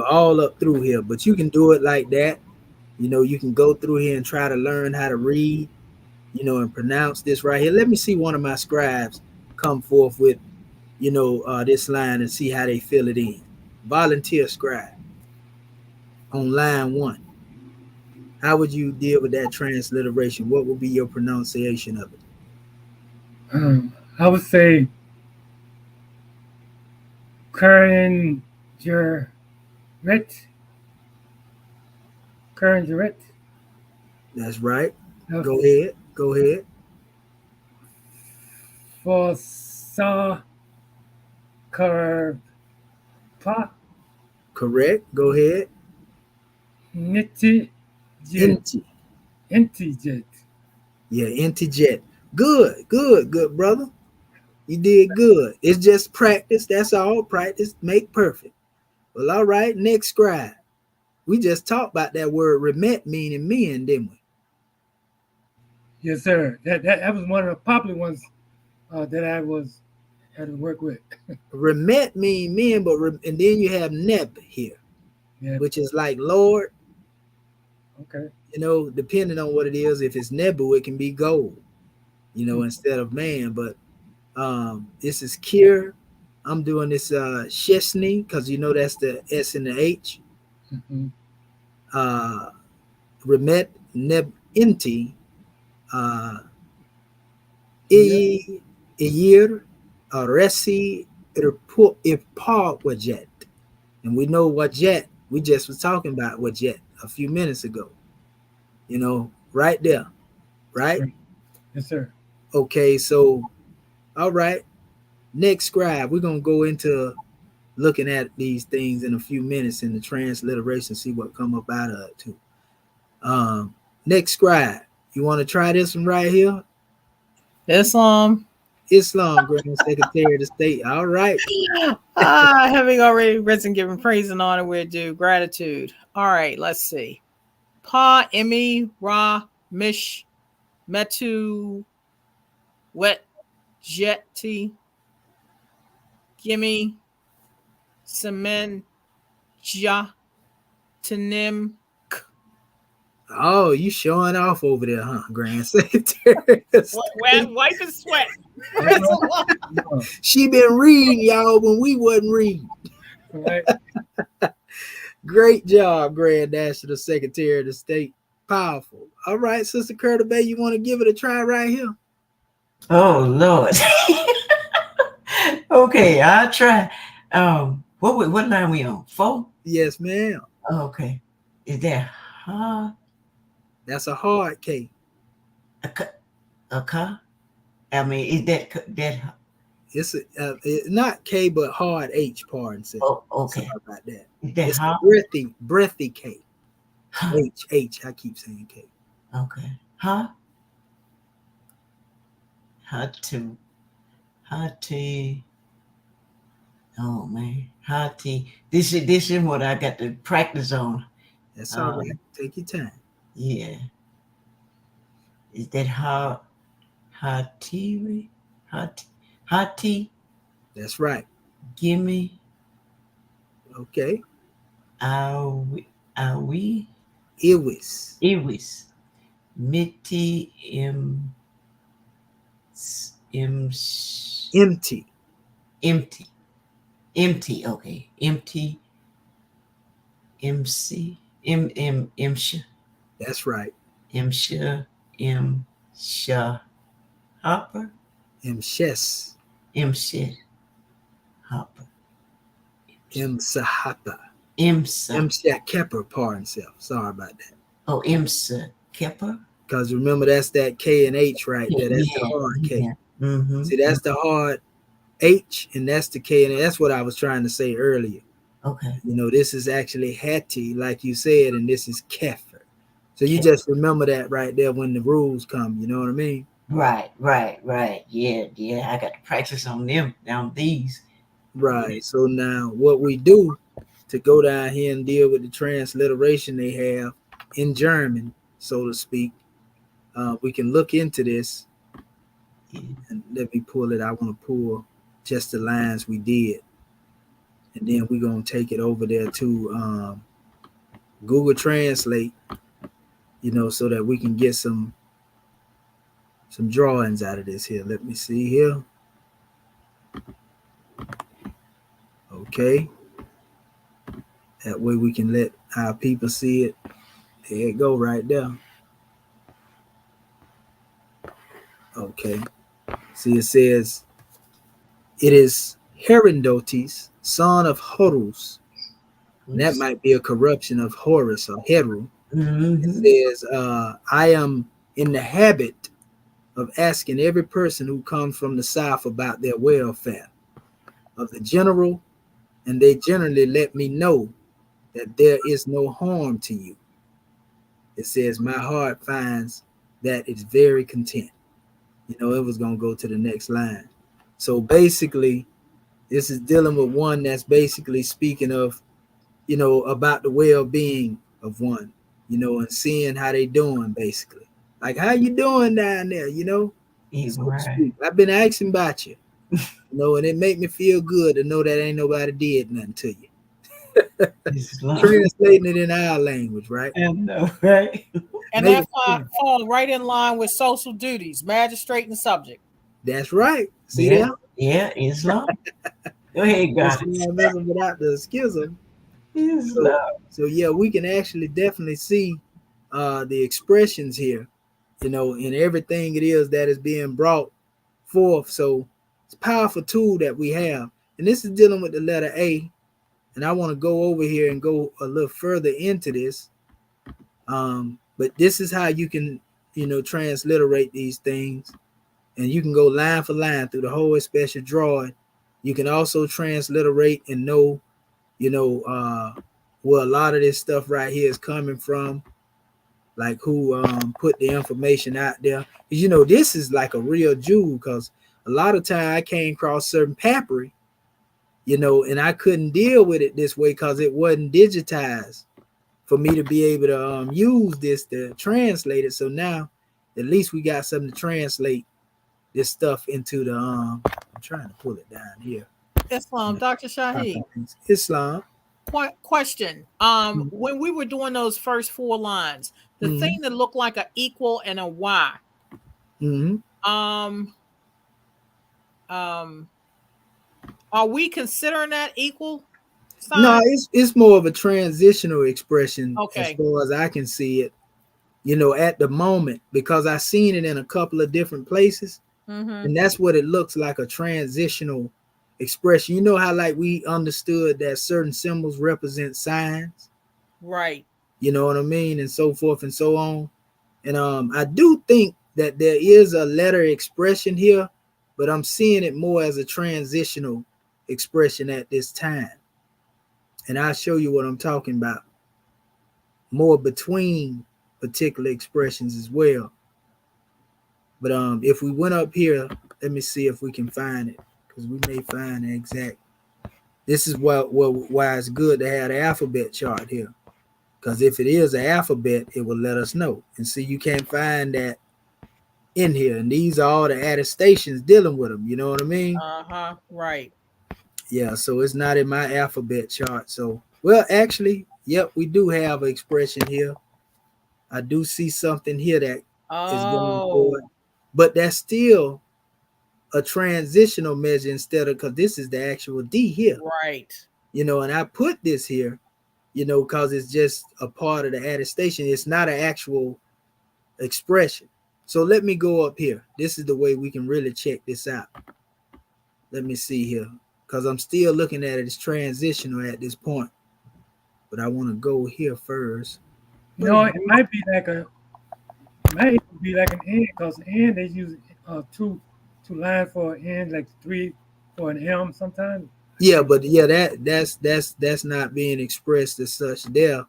A: All up through here. But you can do it like that. You can go through here and try to learn how to read, and pronounce this right here. Let me see one of my scribes come forth with, this line and see how they fill it in. Volunteer scribe on line 1. How would you deal with that transliteration? What would be your pronunciation of it?
B: I would say Karen Jarrett. Karen Jarrett.
A: That's right. Go ahead.
B: Fossa Karpa.
A: Correct. Go ahead.
B: Niti Intijet.
A: Yeah, Intijet. Good, brother. You did good. It's just practice. That's all. Practice make perfect. Well, all right. Next scribe. We just talked about that word remet meaning men, didn't we?
B: Yes, sir. That was one of the popular ones that I had to work with.
A: Remet mean men, and then you have neb here, which is like Lord.
B: Okay.
A: Depending on what it is, if it's nebu, it can be gold, instead of man. But this is Kir. I'm doing this Shesni because that's the S and the H.
B: Mm-hmm.
A: Remet neb inti E.A.R.S Resi Irpa Wajet. And we know Wajet, we just was talking about Wajet a few minutes ago. Right there. Right?
B: Yes, sir.
A: Okay, so all right. Next scribe, we're gonna go into looking at these things in a few minutes in the transliteration, see what come up out of it too. Next scribe, you want to try this one right here?
D: Islam,
A: Grand Secretary of the State. All right.
D: having already risen, given praise and honor, we're due gratitude. All right, let's see. Pa Emi Ra Mish Metu Wet Jetty Gimme Semen Ja Tanim.
A: Oh, you showing off over there, huh, Grand Secretary?
D: Wipe and sweat.
A: She been reading, y'all, when we wasn't reading.
B: Right.
A: Great job, Grand National Secretary of the State. Powerful. All right, Sister Curtis Bay, you want to give it a try right here?
C: Oh, Lord. Okay, I'll try. What line we on? 4?
A: Yes, ma'am.
C: Okay. Is that ha
A: That's a hard K.
C: a ka? A ka? I mean, is that?
A: It's not K, but hard H. Pardon, sir.
C: Oh,
A: Sorry
C: okay.
A: about that.
C: Is that
A: It's
C: ha?
A: a breathy K.
C: Ha.
A: H. I keep saying K.
C: Okay. Ha. Ha to. Ha to. Oh man. Ha to. This is what I got to practice on.
A: That's all right. Take your time.
C: Yeah. Is that ha? Ha ti? Ha ti? Ha ti?
A: That's right.
C: Gimme.
A: Okay.
C: Awi.
A: Iwis.
C: Iwis. Miti im
A: Empty.
C: empty. Empty, okay. Empty. MC. Imsha.
A: That's right.
C: Imsha. Imsha. Hopper.
A: Mshes.
C: Imsha. Hopper.
A: Msahapa.
C: Imsa.
A: Msha Kepper. Pardon self. Sorry about that.
C: Oh, Imsa. Kepper.
A: Because remember, that's that K and H right there. That's the
C: Yeah.
A: hard K.
C: Yeah. Mm-hmm.
A: See, that's the hard H, and that's the K, and that's what I was trying to say earlier.
C: Okay.
A: You know, this is actually Hattie, like you said, and this is Kefir. So you just remember that right there when the rules come. You know what I mean?
C: Right. Yeah. I got to practice on them, on these.
A: Right. So now what we do to go down here and deal with the transliteration they have in German, so to speak, we can look into this.
C: Yeah.
A: And let me pull it. I want to pull just the lines we did. And then we're going to take it over there to Google Translate, you know, so that we can get some drawings out of this here. Let me see here. Okay. That way we can let our people see it. There it go right there. Okay. See, it says, it is Herodotus, son of Horus. That might be a corruption of Horus or Heru.
C: Mm-hmm.
A: It says, I am in the habit of asking every person who comes from the South about their welfare of the general, and they generally let me know that there is no harm to you. It says, my heart finds that it's very content. You know, it was going to go to the next line. So basically, this is dealing with one that's basically speaking of, you know, about the well-being of one, you know, and seeing how they doing, basically. Like, how you doing down there, you know? So to speak. I've been asking about you, you know, and it make me feel good to know that ain't nobody did nothing to you. Translating it in our language, right?
C: Right.
D: And that falls right in line with social duties, magistrate and subject.
A: That's right. See
C: Yeah.
A: that?
C: Yeah, Islam. Go ahead, guys.
A: Remember without the schism. So yeah, we can actually definitely see the expressions here, you know, in everything it is that is being brought forth. So it's a powerful tool that we have. And this is dealing with the letter A. And I want to go over here and go a little further into this. But this is how you can, you know, transliterate these things. And you can go line for line through the whole special drawing. You can also transliterate and know, you know, where a lot of this stuff right here is coming from, like who put the information out there. Because, you know, this is like a real jewel, because a lot of time I came across certain papyri, you know, and I couldn't deal with it this way because it wasn't digitized for me to be able to use this to translate it. So now at least we got something to translate this stuff into the I'm trying to pull it down here.
D: Islam, Dr. Shaheed.
A: Islam.
D: Question. When we were doing those first 4 lines, the thing that looked like an equal and a Y. Are we considering that equal sign?
A: No, it's more of a transitional expression,
D: okay,
A: as far as I can see it, you know, at the moment, because I've seen it in a couple of different places. And that's what it looks like, a transitional expression. You know how like we understood that certain symbols represent signs,
D: Right.
A: you know what I mean, and so forth and so on. And I do think that there is a letter expression here, but I'm seeing it more as a transitional expression at this time. And I'll show you what I'm talking about more between particular expressions as well. But if we went up here, let me see if we can find it, because we may find the exact. This is why it's good to have the alphabet chart here, because if it is an alphabet, it will let us know. And see, you can't find that in here, and these are all the attestations dealing with them. You know what I mean?
D: Uh-huh. Right.
A: Yeah. So it's not in my alphabet chart. So, well, actually, yep, we do have an expression here. I do see something here that is going forward,
D: Oh,
A: but that's still a transitional measure instead of, because this is the actual D here,
D: right.
A: you know, and I put this here, you know, because it's just a part of the attestation. It's not an actual expression. So let me go up here. This is the way we can really check this out. Let me see here, because I'm still looking at it as transitional at this point, but I want to go here first.
B: You know, it might be like a, it might even be like an N, because N they use two lines for an N, like three for an M sometimes. I
A: Yeah,
B: can't.
A: but yeah, that's not being expressed as such there.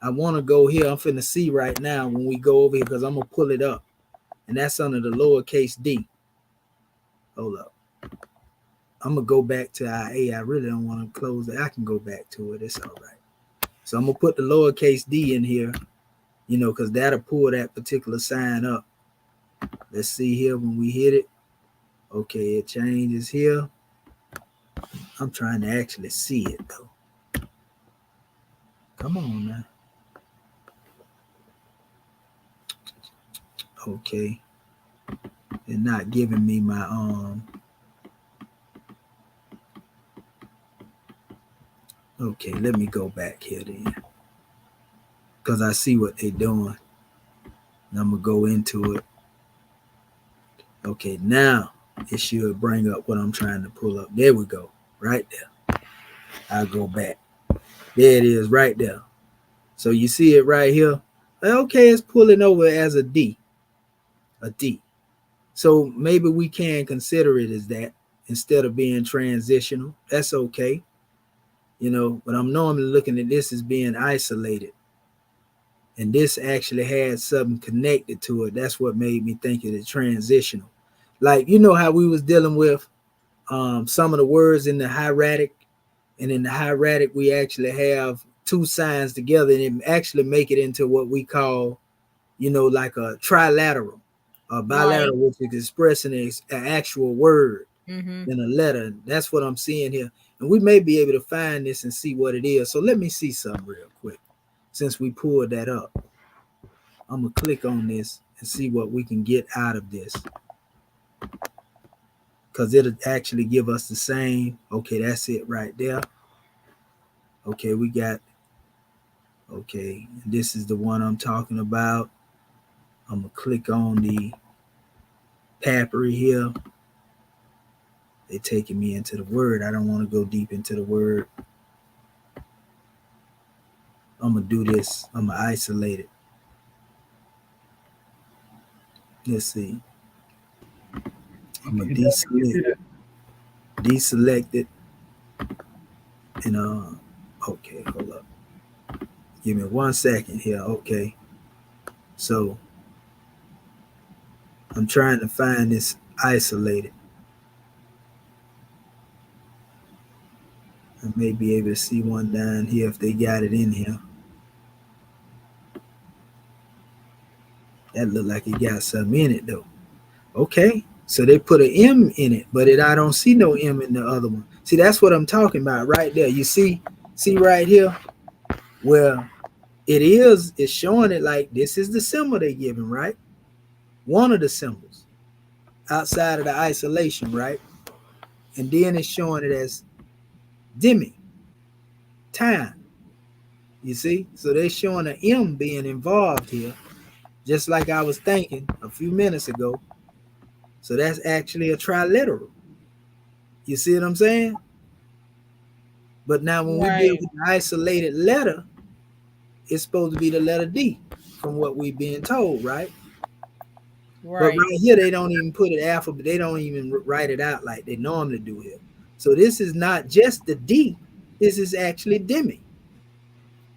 A: I want to go here. I'm finna see right now when we go over here, because I'm gonna pull it up, and that's under the lowercase d. Hold up. I'm gonna go back to IA. I really don't want to close it. I can go back to it. It's all right. So I'm gonna put the lowercase d in here, you know, because that'll pull that particular sign up. Let's see here when we hit it. Okay, it changes here. I'm trying to actually see it though. Come on now. Okay. They're not giving me my okay, let me go back here then. Because I see what they're doing. And I'm gonna go into it. Okay, now it should bring up what I'm trying to pull up. There we go. Right there. I'll go back. There it is right there. So you see it right here. Okay, it's pulling over as a D. A D. So maybe we can consider it as that instead of being transitional. That's okay. You know, but I'm normally looking at this as being isolated. And this actually had something connected to it. That's what made me think of it transitional. Like, you know how we was dealing with some of the words in the hieratic, and in the hieratic we actually have two signs together, and it actually make it into what we call, you know, like a trilateral, a
D: Right.
A: bilateral, which is expressing an actual word
D: Mm-hmm.
A: in a letter. That's what I'm seeing here, and we may be able to find this and see what it is. So let me see something real quick. Since we pulled that up, I'm gonna click on this and see what we can get out of this, because it'll actually give us the same. Okay, that's it right there. Okay, we got, okay, this is the one I'm talking about. I'm gonna click on the papyri here. They're taking me into the word. I don't want to go deep into the word. I'm gonna do this. I'm gonna isolate it. Let's see. I'm gonna
B: Okay, definitely see that.
A: deselect it, and okay, hold up. Give me 1 second here. Okay, so I'm trying to find this isolated. I may be able to see one down here if they got it in here. That look like it got something in it though. Okay, so they put an M in it, but I don't see no M in the other one. See, that's what I'm talking about right there. You see right here where it's showing it like this is the symbol they giving, right? One of the symbols outside of the isolation, right? And then it's showing it as demi, time. You see? So they're showing an M being involved here, just like I was thinking a few minutes ago. So that's actually a triliteral. You see what I'm saying? But now when we deal
D: Right.
A: with the isolated letter, it's supposed to be the letter D from what we've been told, right? But
D: Right.
A: right here, they don't even put it alphabet. They don't even write it out like they normally do here. So this is not just the D. This is actually demi.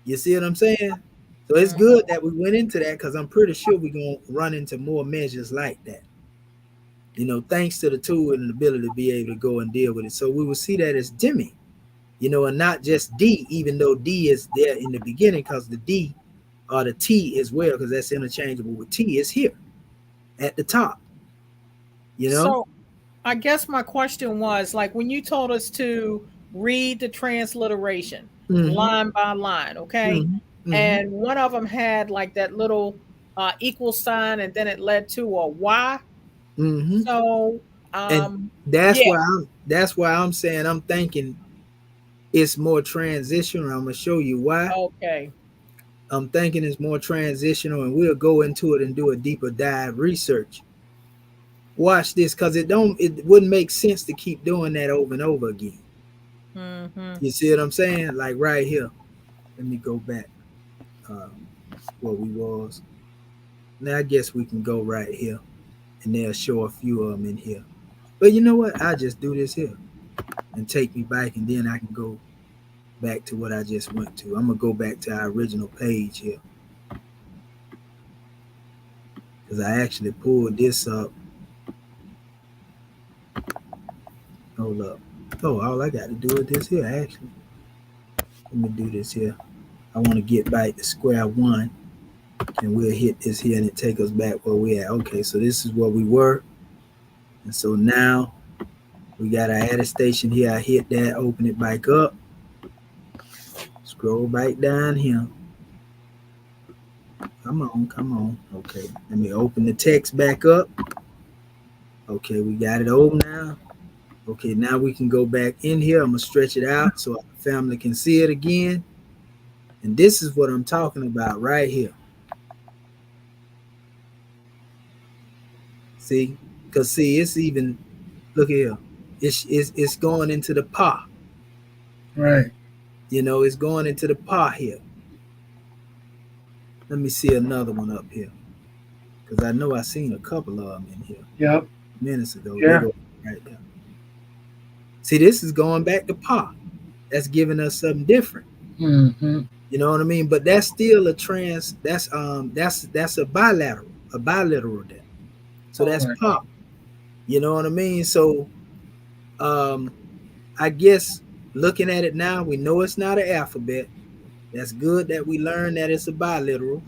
A: You see what I'm saying? So it's
D: Mhm.
A: good that we went into that because I'm pretty sure we're going to run into more measures like that. Thanks to the tool and the ability to be able to go and deal with it. So we will see that as demi, and not just D, even though D is there in the beginning because the D or the T as well, because that's interchangeable with T, is here at the top, you know?
D: So I guess my question was like when you told us to read the transliteration
A: Mm-hmm.
D: line by line, okay?
A: Mm-hmm. Mm-hmm.
D: And one of them had like that little equal sign and then it led to a Y.
A: Mm-hmm.
D: So
A: And
D: yeah,
A: that's why I'm saying I'm thinking it's more transitional. I'm gonna show you why.
D: okay.
A: I'm thinking it's more transitional, and we'll go into it and do a deeper dive research. Watch this, cause it wouldn't make sense to keep doing that over and over again.
D: Mhm.
A: You see what I'm saying? Like right here. Let me go back. Uh, what we was. Now I guess we can go right here, and they'll show a few of them in here. But you know what? I just do this here and take me back, and then I can go back to what I just went to. I'm gonna go back to our original page here because I actually pulled this up. Hold up. Oh, all I got to do is this here. Actually, let me do this here. I want to get back to square one, and we'll hit this here, and it take us back where we at. Okay, so this is where we were, and so now we got our added station here. I hit that, open it back up, scroll back down here. Come on, come on. Okay, let me open the text back up. Okay, we got it open now. Okay, now we can go back in here. I'm gonna stretch it out so our family can see it again. And this is what I'm talking about right here. See, because see, it's even look here. It's going into the pa.
B: Right.
A: It's going into the pa here. Let me see another one up here because I know I seen a couple of them in here
B: Yep.
A: minutes ago. They
B: Yeah.
A: go right there. See, this is going back to pa. That's giving us something different.
B: Mm-hmm.
A: You know what I mean? But that's still a trans. That's a bilateral there. So that's
B: Right.
A: pa. You know what I mean? So um, I guess looking at it now, we know it's not an alphabet. That's good that we learned that it's a biliteral.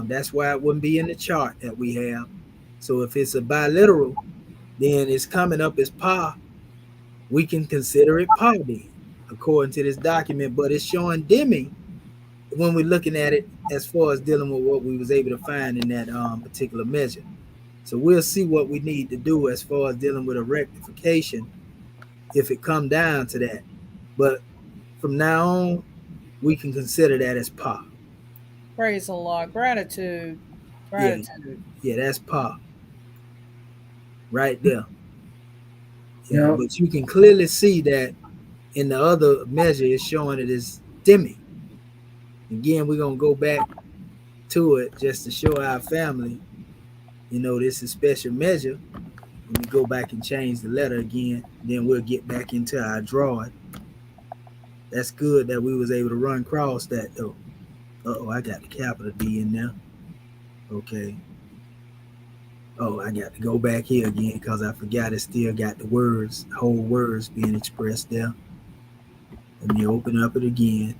A: That's why it wouldn't be in the chart that we have. So if it's a biliteral, then it's coming up as pa. We can consider it pa then, according to this document. But it's showing demi when we're looking at it as far as dealing with what we was able to find in that particular measure. So we'll see what we need to do as far as dealing with a rectification if it come down to that. But from now on, we can consider that as pa.
D: Praise the Lord. Gratitude.
A: Yeah,
D: Gratitude.
A: yeah, that's pa right there. Yeah,
B: Yep.
A: but you can clearly see that in the other measure, it's showing it as demi. Again, we're gonna go back to it just to show our family, this is special measure. Let me go back and change the letter again. Then we'll get back into our drawing. That's good that we was able to run across that though. Oh, I got the capital D in there. Okay. Oh, I got to go back here again because I forgot it still got the words, whole words being expressed there. Let me open up it again.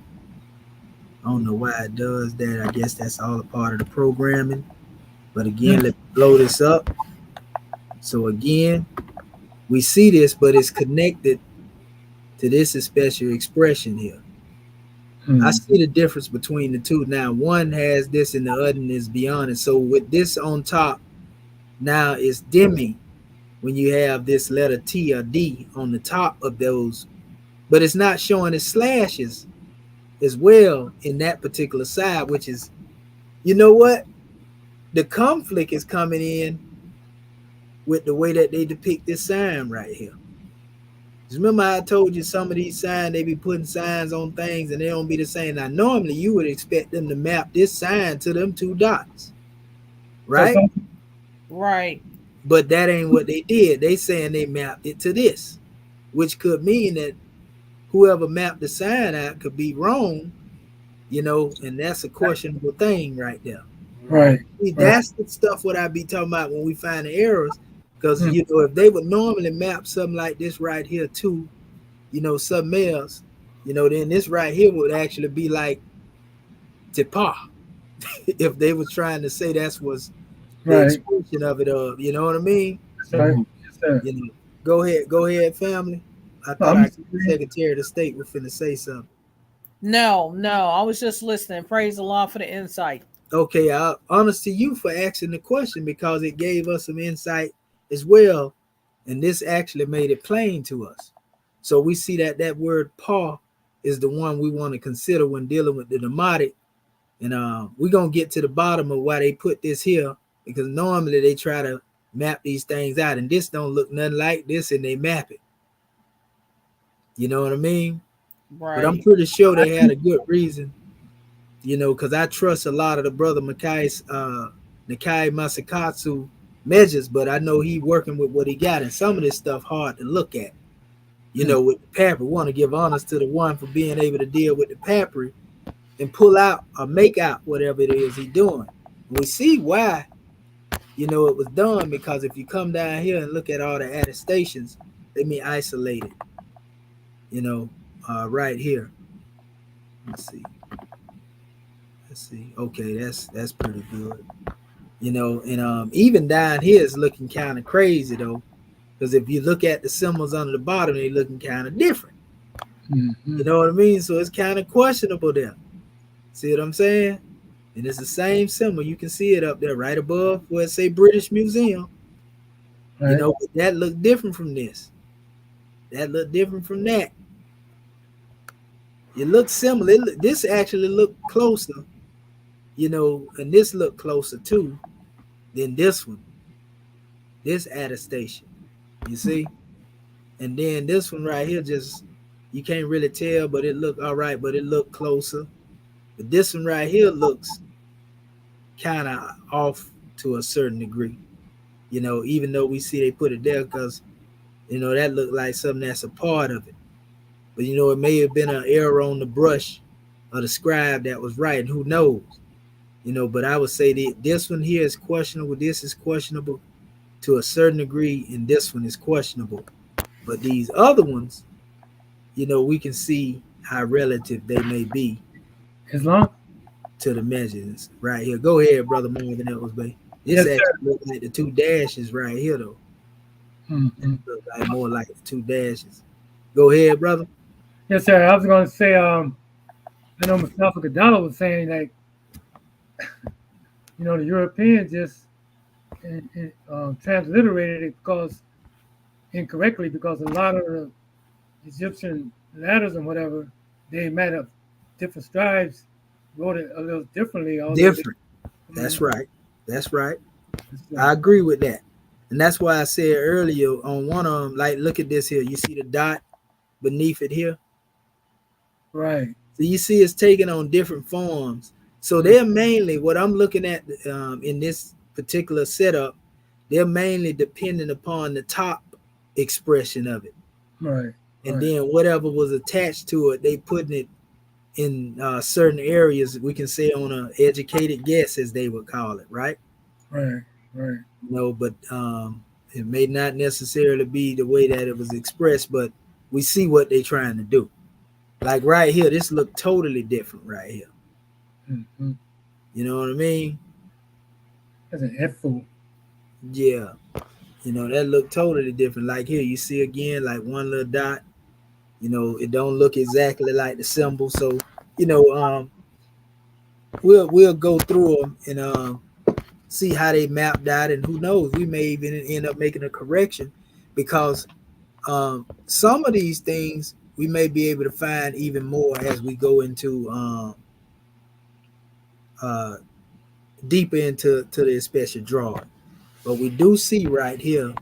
A: I don't know why it does that. I guess that's all a part of the programming. But again, let me blow this up. So again, we see this, but it's connected to this special expression here. I
B: Mm-hmm.
A: see the difference between the two. Now, one has this and the other is beyond it. So with this on top, now it's demi when you have this letter T or D on the top of those, but it's not showing the slashes as well in that particular side, which is, you know what? The conflict is coming in with the way that they depict this sign right here. Remember I told you some of these signs, they be putting signs on things and they don't be the same. Now, normally you would expect them to map this sign to them two dots,
B: So
A: right?
B: some,
D: Right.
A: But that ain't what they did. They saying they mapped it to this, which could mean that whoever mapped the sign out could be wrong, and that's a questionable thing right there.
B: right,
C: Right.
A: See,
B: right,
A: that's the stuff what I be talking about when we find the errors. Because
B: mm,
A: if they would normally map something like this right here to, something else, then this right here would actually be like Tipa if they was trying to say that's was the
B: right.
A: expression of it of, you know what I mean?
B: That's right.
C: Mhm.
B: Yes, sir.
A: You know, go ahead, family. I
B: No,
A: thought
B: I'm
A: our
B: just saying,
A: Secretary of the State was finna say something.
D: No, no, I was just listening. Praise the Lord for the insight.
A: Okay, honest to you for asking the question because it gave us some insight as well, and this actually made it plain to us. So we see that that word "paw" is the one we want to consider when dealing with the demotic, and we're gonna get to the bottom of why they put this here because normally they try to map these things out, and this don't look nothing like this, and they map it. You know what I mean? But I'm
D: Right.
A: pretty sure they had a good reason, because I trust a lot of the brother Makai's Nakai Masakatsu measures, but I know he working with what he got, and some of this stuff hard to look at.
B: mm,
A: With the papyri, want to give honors to the one for being able to deal with the papyri and pull out or make out whatever it is he's doing. We see why, it was done because if you come down here and look at all the attestations, they mean isolated, you know, right here. Let's see. Let's see. Okay, that's pretty good. And even down here is looking kind of crazy though, because if you look at the symbols under the bottom, they're looking kind of different. You
B: mm,
A: know what I mean? So it's kind of questionable there. See what I'm saying? And it's the same symbol. You can see it up there right above where it say British Museum.
B: right.
A: But that look different from this. That look different from that. It looks similar. This actually look closer, and this look closer too than this one. This attestation. You see? And then this one right here, just you can't really tell, but it look all right, but it look closer. But this one right here looks kind of off to a certain degree. Even though we see they put it there because that looked like something that's a part of it. But it may have been an error on the brush of the scribe that was right. Who knows? But I would say that this one here is questionable. This is questionable to a certain degree, and this one is questionable. But these other ones, we can see how relative they may be
B: Islam?
A: to the measurements right here. Go ahead, brother Marvin Ellis Bay. This
B: Yes,
A: actually
B: sir.
A: looks like the two dashes right here, though. That
B: Mm.
A: look like more like the two dashes. Go ahead, brother.
B: Yes, sir. I was going to say, I know Mustafa Gadala was saying like, the Europeans just transliterated it because incorrectly because a lot of the Egyptian letters and whatever they might have different scribes wrote it a little differently, although they.
A: Different. That's
B: Mhm.
A: right. That's right.
B: So,
A: I agree with that. And that's why I said earlier on one of them, like, look at this here. You see the dot beneath it here?
B: right.
A: So you see it's taking on different forms. So
B: Mm.
A: they're mainly what I'm looking at in this particular setup. They're mainly dependent upon the top expression of it,
B: Right.
A: and
B: Right.
A: then whatever was attached to it, they putting it in certain areas. We can say on a educated guess, as they would call it, right?
B: Right. Right.
A: But it may not necessarily be the way that it was expressed, but we see what they're trying to do. Like right here, this look totally different right here.
B: Mm-hmm.
A: You know what I mean?
B: That's an F fool.
A: Yeah. That look totally different. Like here, you see again, like one little dot. It don't look exactly like the symbol. So, you know, um, we'll go through them and see how they mapped out, and who knows, we may even end up making a correction because some of these things we may be able to find even more as we go into uh, deeper into the special drawing. But we do see right here,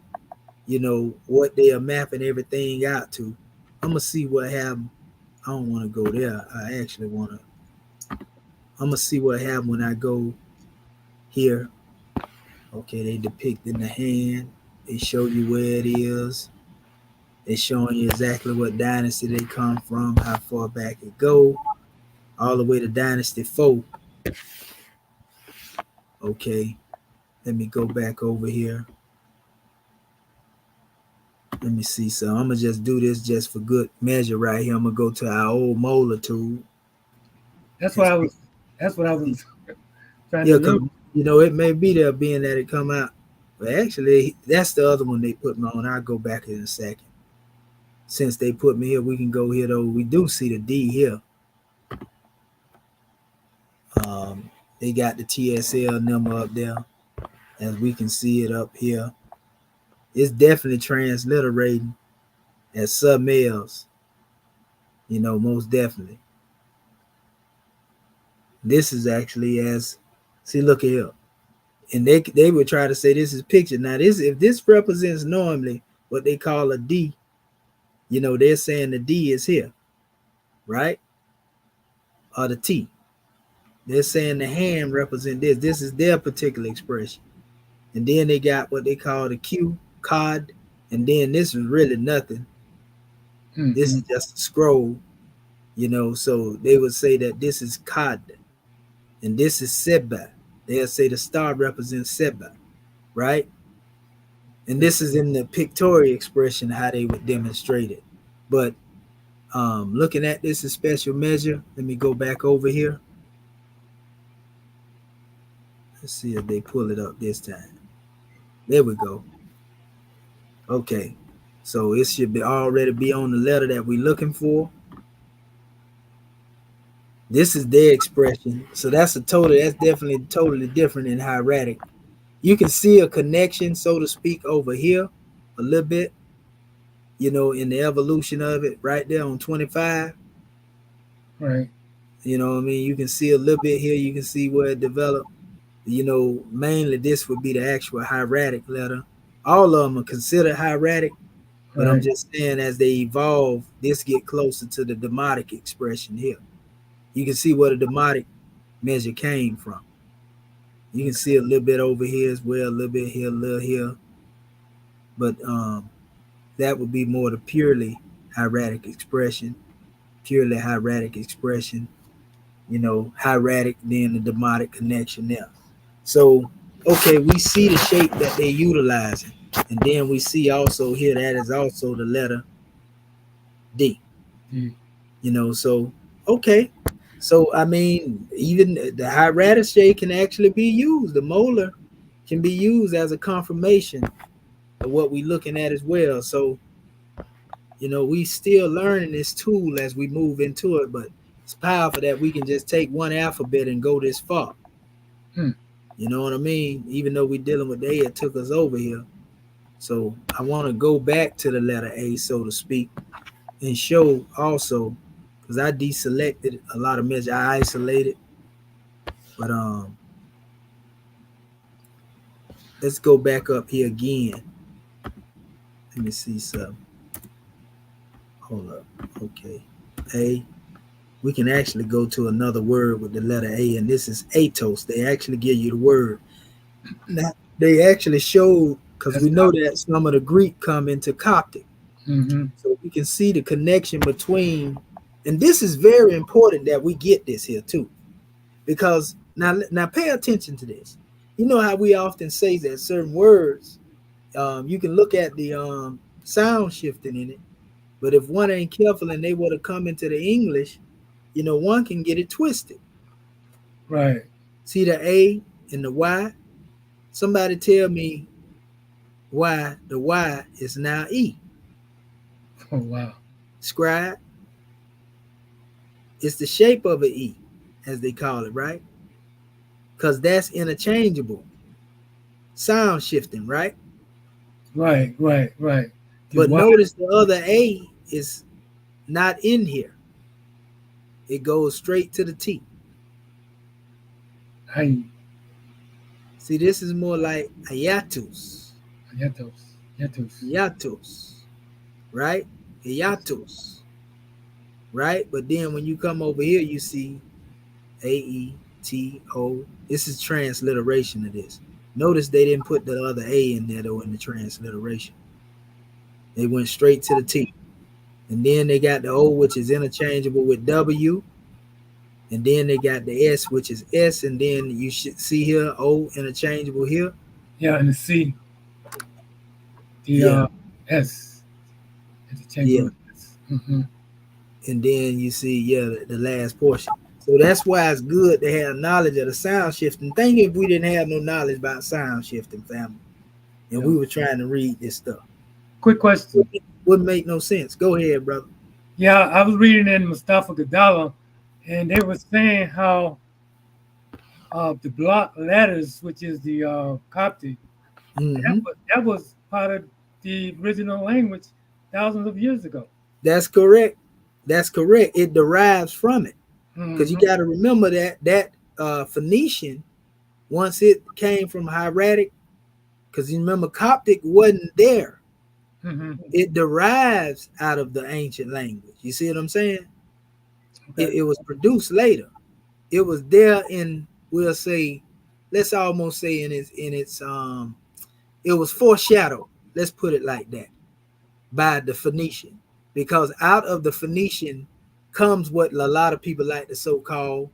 A: what they are mapping everything out to. I'm gonna see what happened. I don't want to go there. I actually want to. I'm gonna see what happened when I go here. Okay, they depicting the hand. They show you where it is. They showing you exactly what dynasty they come from, how far back it go, all the way to Dynasty 4. Okay, let me go back over here. Let me see. So I'm gonna just do this just for good measure right here. I'm gonna go to our old molar tool.
B: That's
A: And
B: what I
A: see,
B: was. That's what I was trying to
A: yeah, cause
B: use.
A: it may be there being that it come out, but actually that's the other one they put me on. I'll go back in a second. Since they put me here, we can go here though. We do see the D here. They got the TSL number up there, as we can see it up here. It's definitely transliterating as sub males, most definitely. This is actually as, see, look here. And they would try to say this is picture. Now, if this represents normally what they call a D, they're saying the D is here, right? Or the T. They're saying the hand represent this. This is their particular expression. And then they got what they call the Q, cod, and then this is really nothing. This
B: Mm-hmm.
A: is just a scroll, so they would say that this is cod, and this is Seba. They'll say the star represents Seba, right? And this is in the pictorial expression how they would demonstrate it. But looking at this in special measure, let me go back over here. Let's see if they pull it up this time. There we go. Okay. So it should be already be on the letter that we're looking for. This is their expression. So that's definitely totally different in hieratic. You can see a connection, so to speak, over here a little bit, in the evolution of it right there on 25.
B: Right.
A: You know what I mean? You can see a little bit here. You can see where it developed. Mainly this would be the actual hieratic letter. All of them are considered hieratic, but I'm
B: Right.
A: just saying as they evolve, this get closer to the demotic expression here. You can see where the demotic measure came from. You can see a little bit over here as well, a little bit here, a little here. But that would be more the purely hieratic expression, purely hieratic expression, hieratic, then the demotic connection there. So, okay, we see the shape that they're utilizing. And then we see also here that is also the letter D,
B: Mm.
A: so, okay. So, I mean, even the hieratic shape can actually be used. The molar can be used as a confirmation of what we're looking at as well. So, we still learning this tool as we move into it, but it's powerful that we can just take one alphabet and go this far.
B: Mm.
A: You know what I mean? Even though we're dealing with the A, it took us over here. So I want to go back to the letter A, so to speak, and show also, because I deselected a lot of measures, I isolated, but let's go back up here again. Let me see something. Hold up. Okay. A. We can actually go to another word with the letter A, and this is atos. They actually give you the word. Now, they actually showed, because
B: That's
A: we know that some of the Greek come into Coptic.
B: mm-hmm.
A: So we can see the connection between, and this is very important that we get this here too, because now pay attention to this. You know how we often say that certain words, you can look at the sound shifting in it, but if one ain't careful and they were to come into the English, one can get it twisted.
B: Right.
A: See the A and the Y. Somebody tell me why the Y is now E.
B: Oh wow.
A: Scribe. It's the shape of an E, as they call it, right? Because that's interchangeable. Sound shifting, right?
B: Right. Right. Right. The
A: But
B: why.
A: notice the other A is not in here. It goes straight to the T.
B: I
A: See, this is more like hiatus.
B: get those. Yatus.
A: right? E.A.R.S, right? But then when you come over here, you see A-E-T-O. This is transliteration of this. Notice they didn't put the other A in there though in the transliteration. They went straight to the T. And then they got the O, which is interchangeable with W. And then they got the S, which is S. And then you should see here O interchangeable here.
B: Yeah, and the C, the
A: Yeah,
B: S,
A: yeah.
B: interchangeable with S. Mm-hmm.
A: And then you see, yeah, the last portion. So that's why it's good to have knowledge of the sound shifting. Think if we didn't have no knowledge about sound shifting, family, and
B: Yep.
A: we were trying to read this stuff,
B: Quick question.
A: wouldn't make no sense. Go ahead, brother.
B: Yeah, I was reading in Mustafa Gadala, and they were saying how the block letters, which is the Coptic,
A: Mm-hmm.
B: that was part of the original language thousands of years ago.
A: That's correct. That's correct. It derives from it because you
B: Mm-hmm.
A: got to remember that Phoenician, once it came from hieratic, because you remember Coptic wasn't there.
B: Mm-hmm.
A: It derives out of the ancient language. You see what I'm saying? It,
B: Okay.
A: it was produced later. It was there in, we'll say, let's almost say in its it was foreshadowed. Let's put it like that by the Phoenician, because out of the Phoenician comes what a lot of people like to so-called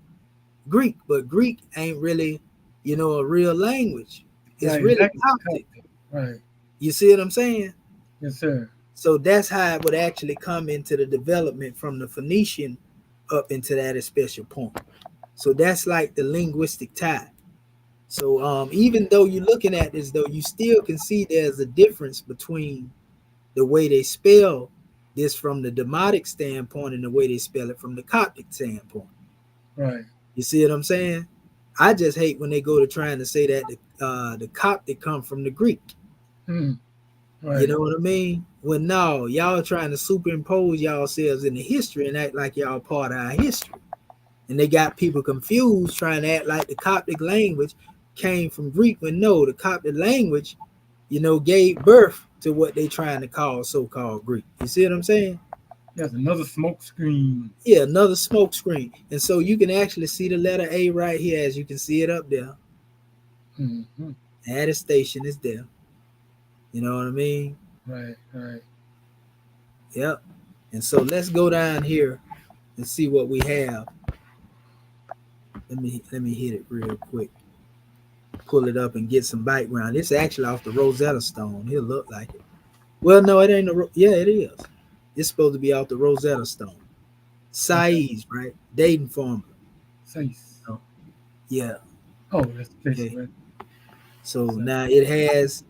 A: Greek, but Greek ain't really, a real language. It's
B: Right.
A: really
B: Exactly.
A: Coptic.
B: Right.
A: You see what I'm saying?
B: Yes, sir.
A: So that's how it would actually come into the development from the Phoenician up into that special point. So that's like the linguistic tie. So even though you're looking at this, though, you still can see there's a difference between the way they spell this from the Demotic standpoint and the way they spell it from the Coptic standpoint.
B: Right.
A: You see what I'm saying? I just hate when they go to trying to say that the Coptic come from the Greek.
B: Mm.
A: You
B: Right.
A: know what I mean? Well, no, y'all trying to superimpose yourselves in the history and act like y'all part of our history. And they got people confused trying to act like the Coptic language came from Greek when no, the Coptic language, gave birth to what they trying to call so-called Greek. You see what I'm saying?
B: That's another smoke screen.
A: Yeah, another smoke screen. And so you can actually see the letter A right here as you can see it up there.
B: Mm-hmm.
A: Added station is there. You know what I mean?
B: Right. Right.
A: Yep. And so let's go down here and see what we have. Let me hit it real quick. Pull it up and get some background. It's actually off the Rosetta Stone. It'll look like it. Well, no, it ain't. Yeah, it is. It's supposed to be off the Rosetta Stone.
B: Okay.
A: Size, right? Dating formula.
B: Size.
A: Oh, yeah.
B: Oh, that's the place.
A: Okay.
B: Right.
A: So
B: So,
A: now it has,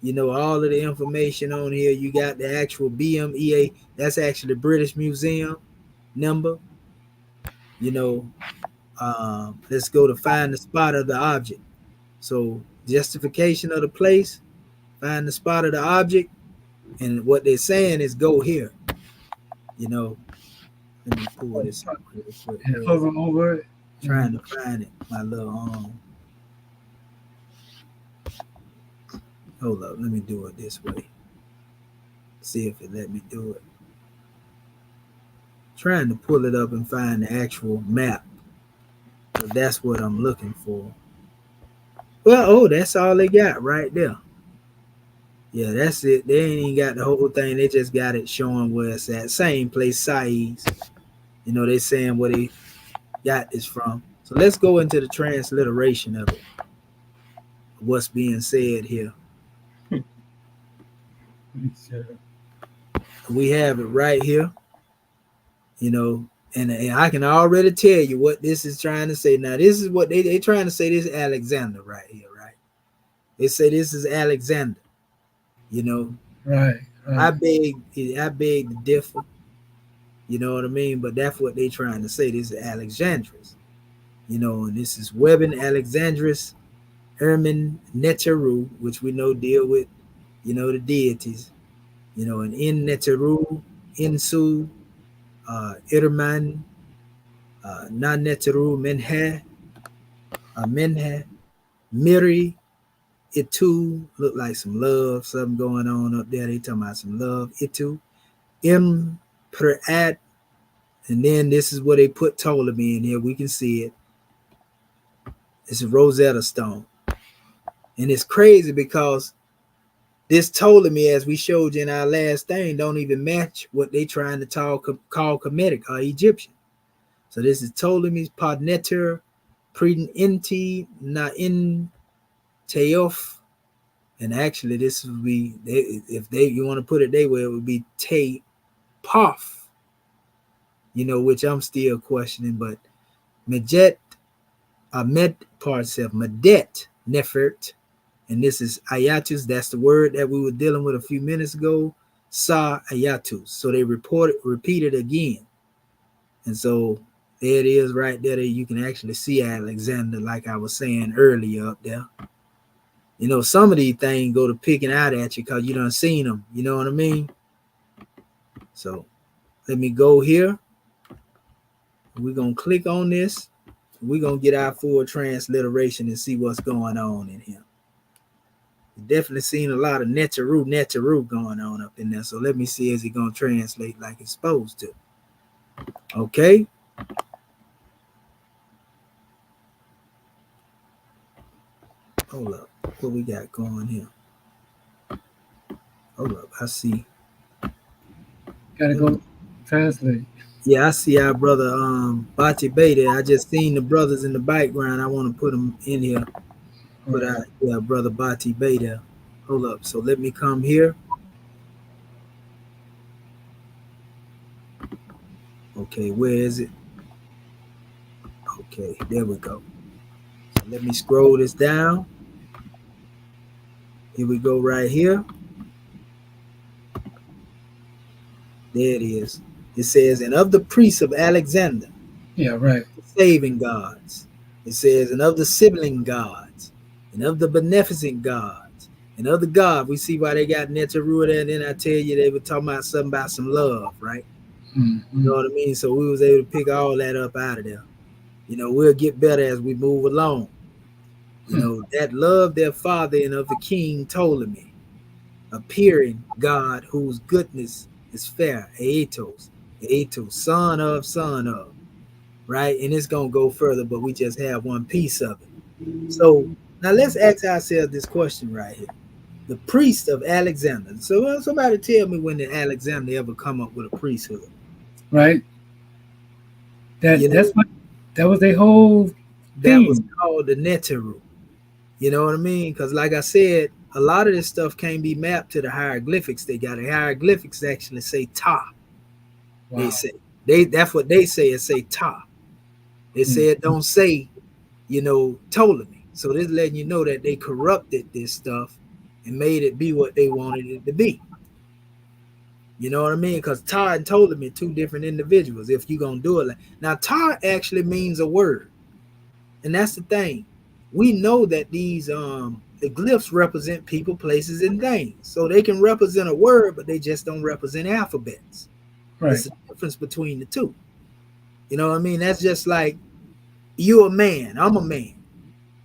A: all of the information on here. You got the actual BMEA. That's actually the British Museum number. You know, let's go to find the spot of the object. So justification of the place, find the spot of the object, and what they're saying is go here. You know, let me pull this up real quick.
B: and hover over it.
A: Trying to find it. My little hold up, let me do it this way. See if it let me do it. Trying to pull it up and find the actual map. But that's what I'm looking for. Well, oh, that's all they got right there. Yeah, that's it. They ain't even got the whole thing. They just got it showing where it's at. Same place, size. They saying where they got this from. So let's go into the transliteration of it. What's being said here. We have it right here. And I can already tell you what this is trying to say. Now, this is what they trying to say. This is Alexander right here, right? They say this is Alexander.
B: Right.
A: I
B: Right.
A: beg to differ. You know what I mean? But that's what they trying to say. This is Alexandris. And this is Webin Alexandris Ermin Neteru, which we know deal with, the deities. And in Neteru, Insu, Irman, Naneteru Menhe, Menhe, Miri, It too look like some love, something going on up there. They talking about some love. It too. Imperat. And then this is where they put Ptolemy in here. We can see it. It's a Rosetta Stone. And it's crazy because this Ptolemy, as we showed you in our last thing, don't even match what they trying to call Kemetic or Egyptian. So this is Ptolemy's Podneter Predinti Nain Teof. And actually, this would be, if you want to put it their way, it would be Te Pof, which I'm still questioning, but Majet, Med Parsef, Madet Nefert, and this is Ayatus. That's the word that we were dealing with a few minutes ago. Sa Ayatus. So they repeated again. And so there it is right there. You can actually see Alexander, like I was saying earlier up there. Some of these things go to picking out at you because you done seen them. You know what I mean? So let me go here. We're going to click on this. We're going to get our full transliteration and see what's going on in here. Definitely seen a lot of Neteru going on up in there. So let me see, is it going to translate like it's supposed to? Okay. Hold up. What we got going here? Hold up. I see.
B: Gotta go translate.
A: Yeah, I see our brother Bati Beta. I just seen the brothers in the background. I want to put them in here. Put out, yeah, brother Bati Beta. Hold up. So let me come here. Okay, where is it? Okay, there we go. So let me scroll this down. Here we go right here. There it is. It says, and of the priests of Alexander.
B: Yeah, right.
A: The saving gods. It says, and of the sibling gods, and of the beneficent gods, and of the God. We see why they got Neteru there, and then I tell you they were talking about something about some love, right?
B: Mm-hmm.
A: You know what I mean? So we was able to pick all that up out of there. We'll get better as we move along. That love their father and of the king Ptolemy, appearing God whose goodness is fair, Aetos, son of, right? And it's going to go further, but we just have one piece of it. So now let's ask ourselves this question right here. The priest of Alexander. So somebody tell me when did Alexander ever come up with a priesthood?
B: Right. That was a whole thing.
A: That was called the Neteru. You know what I mean? Because like I said, a lot of this stuff can't be mapped to the hieroglyphics. They got the hieroglyphics actually say Ta. Wow. They say that's what they say. It say Ta. They say it don't say, Ptolemy. So this letting you know that they corrupted this stuff and made it be what they wanted it to be. You know what I mean? Because Ta and Ptolemy are two different individuals. If you're gonna do it now, Ta actually means a word, and that's the thing. We know that these the glyphs represent people, places, and things. So they can represent a word, but they just don't represent alphabets. Right. It's the difference between the two. You know what I mean? That's just like you're a man, I'm a man,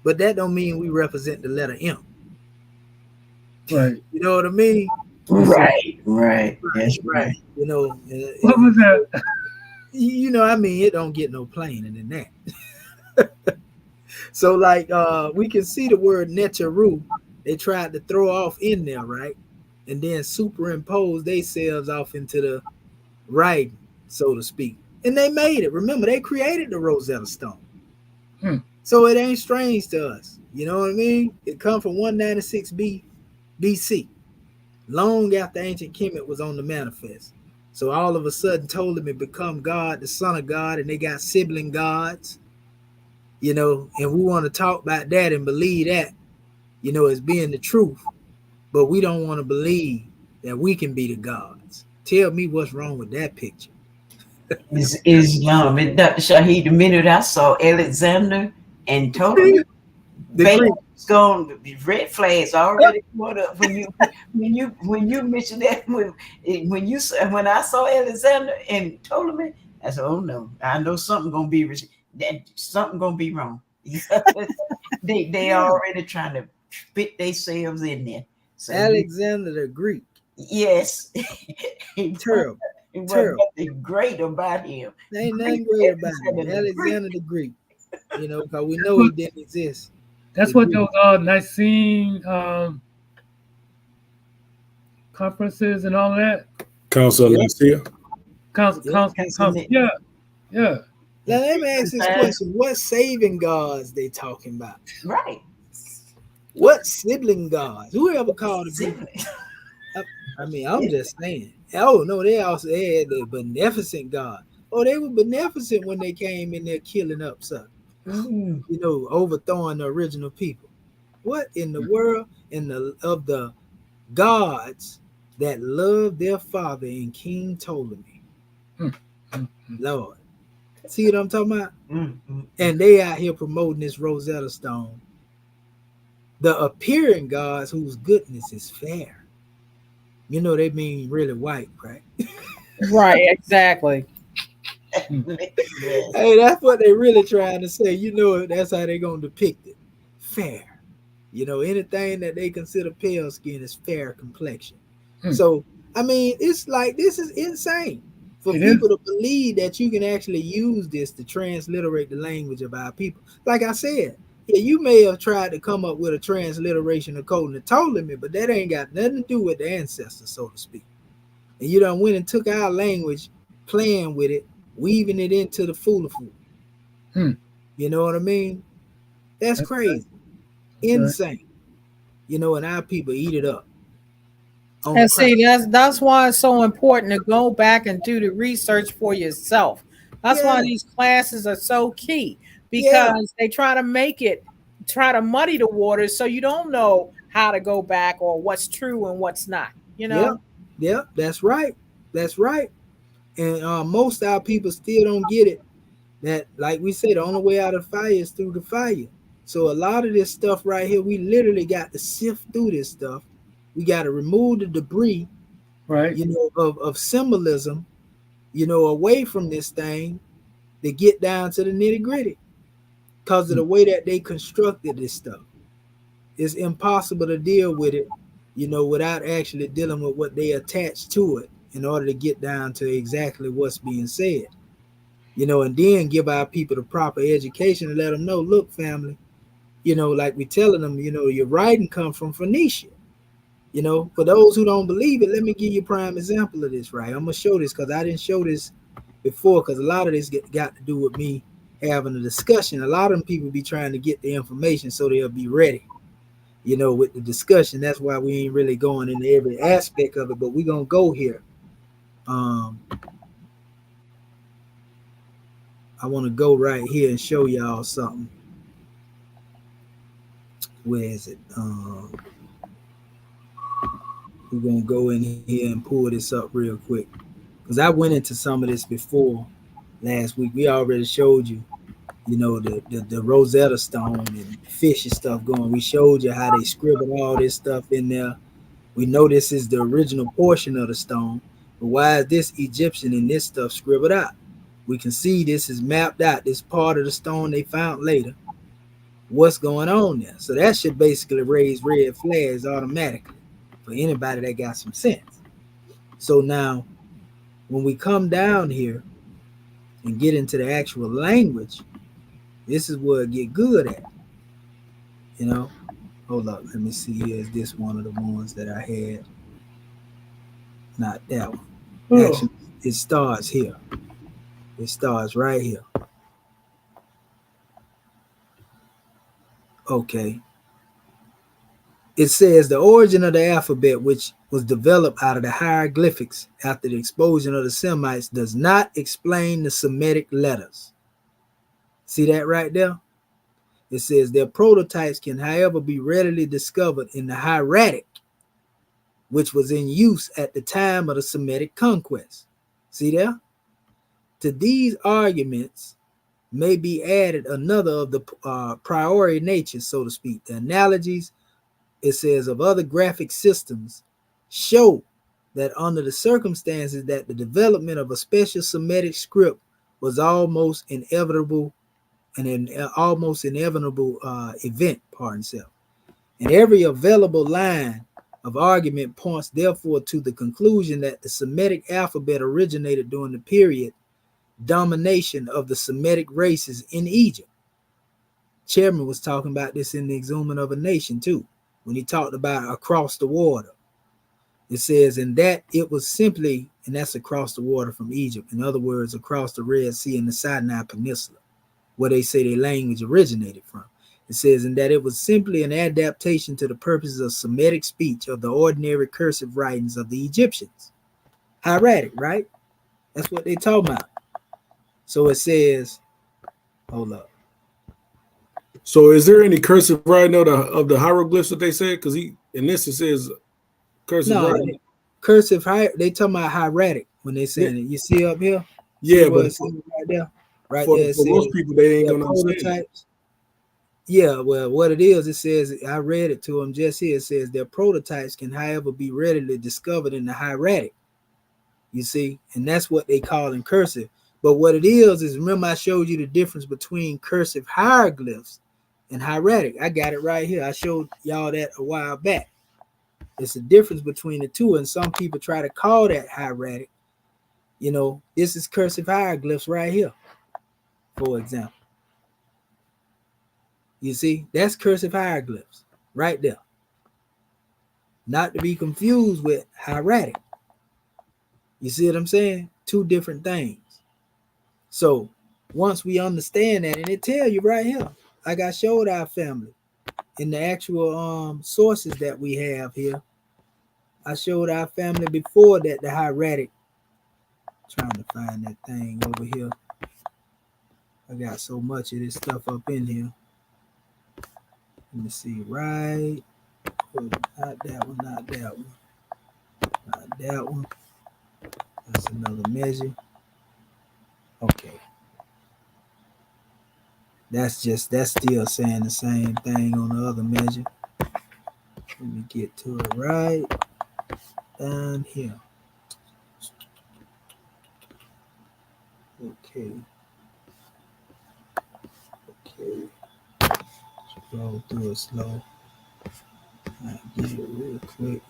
A: but that don't mean we represent the letter M.
B: Right.
A: You know what I mean?
C: Right. That's right.
B: What was that?
A: I mean, it don't get no plainer than that. So like we can see the word Neteru, they tried to throw off in there, right? And then superimpose themselves off into the writing, so to speak. And they made it. Remember, they created the Rosetta Stone. So it ain't strange to us. You know what I mean? It come from 196 BC, long after ancient Kemet was on the manifest. So all of a sudden Ptolemy become God, the son of God, and they got sibling gods. And we want to talk about that and believe that, as being the truth. But we don't want to believe that we can be the gods. Tell me what's wrong with that picture.
C: It's Islam. And Dr. Shaheed, the minute I saw Alexander and Ptolemy, it's gone. Red flags already put up when you mentioned that when I saw Alexander and Ptolemy, I said, oh no, I know something gonna be wrong. They already trying to fit themselves in there. So
A: Alexander the Greek.
C: yes, he
A: Terrible.
C: wasn't
A: Terrible.
C: nothing great about him.
A: There ain't
C: Greek,
A: nothing great about
C: Alexander
A: him.
C: the Greek.
A: Alexander the Greek. Because we
B: That's
A: know
B: what,
A: he didn't exist.
B: that's
A: The
B: what
A: Greek.
B: those Nicene conferences and all that.
E: Council of
A: Yep.
E: Nicaea.
B: Council. Yeah, yeah.
A: Now let me ask this question. What saving gods they talking about?
C: Right.
A: What sibling gods? Whoever called the Greek?
C: Sibling.
A: I mean, I'm just saying. Oh no, they also had the beneficent God. Oh, they were beneficent when they came in there killing up stuff.
C: Mm.
A: Overthrowing the original people. What in the world of the gods that love their father in King Ptolemy? Lord. See what I'm talking about? And they out here promoting this Rosetta Stone. The appearing gods whose goodness is fair. They mean really white, right?
D: Right, exactly.
C: Yes.
A: Hey, that's what they really trying to say. That's how they gonna depict it. Fair. Anything that they consider pale skin is fair complexion. So, I mean, it's like this is insane for people to believe that you can actually use this to transliterate the language of our people. Like I said, yeah, you may have tried to come up with a transliteration of Colton and Ptolemy, but that ain't got nothing to do with the ancestors, so to speak. And you done went and took our language, playing with it, weaving it into the fool. You know what I mean? That's crazy. Insane. And our people eat it up.
D: And see, that's why it's so important to go back and do the research for yourself. That's why these classes are so key, because they try to muddy the waters so you don't know how to go back or what's true and what's not.
A: Yep, that's right. That's right. And most of our people still don't get it. That, like we said, the only way out of fire is through the fire. So a lot of this stuff right here, we literally got to sift through this stuff. We got to remove the debris,
B: right?
A: Of symbolism, away from this thing to get down to the nitty gritty. Because of the way that they constructed this stuff, it's impossible to deal with it, without actually dealing with what they attach to it in order to get down to exactly what's being said. And then give our people the proper education and let them know, look, family, like we telling them, your writing come from Phoenicia. For those who don't believe it, let me give you a prime example of this, right? I'm gonna show this because I didn't show this before, because a lot of this got to do with me having a discussion. A lot of them people be trying to get the information so they'll be ready, with the discussion. That's why we ain't really going into every aspect of it, but we're gonna go here. I want to go right here and show y'all something. Where is it? We're going to go in here and pull this up real quick, because I went into some of this before last week. We already showed you, the Rosetta Stone and fish and stuff going. We showed you how they scribbled all this stuff in there. We know this is the original portion of the stone, but why is this Egyptian and this stuff scribbled out? We can see this is mapped out. This part of the stone they found later. What's going on there? So that should basically raise red flags automatically for anybody that got some sense. So now, when we come down here and get into the actual language, this is where it get good at. Hold up, let me see here. Is this one of the ones that I had? Not that one. Actually, it starts here. It starts right here. Okay. It says the origin of the alphabet, which was developed out of the hieroglyphics after the expulsion of the Semites, does not explain the Semitic letters. See that right there? It says their prototypes can, however, be readily discovered in the hieratic, which was in use at the time of the Semitic conquest. See there? To these arguments may be added another of the priori nature, so to speak. The analogies, it says, of other graphic systems show that under the circumstances that the development of a special Semitic script was almost inevitable, an almost inevitable event, pardon self. And every available line of argument points therefore to the conclusion that the Semitic alphabet originated during the period domination of the Semitic races in Egypt. Chairman was talking about this in the Exhuming of a Nation too, when he talked about across the water. It says, and that it was simply, and that's across the water from Egypt. In other words, across the Red Sea and the Sinai Peninsula, where they say their language originated from. It says, and that it was simply an adaptation to the purposes of Semitic speech of the ordinary cursive writings of the Egyptians. Hieratic, right? That's what they talking about. So it says, hold up.
E: So is there any cursive writing of the hieroglyphs that they said? Because in this it says cursive writing.
A: Cursive, they talking about hieratic when they saying it. You see up here?
E: Yeah,
A: see
E: but
A: right there? Right
E: for,
A: there.
E: for most people, they ain't gonna understand.
A: Prototypes. Yeah, well, what it is, it says, I read it to them just here. It says their prototypes can, however, be readily discovered in the hieratic. You see, and that's what they call in cursive. But what it is remember I showed you the difference between cursive hieroglyphs and hieratic. I got it right here. I showed y'all that a while back. It's a difference between the two, and some people try to call that hieratic. You know, this is cursive hieroglyphs right here, for example. You see, that's cursive hieroglyphs right there. Not to be confused with hieratic. You see what I'm saying? Two different things. So once we understand that, and it tell you right here, like I showed our family in the actual sources that we have here, I showed our family before that the hieratic. Trying to find that thing over here. I got so much of this stuff up in here. Let me see, right? Not that one, not that one. Not that one. That's another measure. Okay. That's still saying the same thing on the other measure. Let me get to it right down here. Okay. Scroll through it slow. I'll get it real quick.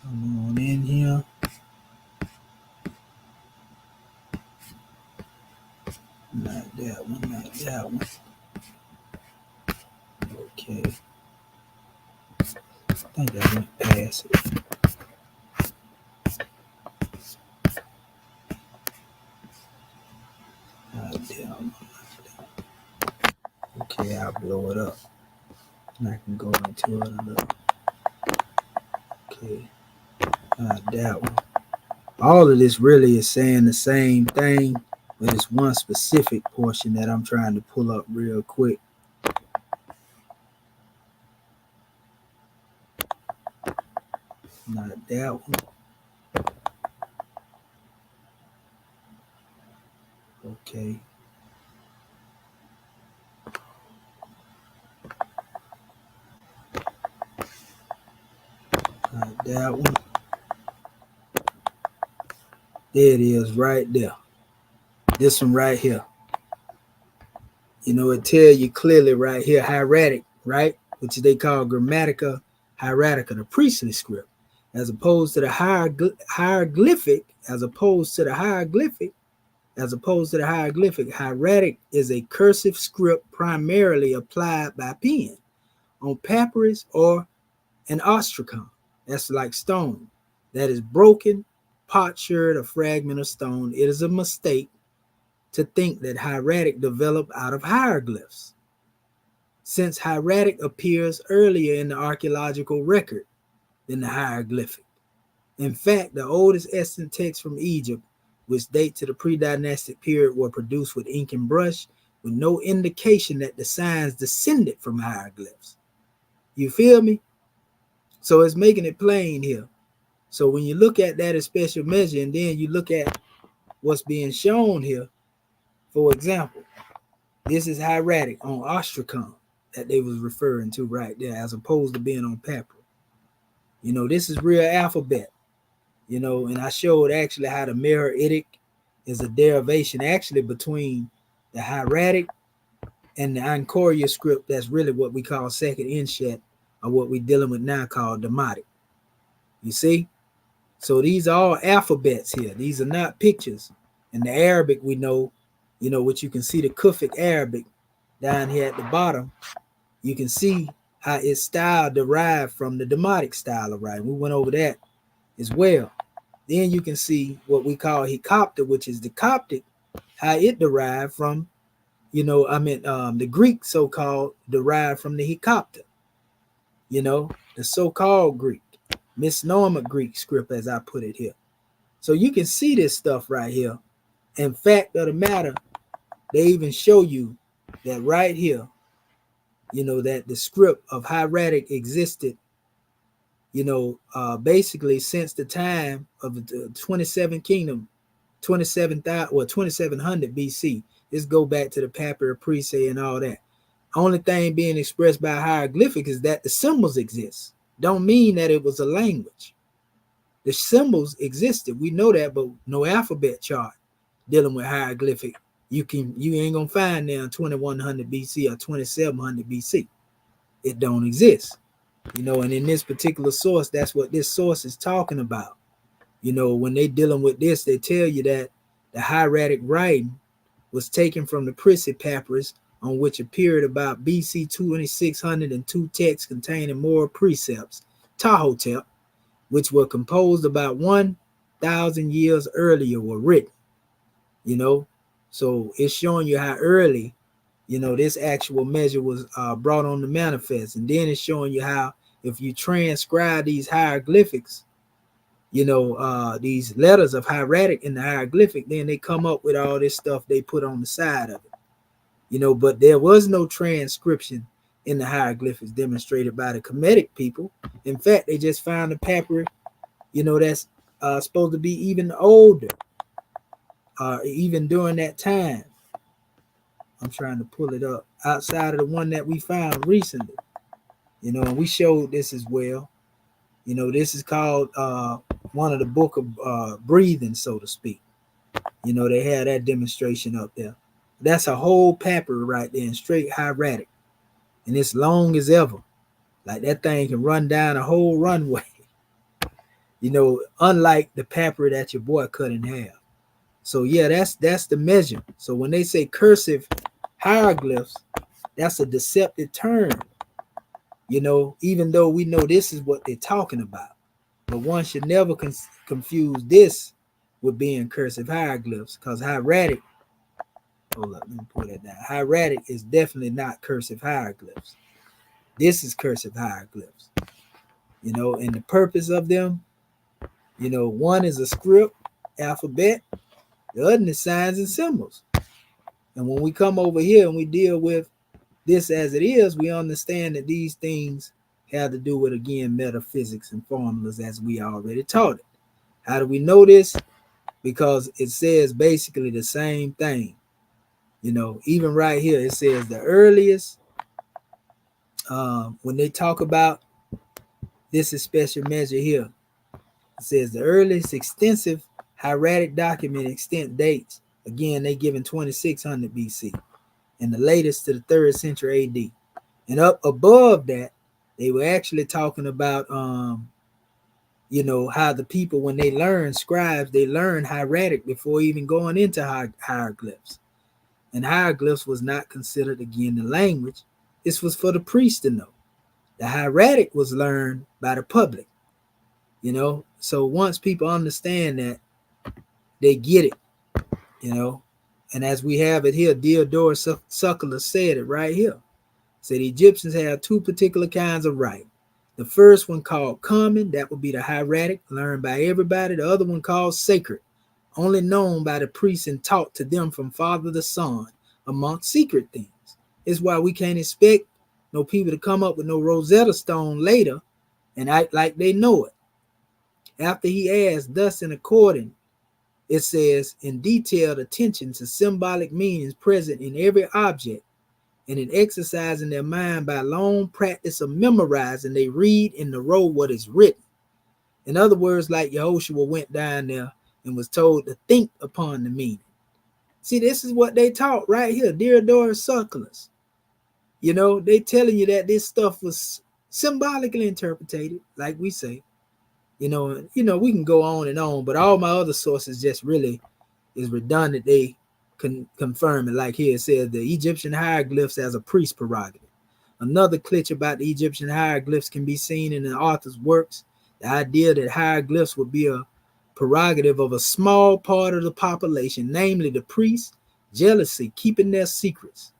A: Come on in here. Not that one, not that one. Okay. I think I went past it. Not that one. Okay, I'll blow it up. And I can go into it a little. Okay. Not that one. All of this really is saying the same thing, but it's one specific portion that I'm trying to pull up real quick. Not that one. Okay. Not that one. There it is right there. This one right here. You know, it tell you clearly right here, hieratic, right? Which they call grammatica hieratica, the priestly script. As opposed to the hieroglyphic, hieratic is a cursive script primarily applied by pen on papyrus or an ostracon. That's like stone. That is broken, potsherd, a fragment of stone. It is a mistake to think that hieratic developed out of hieroglyphs, since hieratic appears earlier in the archaeological record than the hieroglyphic. In fact, the oldest extant texts from Egypt, which date to the pre-dynastic period, were produced with ink and brush, with no indication that the signs descended from hieroglyphs. You feel me? So it's making it plain here. So when you look at that as special measure, and then you look at what's being shown here, for example, this is hieratic on ostracon that they was referring to right there, as opposed to being on paper. You know, this is real alphabet. You know, and I showed actually how the Meroitic is a derivation actually between the hieratic and the Ankoria script. That's really what we call Sekhet in Shat, or what we're dealing with now called Demotic. You see? So these are all alphabets here. These are not pictures. In the Arabic, we know, which you can see the Kufic Arabic down here at the bottom. You can see how its style derived from the Demotic style of writing. We went over that as well. Then you can see what we call Hecopter, which is the Coptic, how it derived from, the Greek so-called derived from the Hecopter, the so-called Greek, misnomer Greek script, as I put it here. So you can see this stuff right here. In fact of the matter, they even show you that right here, that the script of hieratic existed, basically since the time of the 27th kingdom, 2700 BC. This go back to the Papyri Priestley and all that. Only thing being expressed by hieroglyphic is that the symbols exist. Don't mean that it was a language. The symbols existed. We know that, but no alphabet chart dealing with hieroglyphic. You ain't gonna find there in 2100 BC or 2700 BC. It don't exist. And in this particular source, that's what this source is talking about. When they dealing with this, they tell you that the hieratic writing was taken from the Prissy Papyrus, on which appeared about BC 2600, and two texts containing moral precepts, Tahotep, which were composed about 1,000 years earlier, were written. So it's showing you how early, this actual measure was brought on the manifest. And then it's showing you how, if you transcribe these hieroglyphics, these letters of hieratic in the hieroglyphic, then they come up with all this stuff they put on the side of it. But there was no transcription in the hieroglyphics demonstrated by the Kemetic people. In fact, they just found a papyri, that's supposed to be even older, even during that time. I'm trying to pull it up outside of the one that we found recently, and we showed this as well. This is called one of the book of breathing, so to speak. They had that demonstration up there. That's a whole papyri right there, and straight hieratic, and it's long as ever. Like that thing can run down a whole runway. Unlike the papyri that your boy cut in half. So yeah, that's the measure. So when they say cursive hieroglyphs, that's a deceptive term. Even though we know this is what they're talking about, but one should never confuse this with being cursive hieroglyphs, because hieratic. Hold up, let me pull that down. Hieratic is definitely not cursive hieroglyphs. This is cursive hieroglyphs. And the purpose of them, one is a script, alphabet, the other is signs and symbols. And when we come over here and we deal with this as it is, we understand that these things have to do with, again, metaphysics and formulas, as we already taught it. How do we know this? Because it says basically the same thing. Even right here, it says the earliest, when they talk about this is special measure here, it says the earliest extensive hieratic document extent dates, again, they given 2600 BC, and the latest to the 3rd century AD. And up above that, they were actually talking about, how the people, when they learn scribes, they learn hieratic before even going into hieroglyphs. And hieroglyphs was not considered, again, the language. This was for the priest to know. The hieratic was learned by the public. So once people understand that, they get it. And as we have it here, Diodore Suckler said it right here. Said the Egyptians had two particular kinds of writing. The first one called common, that would be the hieratic, learned by everybody. The other one called sacred, only known by the priests and taught to them from father to son amongst secret things. It's why we can't expect no people to come up with no Rosetta Stone later and act like they know it. After he asked, thus in according, it says, in detailed attention to symbolic meanings present in every object, and in exercising their mind by long practice of memorizing, they read in the row what is written. In other words, like Yehoshua went down there and was told to think upon the meaning. See, this is what they taught right here, Diodorus Siculus. You know, they telling you that this stuff was symbolically interpreted, like we say. You know, we can go on and on, but all my other sources just really is redundant. They confirm it. Like here it says the Egyptian hieroglyphs as a priest prerogative. Another glitch about the Egyptian hieroglyphs can be seen in the author's works. The idea that hieroglyphs would be a prerogative of a small part of the population, namely the priests, jealousy, keeping their secrets.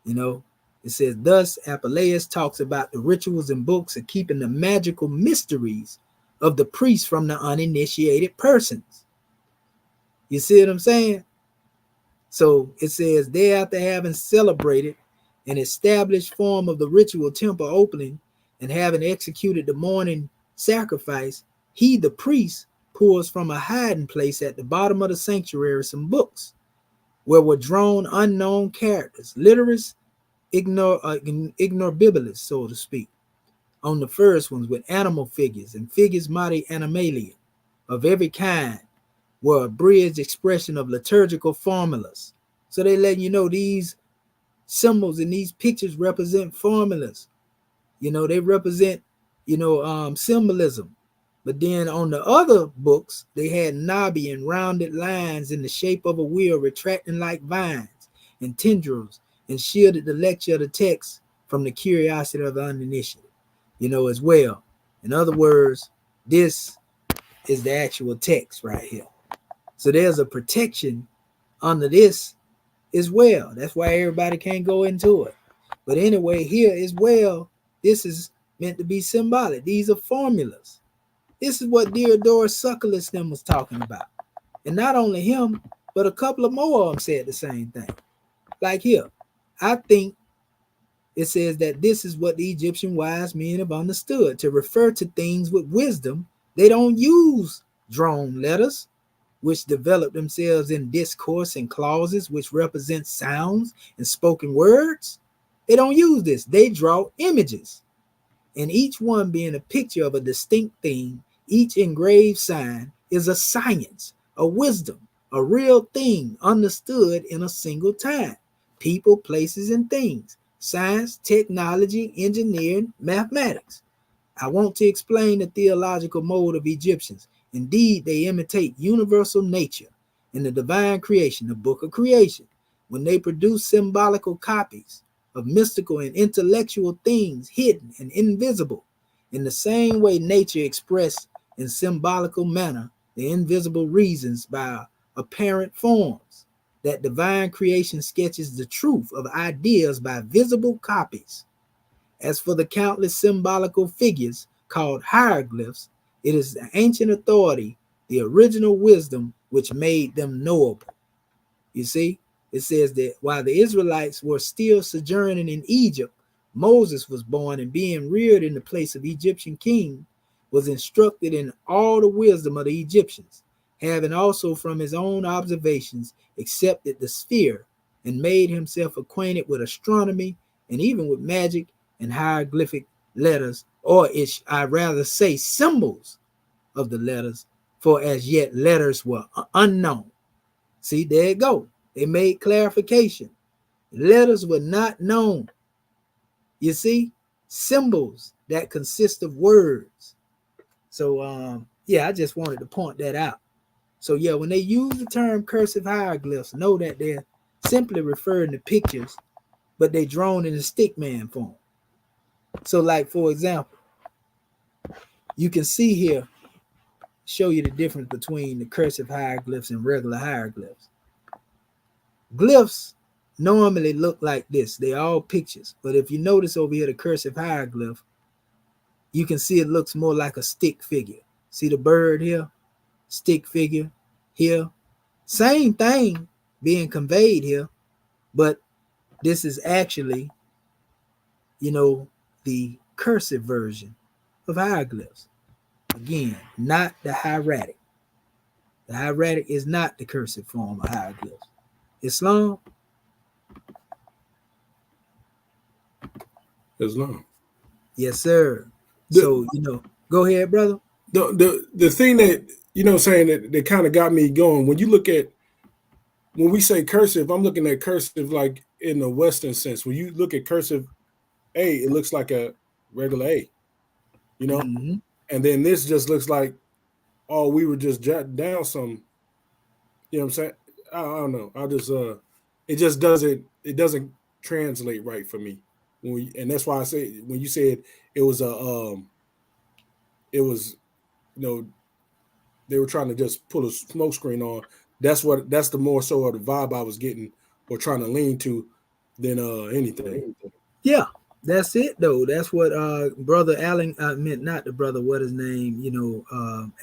A: You know, it says, thus, Apuleius talks about the rituals and books of keeping the magical mysteries of the priests from the uninitiated persons. You see what I'm saying? So it says, there after having celebrated an established form of the ritual temple opening and having executed the morning sacrifice, he, the priest, pulls from a hiding place at the bottom of the sanctuary some books where were drawn unknown characters, literaries, ignorabilis, so to speak. On the first ones with animal figures and figures mighty animalia of every kind were a bridged expression of liturgical formulas. So they letting you know these symbols and these pictures represent formulas. You know, they represent, symbolism. But then on the other books, they had knobby and rounded lines in the shape of a wheel retracting like vines and tendrils and shielded the lecture of the text from the curiosity of the uninitiated, as well. In other words, this is the actual text right here. So there's a protection under this as well. That's why everybody can't go into it. But anyway, here as well, this is meant to be symbolic. These are formulas. This is what Diodorus Siculus them was talking about. And not only him, but a couple of more of them said the same thing. Like here, I think it says that this is what the Egyptian wise men have understood. To refer to things with wisdom, they don't use drawn letters, which develop themselves in discourse and clauses, which represent sounds and spoken words. They don't use this. They draw images, and each one being a picture of a distinct thing. Each engraved sign is a science, a wisdom, a real thing understood in a single time. People, places, and things. Science, technology, engineering, mathematics. I want to explain the theological mode of Egyptians. Indeed, they imitate universal nature in the divine creation, the book of creation, when they produce symbolical copies of mystical and intellectual things hidden and invisible. In the same way nature expressed in symbolical manner the invisible reasons by apparent forms, that divine creation sketches the truth of ideas by visible copies. As for the countless symbolical figures called hieroglyphs, it is the ancient authority, the original wisdom which made them knowable. You see, it says that while the Israelites were still sojourning in Egypt, Moses was born and being reared in the place of Egyptian king, was instructed in all the wisdom of the Egyptians, having also from his own observations accepted the sphere and made himself acquainted with astronomy and even with magic and hieroglyphic letters, or I rather say symbols of the letters, for as yet letters were unknown. See, there it go. They made clarification. Letters were not known. You see, symbols that consist of words. So, I just wanted to point that out. So, when they use the term cursive hieroglyphs, know that they're simply referring to pictures, but they're drawn in a stickman form. So, like, for example, you can see here, show you the difference between the cursive hieroglyphs and regular hieroglyphs. Glyphs normally look like this. They're all pictures. But if you notice over here, the cursive hieroglyph, you can see it looks more like a stick figure. See the bird here? Stick figure here. Same thing being conveyed here, but this is actually, the cursive version of hieroglyphs. Again, not the hieratic. The hieratic is not the cursive form of hieroglyphs. Islam?
E: Islam.
A: Yes, sir. So, go ahead, brother.
E: The thing that you know what I'm saying, that kind of got me going. When you look at, when we say cursive, I'm looking at cursive like in the Western sense. When you look at cursive A, it looks like a regular A, you know?
A: Mhm.
E: And then this just looks like, oh, we were just jotting down some, you know what I'm saying? I don't know. I just it just doesn't translate right for me. And that's why I say, when you said it was it was, you know, they were trying to just pull a smoke screen on. That's the more so of the vibe I was getting or trying to lean to than anything.
A: Yeah, that's it though. That's what brother Allen, I meant not the brother, what his name,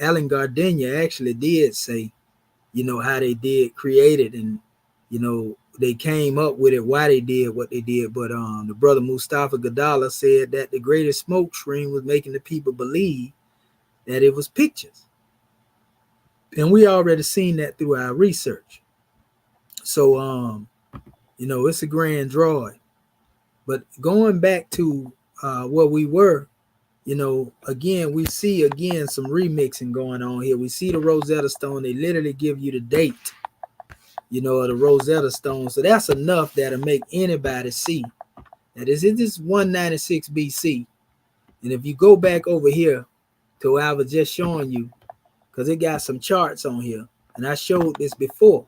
A: Alan Gardenia actually did say, how they did create it, and they came up with it, why they did what they did. But the brother Mustafa Gadala said that the greatest smoke screen was making the people believe that it was pictures. And we already seen that through our research. So it's a grand drawing. But going back to what we were, again, we see again some remixing going on here. We see the Rosetta Stone. They literally give you the date, of the Rosetta Stone. So that's enough that'll make anybody see that this is 196 BC. And if you go back over here to what I was just showing you, because it got some charts on here, and I showed this before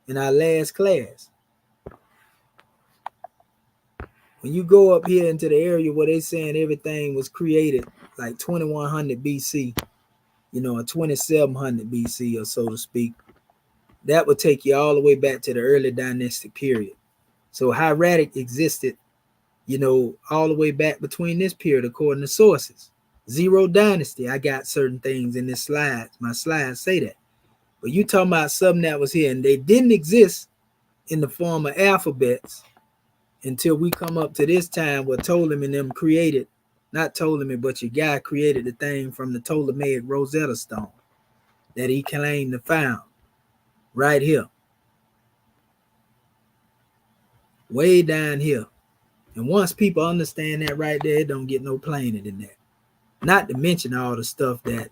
A: in our last class. When you go up here into the area where they're saying everything was created like 2100 BC, or 2700 BC, or so to speak, that would take you all the way back to the early dynastic period. So hieratic existed, all the way back between this period, according to sources. Zero dynasty, I got certain things in this slide. My slides say that. But you talking about something that was here, and they didn't exist in the form of alphabets until we come up to this time where Ptolemy and them created, not Ptolemy, but your guy created the thing from the Ptolemaic Rosetta Stone that he claimed to found right here. Way down here. And once people understand that right there, it don't get no plainer than that. Not to mention all the stuff that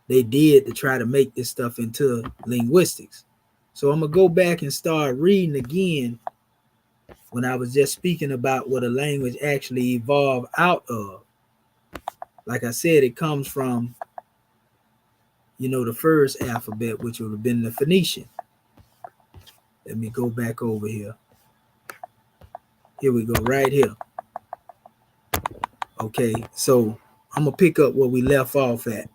A: they did to try to make this stuff into linguistics. So I'm going to go back and start reading again when I was just speaking about what a language actually evolved out of. Like I said, it comes from, the first alphabet, which would have been the Phoenician. Let me go back over here. Here we go, right here. Okay, so I'm going to pick up where we left off at.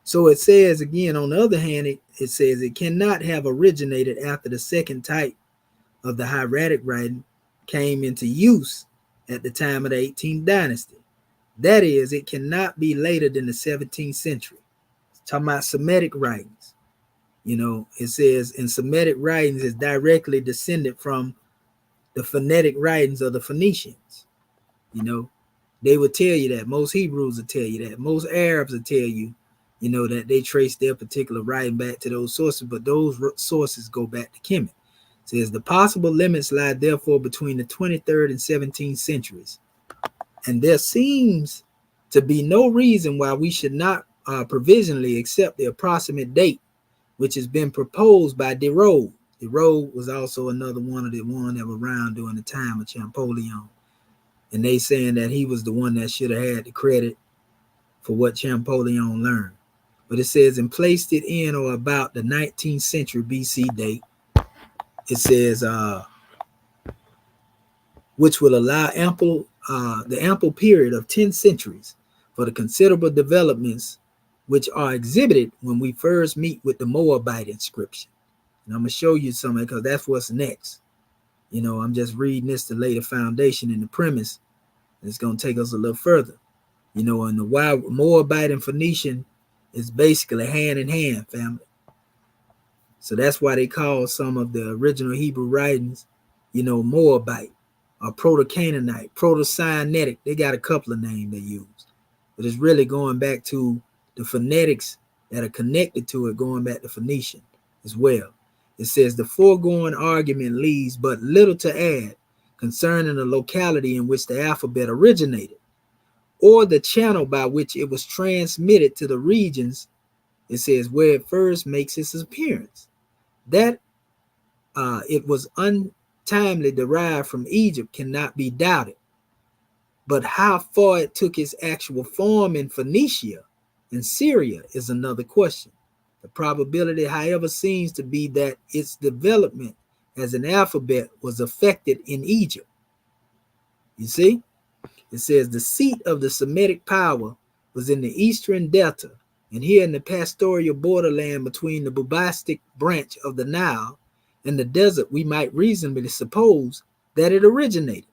A: So it says, again, on the other hand, it says it cannot have originated after the second type of the hieratic writing came into use at the time of the 18th dynasty. That is, it cannot be later than the 17th century. It's talking about Semitic writings. It says in Semitic writings is directly descended from the phonetic writings of the Phoenicians. They would tell you that. Most Hebrews would tell you that. Most Arabs would tell you, that they trace their particular writing back to those sources, but those sources go back to Kemet. It says the possible limits lie therefore between the 23rd and 17th centuries. And there seems to be no reason why we should not provisionally accept the approximate date, which has been proposed by Diderot. Diderot was also another one of the ones that were around during the time of Champollion. And they saying that he was the one that should have had the credit for what Champollion learned. But it says, and placed it in or about the 19th century BC date. It says, which will allow the ample period of 10 centuries for the considerable developments which are exhibited when we first meet with the Moabite inscription. And I'm going to show you something because that's what's next. I'm just reading this to lay the foundation and the premise. It's going to take us a little further. And the Moabite and Phoenician is basically hand in hand, family. So that's why they call some of the original Hebrew writings, Moabite or Proto-Canaanite, Proto-Sinaitic. They got a couple of names they use. But it's really going back to the phonetics that are connected to it, going back to Phoenician as well. It says the foregoing argument leaves but little to add concerning the locality in which the alphabet originated, or the channel by which it was transmitted to the regions It says where it first makes its appearance. That it was untimely derived from Egypt cannot be doubted. But how far it took its actual form in Phoenicia and Syria is another question. The probability, however, seems to be that its development as an alphabet was affected in Egypt. You see? It says the seat of the Semitic power was in the eastern delta, and here in the pastoral borderland between the Bubastic branch of the Nile and the desert, we might reasonably suppose that it originated.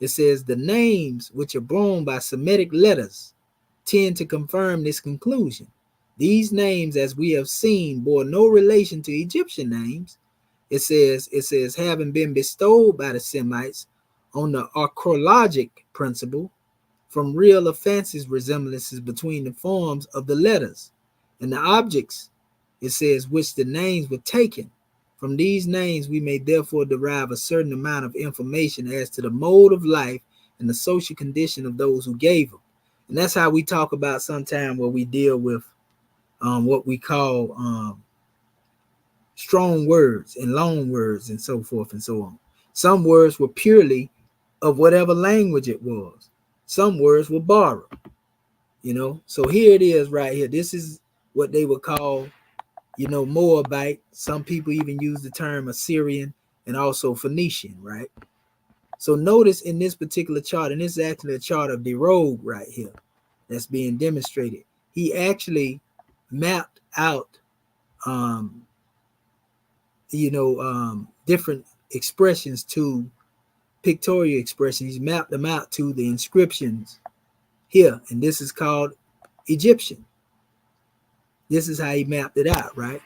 A: It says the names which are borne by Semitic letters tend to confirm this conclusion. These names, as we have seen, bore no relation to Egyptian names. It says having been bestowed by the Semites on the archaeologic principle from real or fancied resemblances between the forms of the letters and the objects, it says, which the names were taken. From these names, we may therefore derive a certain amount of information as to the mode of life and the social condition of those who gave them. And that's how we talk about sometime where we deal with what we call strong words and long words and so forth and so on. Some words were purely of whatever language it was. Some words were borrowed, you know. So here it is right here. This is what they would call, you know, Moabite. Some people even use the term Assyrian and also Phoenician, right? So notice in this particular chart, and this is actually a chart of Derogue right here that's being demonstrated. He actually mapped out, different expressions to pictorial expressions. He's mapped them out to the inscriptions here, and this is called Egyptian. This is how he mapped it out, right?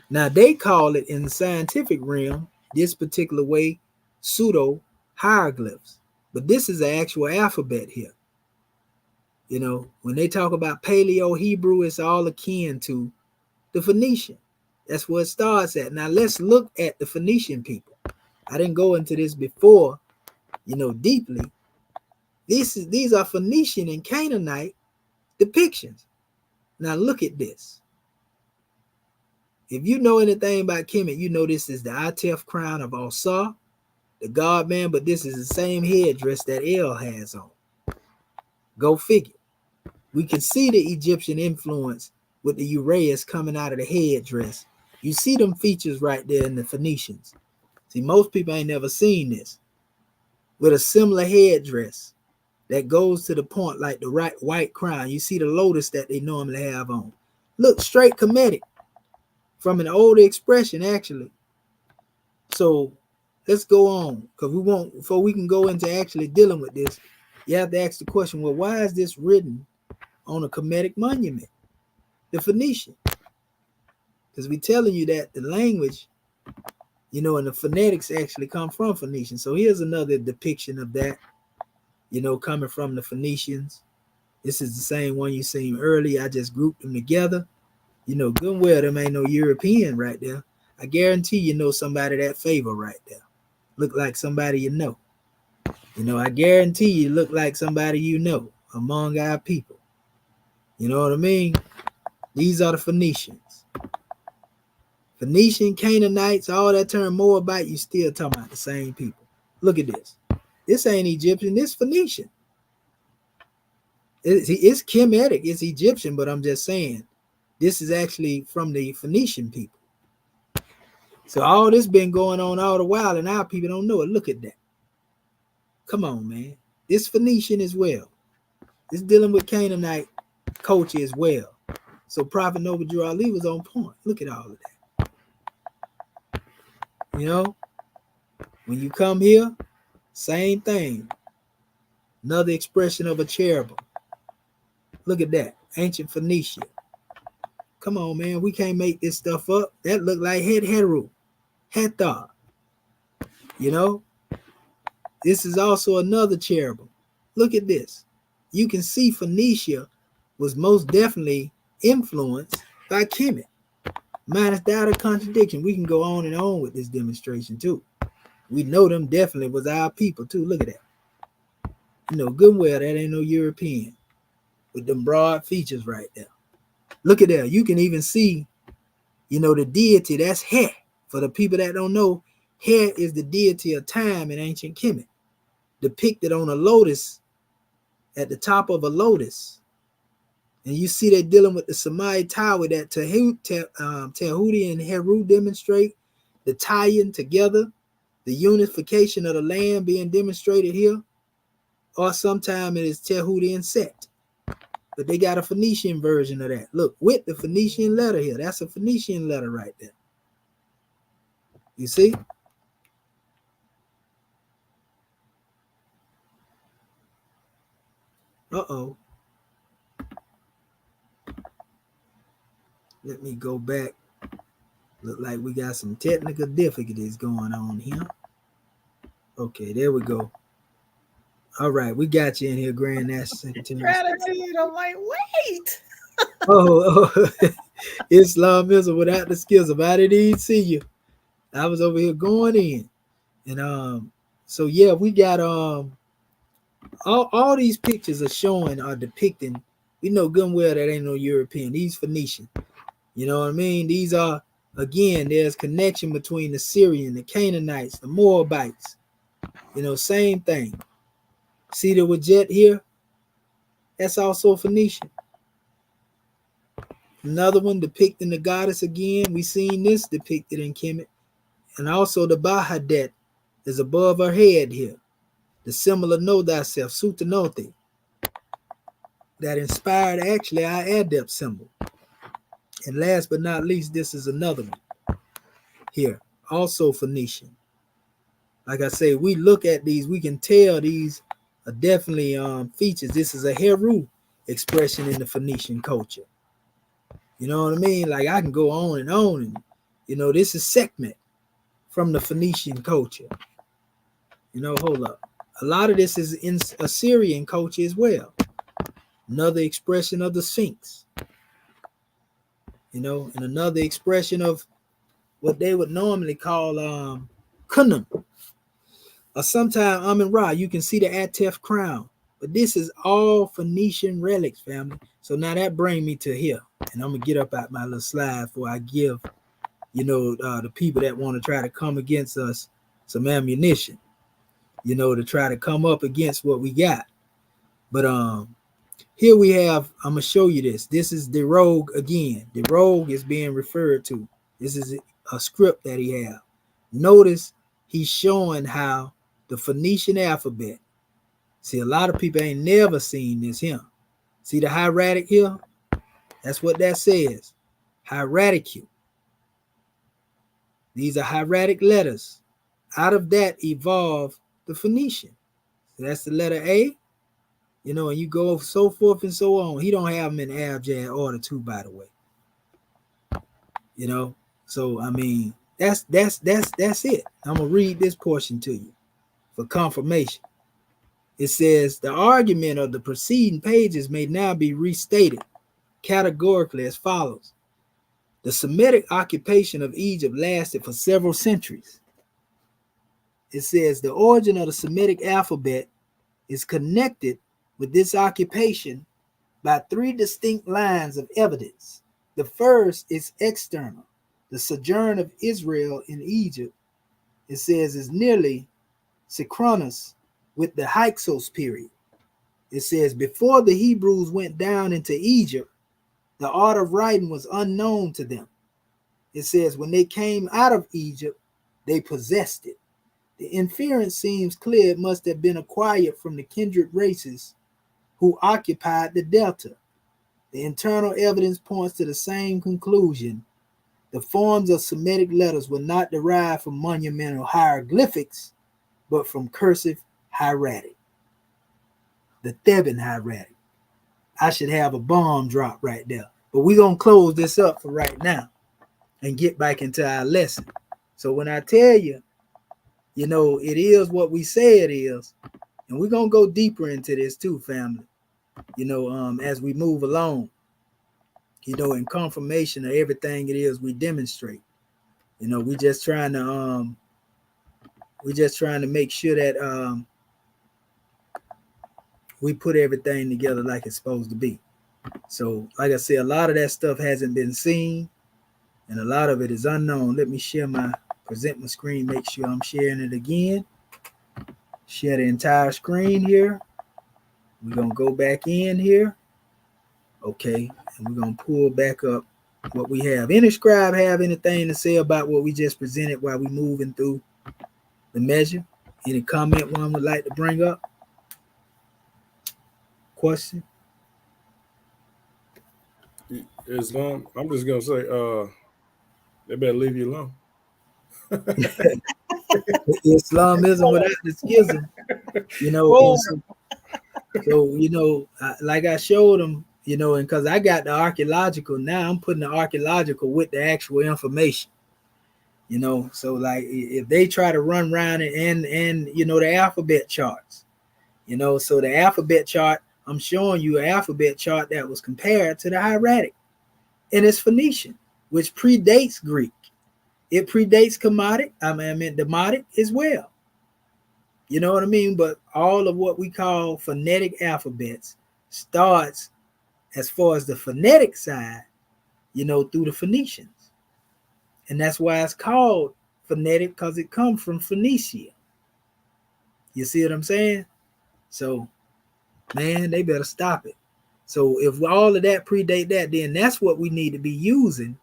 A: Now they call it in the scientific realm, this particular way, pseudo hieroglyphs, but this is the actual alphabet here. You know, when they talk about Paleo Hebrew, it's all akin to the Phoenician. That's where it starts at. Now let's look at the Phoenician people. I didn't go into this before, you know, deeply. These are Phoenician and Canaanite depictions. Now look at this. If you know anything about Kemet, you know this is the Atef crown of Osar, the God man, but this is the same headdress that El has on. Go figure. We can see the Egyptian influence with the uraeus coming out of the headdress. You see them features right there in the Phoenicians. See, most people ain't never seen this. With a similar headdress that goes to the point like the right white crown. You see the lotus that they normally have on. Look straight Kemetic from an older expression, actually. So let's go on, because before we can go into actually dealing with this, you have to ask the question, well, why is this written on a Kemetic monument? The Phoenician. Because we're telling you that the language, you know, and the phonetics actually come from Phoenician. So here's another depiction of that, you know, coming from the Phoenicians. This is the same one you seen earlier. I just grouped them together. You know, good and well, them ain't no European right there. I guarantee you know somebody that favor right there. Look like somebody you know. You know, I guarantee you look like somebody you know among our people. You know what I mean? These are the Phoenicians. Phoenician, Canaanites, all that term Moabite, you still talking about the same people. Look at this. This ain't Egyptian, this Phoenician. It's Kemetic, it's Egyptian, but I'm just saying, this is actually from the Phoenician people. So all this been going on all the while, and our people don't know it. Look at that. Come on, man. This Phoenician as well. It's dealing with Canaanite culture as well. So Prophet Noble Drew Ali was on point. Look at all of that. You know, when you come here, same thing. Another expression of a cherubim. Look at that. Ancient Phoenicia. Come on, man. We can't make this stuff up. That look like Heru. Hethar. You know? This is also another cherubim. Look at this. You can see Phoenicia was most definitely influenced by Kemet. Minus doubt or contradiction. We can go on and on with this demonstration too. We know them definitely was our people too. Look at that. You know, good and well, that ain't no European with them broad features right there. Look at that. You can even see, the deity. That's He. For the people that don't know, He is the deity of time in ancient Kemet, depicted on a lotus, at the top of a lotus. And you see they're dealing with the Samai Tower that Tahuti and Heru demonstrate, the tie-in together, the unification of the land being demonstrated here, or sometime it is Tahuti and Set. But they got a Phoenician version of that. Look, with the Phoenician letter here. That's a Phoenician letter right there. You see? Uh-oh. Let me go back. Look like we got some technical difficulties going on here. Okay, there we go. All right, we got you in here, Grandmaster Secretary.
D: Gratitude. I'm like, wait.
A: Oh, Islamism without the schism. I didn't even see you. I was over here going in. And so yeah, we got all these pictures are depicting. We know good and well that ain't no European. These Phoenician. You know what I mean? These are, again, there's connection between the Syrian, the Canaanites, the Moabites. Same thing. See the Wajet here? That's also Phoenician. Another one depicting the goddess again. We seen this depicted in Kemet. And also the Bahadet is above her head here. The symbol of know thyself, SULTANATE, that inspired actually our Adept symbol. And last but not least, this is another one here, also Phoenician. Like I say, we look at these, we can tell these are definitely features. This is a Heru expression in the Phoenician culture. You know what I mean? Like I can go on and on. And, this is Sekhet from the Phoenician culture. Hold up. A lot of this is in Assyrian culture as well. Another expression of the Sphinx. And another expression of what they would normally call Kunum. Or sometimes Amun-Ra, you can see the Atef crown. But this is all Phoenician relics, family. So now that brings me to here. And I'm going to get up out my little slide before I give, the people that want to try to come against us some ammunition, to try to come up against what we got. But here we have, I'm going to show you this. This is the rogue again. The rogue is being referred to. This is a script that he have. Notice he's showing how the Phoenician alphabet. See, a lot of people ain't never seen this here. See the hieratic here? That's what that says. Hieratic. These are hieratic letters. Out of that evolved the Phoenician. So that's the letter A. And you go so forth and so on. He don't have them in abjad order too, by the way. So I mean, that's it. I'm gonna read this portion to you for confirmation. It says the argument of the preceding pages may now be restated categorically as follows. The Semitic occupation of Egypt lasted for several centuries. It says the origin of the Semitic alphabet is connected with this occupation by three distinct lines of evidence. The first is external. The sojourn of Israel in Egypt, it says, is nearly synchronous with the Hyksos period. It says, before the Hebrews went down into Egypt, the art of writing was unknown to them. It says, when they came out of Egypt, they possessed it. The inference seems clear it must have been acquired from the kindred races who occupied the delta. The internal evidence points to the same conclusion. The forms of Semitic letters were not derived from monumental hieroglyphics, but from cursive hieratic, the Theban hieratic. I should have a bomb drop right there. But we're going to close this up for right now and get back into our lesson. So when I tell you, it is what we say it is, and we're going to go deeper into this too, family, as we move along, in confirmation of everything it is we demonstrate. We just trying to make sure that we put everything together like it's supposed to be. So, like I said, a lot of that stuff hasn't been seen, and a lot of it is unknown. Let me present my screen, make sure I'm sharing it again. Share the entire screen here. We're going to go back in here. Okay, and we're going to pull back up what we have. Any scribe have anything to say about what we just presented while we moving through the measure? Any comment one would like to bring up? Question?
E: Islam, I'm just gonna say, they better leave you alone.
A: Islamism without the schism, you know.
D: Whoa.
A: So you know, like I showed them, you know, and because I got the archaeological, now I'm putting the archaeological with the actual information, you know. So like if they try to run around and you know the alphabet charts, you know, so the alphabet chart, I'm showing you an alphabet chart that was compared to the hieratic, and it's Phoenician, which predates Greek. It predates Demotic as well. You know what I mean? But all of what we call phonetic alphabets starts, as far as the phonetic side, you know, through the Phoenicians. And that's why it's called phonetic, because it comes from Phoenicia. You see what I'm saying? So, man, they better stop it. So if all of that predate that, then that's what we need to be using,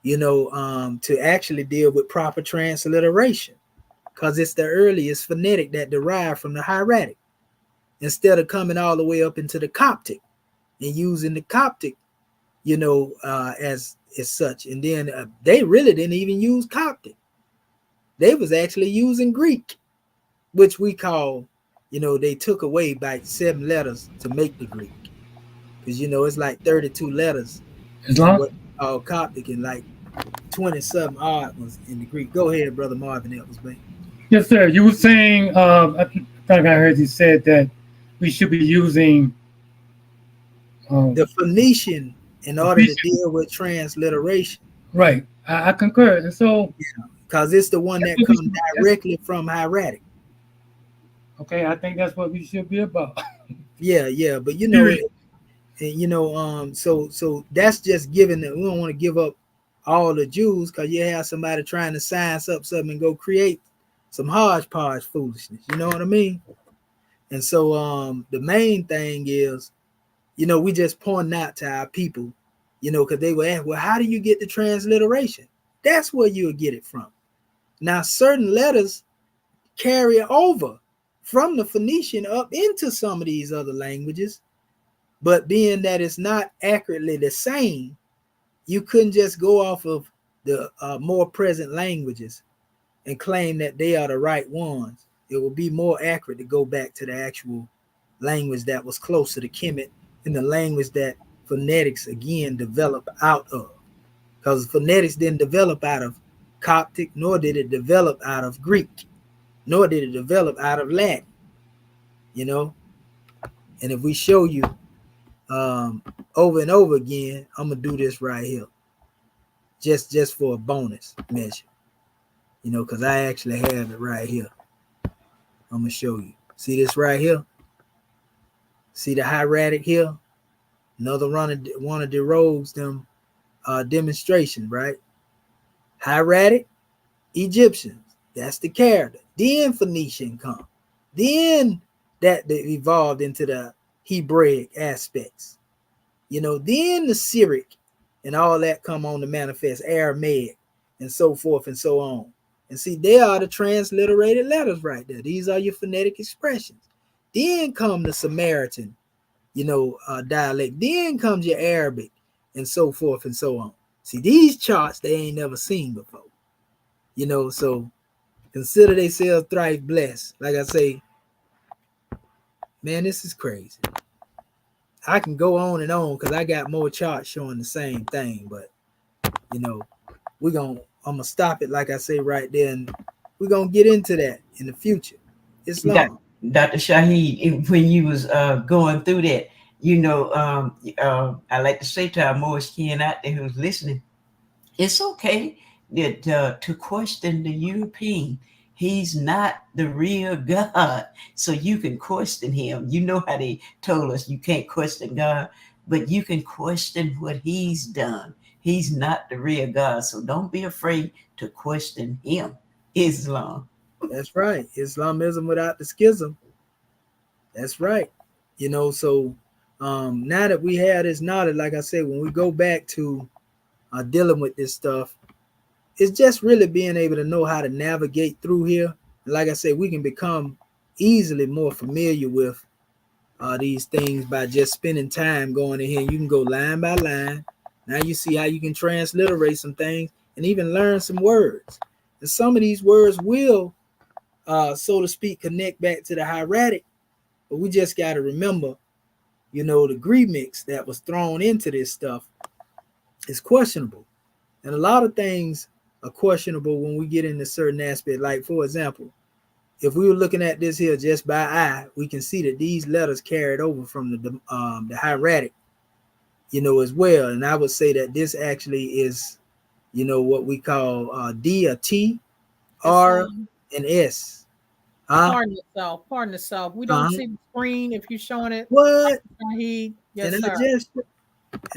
A: you know, to actually deal with proper transliteration, because it's the earliest phonetic that derived from the hieratic, instead of coming all the way up into the Coptic and using the Coptic, you know, as such. And then they really didn't even use Coptic. They was actually using Greek, which we call, you know, they took away by 7 letters to make the Greek. Because, you know, it's like 32 letters in what Coptic, and like 20-something odd ones in the Greek. Go ahead, Brother Marvin Epplesby.
B: Yes, sir. You were saying, I think I heard you said that we should be using
A: The Phoenician in
B: the
A: order to
B: Phoenician.
A: deal with transliteration.
B: Right. I concur. And so,
A: Because it's the one
B: that's
A: that
B: what we
A: comes
B: should,
A: directly from hieratic.
B: okay, I think that's what we should be about.
A: Yeah. But you know, so that's just giving that we don't want to give up all the Jews, because you have somebody trying to science up something and go create some hodgepodge foolishness. You know what I mean? And so the main thing is, you know, we just point out to our people, you know, because they were asked, well, how do you get the transliteration? That's where you'll get it from. Now, certain letters carry over from the Phoenician up into some of these other languages, but being that it's not accurately the same, you couldn't just go off of the more present languages and claim that they are the right ones. It will be more accurate to go back to the actual language that was closer to Kemet, and the language that phonetics again developed out of. Because phonetics didn't develop out of Coptic, nor did it develop out of Greek, nor did it develop out of Latin, you know. And if we show you over and over again, I'm gonna do this right here, just for a bonus measure, you know, because I actually have it right here. I'm gonna show you. See this right here? See the hieratic here? Another one of the rogues them demonstration, right? Hieratic, Egyptians, that's the character. Then Phoenician come. Then that evolved into the Hebraic aspects. You know, then the Syriac and all that come on to manifest, Aramaic and so forth and so on. And see, they are the transliterated letters right there. These are your phonetic expressions. Then come the Samaritan, you know, dialect. Then comes your Arabic and so forth and so on. See, these charts they ain't never seen before. You know, so consider themselves thrice blessed. Like I say, man, this is crazy. I can go on and on because I got more charts showing the same thing, but you know, I'm gonna stop it, like I say right there, and we're gonna get into that in the future. Islam.
C: Dr. Shaheed, when you was going through that, you know, I like to say to our Moorish kin out there who's listening, it's okay that to question the European. He's not the real God, so you can question him. You know how they told us you can't question God, but you can question what he's done. He's not the real God, so don't be afraid to question him. Islam.
A: That's right. Islamism without the schism. That's right. So now that we have this knowledge, like I said, when we go back to dealing with this stuff, it's just really being able to know how to navigate through here. And like I said, we can become easily more familiar with these things by just spending time going in here. You can go line by line. Now you see how you can transliterate some things and even learn some words. And some of these words will, so to speak, connect back to the hieratic. But we just got to remember, the remix that was thrown into this stuff is questionable. And a lot of things are questionable when we get into certain aspects. Like, for example, if we were looking at this here just by eye, we can see that these letters carried over from the hieratic, as well. And I would say that this actually is, what we call D, a T, R, and S.
D: Pardon yourself. Pardon yourself. We don't see the screen if you're showing it.
A: What?
D: Yes,
A: and
D: sir.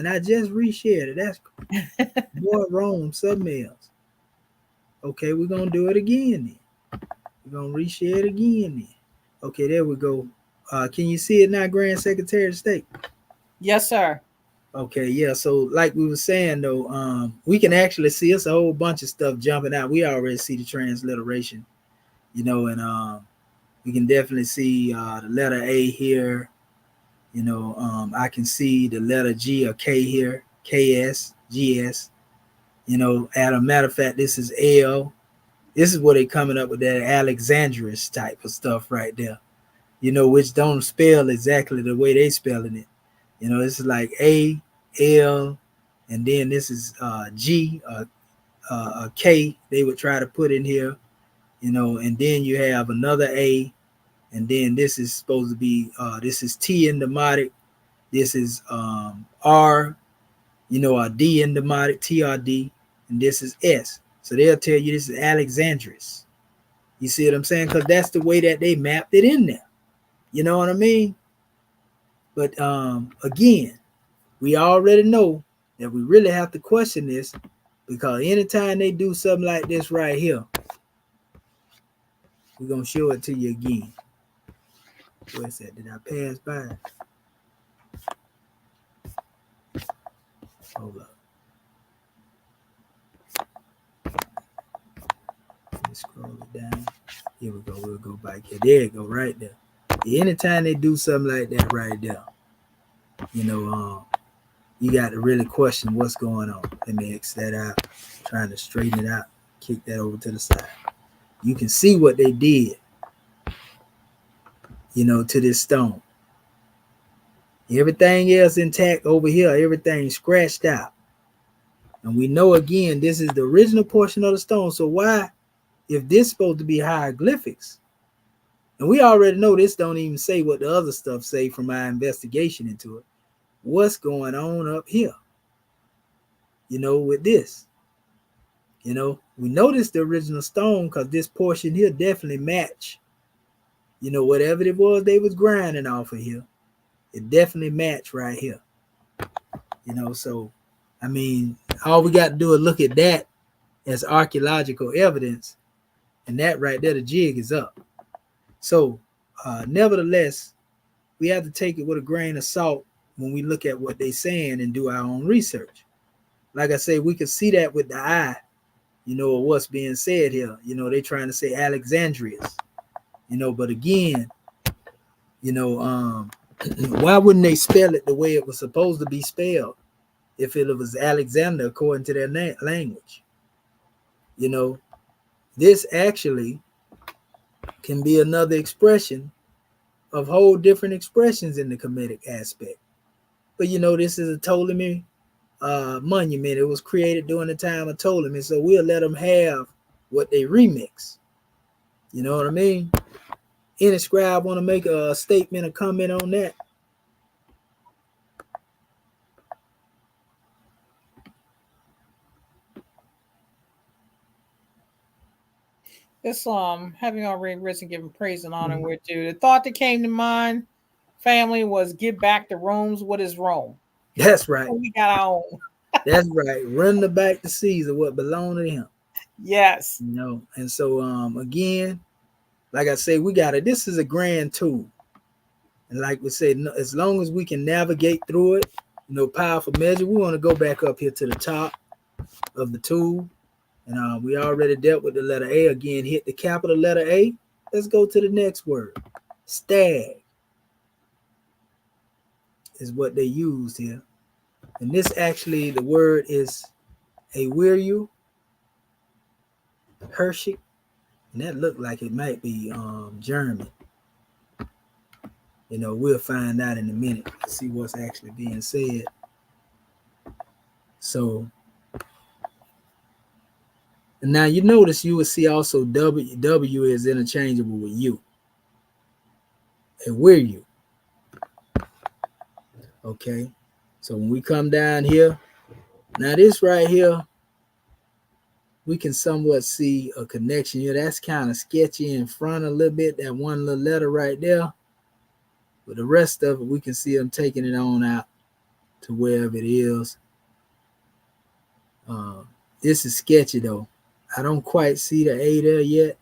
A: I just reshared it. That's more Rome submails. Okay, we're gonna do it again then. We're gonna reshare it again then. Okay, there we go. Can you see it now, Grand Secretary of State?
D: Yes, sir.
A: Okay, yeah. So like we were saying though, we can actually see it's a whole bunch of stuff jumping out. We already see the transliteration, and we can definitely see the letter A here. I can see the letter G or K here, KS, GS. As a matter of fact, this is L. This is where they coming up with that Alexandrius type of stuff right there. Which don't spell exactly the way they spelling it. This is like A, L, and then this is G, K. They would try to put in here, and then you have another A, and then this is supposed to be this is T in demotic. This is R, a D in demotic, TRD, and this is S. So they'll tell you this is Alexandrius. You see what I'm saying? Because that's the way that they mapped it in there. You know what I mean? But again, we already know that we really have to question this, because anytime they do something like this right here, we're going to show it to you again. Where's that? Did I pass by? Hold up. Let me scroll it down. Here we go. We'll go back here. There you go, right there. Anytime they do something like that right there, you got to really question what's going on. Let me X that out. Trying to straighten it out. Kick that over to the side. You can see what they did, to this stone. Everything else intact over here. Everything scratched out. And we know, again, this is the original portion of the stone. So why, if this is supposed to be hieroglyphics, and we already know this don't even say what the other stuff say from our investigation into it, what's going on up here, with this? We noticed the original stone because this portion here definitely match, whatever it was they was grinding off of here. It definitely matched right here. So, I mean, all we got to do is look at that as archaeological evidence, and that right there, the jig is up. So, nevertheless, we have to take it with a grain of salt when we look at what they're saying and do our own research. Like I say, we can see that with the eye, of what's being said here. They're trying to say Alexandrius, but again, why wouldn't they spell it the way it was supposed to be spelled if it was Alexander according to their language? This actually can be another expression of whole different expressions in the Kemetic aspect. But this is a Ptolemy monument. It was created during the time of Ptolemy, so we'll let them have what they remix. You know what I mean? Any scribe want to make a statement or comment on that?
D: Islam, having already risen, giving praise and honor with you. The thought that came to mind, family, was give back to Rome's. What is Rome?
A: That's right.
D: We got our own.
A: That's right. Run the back to Caesar what belonged to him.
D: Yes.
A: And so again, like I say, we got it. This is a grand tool. And like we said, as long as we can navigate through it, powerful measure, we want to go back up here to the top of the tool. And we already dealt with the letter A. Again, hit the capital letter A. Let's go to the next word. Stag is what they used here. And this actually, the word is a wiryu, Hershey. And that looked like it might be German. We'll find out in a minute to see what's actually being said. So, and now you notice you will see also W is interchangeable with U. And where you? Okay. So when we come down here, now this right here, we can somewhat see a connection here. That's kind of sketchy in front a little bit, that one little letter right there. But the rest of it, we can see them taking it on out to wherever it is. This is sketchy though. I don't quite see the A there yet.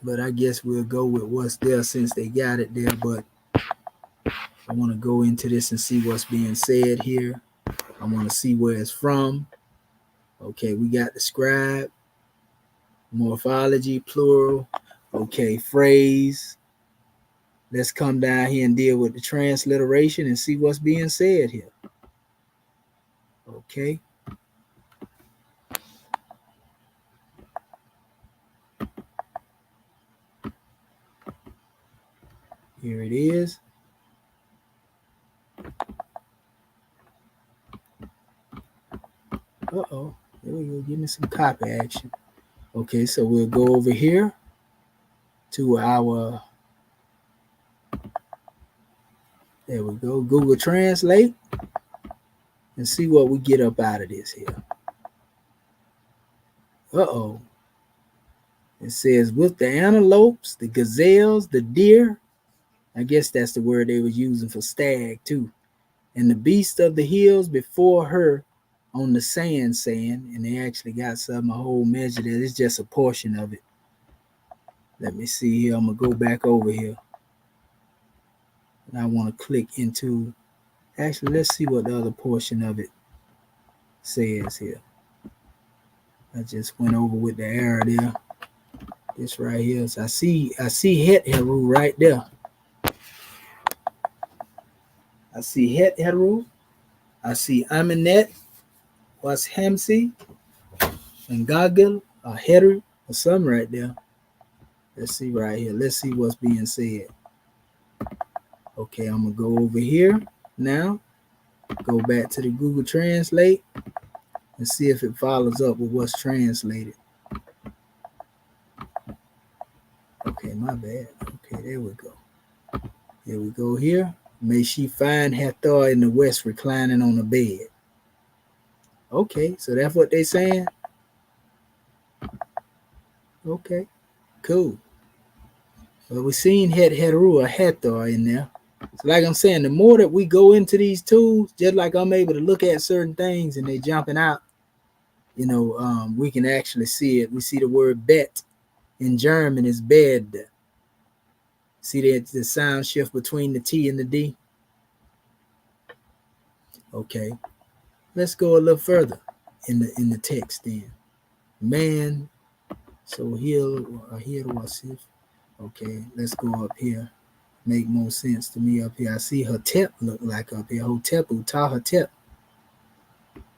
A: But I guess we'll go with what's there since they got it there. But I want to go into this and see what's being said here. I want to see where it's from. Okay, we got the scribe, morphology, plural. Okay, phrase. Let's come down here and deal with the transliteration and see what's being said here. Okay. Here it is. Uh-oh. There we go. Give me some copy action. Okay, so we'll go over here to our, there we go, Google Translate, and see what we get up out of this here. Uh-oh. It says, with the antelopes, the gazelles, the deer, I guess that's the word they was using for stag too, and the beast of the hills before her on the sand, and they actually got a whole measure there. It's just a portion of it. Let me see here. I'm going to go back over here. And I want to click into, actually, let's see what the other portion of it says here. I just went over with the arrow there. This right here. So I see Het Heru right there. I see Het Heru. I see Aminet, was Hamsi, and Gagel, or Heru, or something right there. Let's see right here. Let's see what's being said. Okay, I'm going to go over here now. Go back to the Google Translate and see if it follows up with what's translated. Okay, my bad. Okay, there we go. Here we go here. May she find Hathor in the west reclining on the bed. Okay, so that's what they saying? Okay, cool. Well, we seen Het Heru or Hathor in there. So like I'm saying, the more that we go into these tools, just like I'm able to look at certain things and they jumping out, we can actually see it. We see the word bet in German is bed. See the sound shift between the T and the D? Okay. Let's go a little further in the text then. Man, so here was it. Okay, let's go up here. Make more sense to me up here. I see Hotep look like up here. Hotep, Uta Hotep.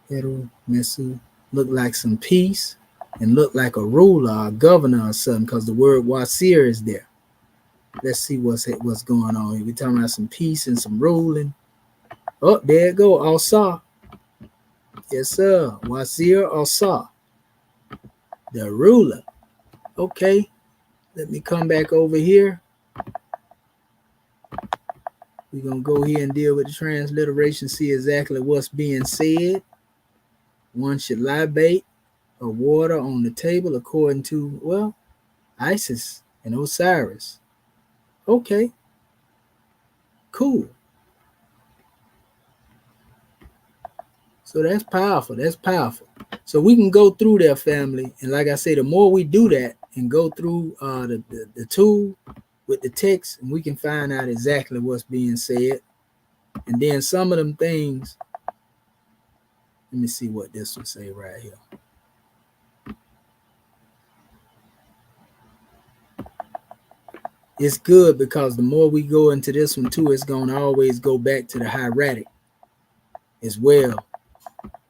A: Heru, Mesu, look like some peace and look like a ruler, a governor or something, because the word Wasir is there. Let's see what's going on here. We're talking about some peace and some ruling. Oh, there it go. Asa. Yes, sir. Wasir Asa. The ruler. Okay. Let me come back over here. We're going to go here and deal with the transliteration, see exactly what's being said. One should libate or water on the table according to, Isis and Osiris. Okay. Cool. So that's powerful. That's powerful. So we can go through their family, and like I say, the more we do that and go through the tool with the text, and we can find out exactly what's being said. And then some of them things. Let me see what this will say right here. It's good because the more we go into this one too, it's going to always go back to the hieratic as well.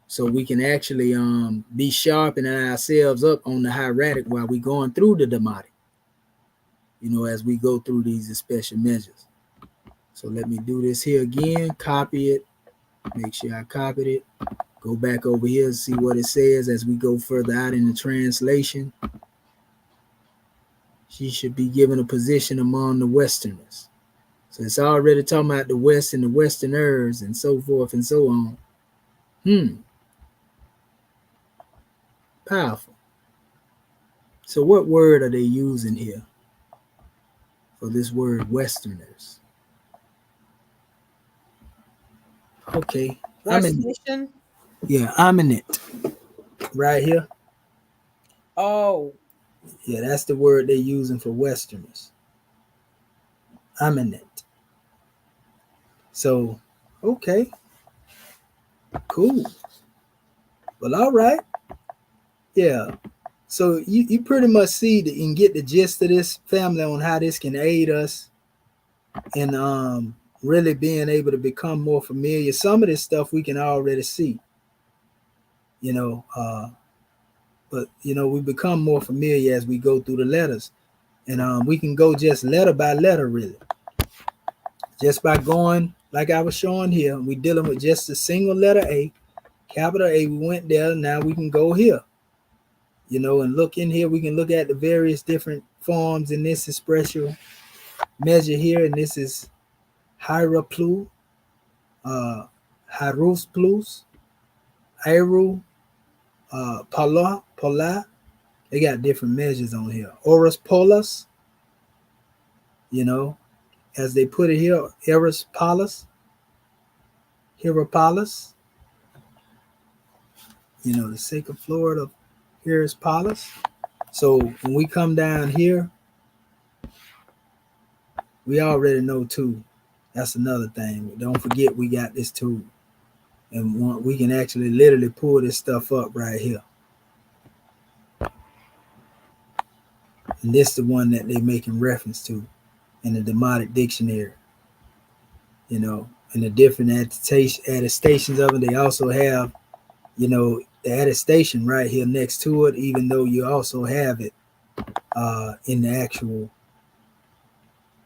A: So we can actually be sharpening ourselves up on the hieratic while we going through the demotic, as we go through these special measures. So let me do this here again, copy it, make sure I copied it, go back over here and see what it says as we go further out in the translation. She should be given a position among the Westerners. So it's already talking about the West and the Westerners and so forth and so on. Powerful. So what word are they using here for this word Westerners? Okay.
D: What nation?
A: I'm in it. Right here.
D: Oh.
A: Yeah, that's the word they're using for Westerners. I'm in it. So, okay. Cool. Well, all right. Yeah. So you pretty much see and get the gist of this, family, on how this can aid us in really being able to become more familiar. Some of this stuff we can already see, but we become more familiar as we go through the letters, and we can go just letter by letter, really, just by going like I was showing here. We dealing with just a single letter A, capital A. We went there. Now we can go here. And look in here, we can look at the various different forms in this expression measure here, and this is Hira Plu, Harus Plus, Iru, Pola. They got different measures on here. Oris Polus, as they put it here, Eris Polus, Hierapolis, the sacred Florida of Eris Polus. So when we come down here, we already know too. That's another thing. Don't forget we got this tool. And we can actually literally pull this stuff up right here. And this is the one that they're making reference to in the Demotic Dictionary. And the different attestations of it. They also have, the attestation right here next to it, even though you also have it in the actual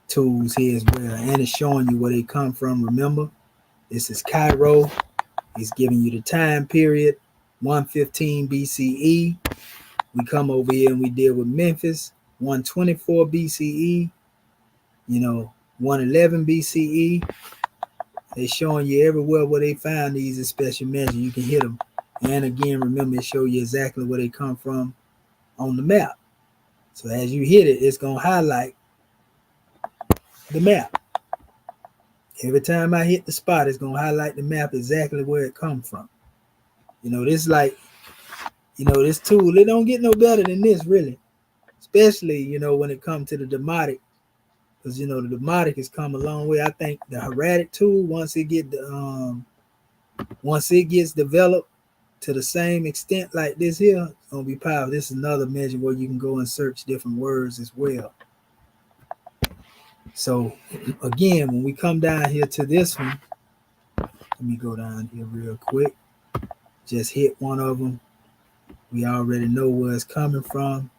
A: tools here as well. And it's showing you where they come from. Remember, this is Cairo. It's giving you the time period, 115 BCE. We come over here and we deal with Memphis, 124 BCE, 111 BCE. They're showing you everywhere where they found these special measures. You can hit them. And again, remember, it show you exactly where they come from on the map. So as you hit it, it's going to highlight the map. Every time I hit the spot, it's going to highlight the map exactly where it come from. This like, this tool, it don't get no better than this, really. Especially, when it comes to the Demotic. Because, the Demotic has come a long way. I think the hieratic tool, once it gets developed to the same extent like this here, it's going to be powerful. This is another measure where you can go and search different words as well. So, again, when we come down here to this one, let me go down here real quick. Just hit one of them. We already know where it's coming from.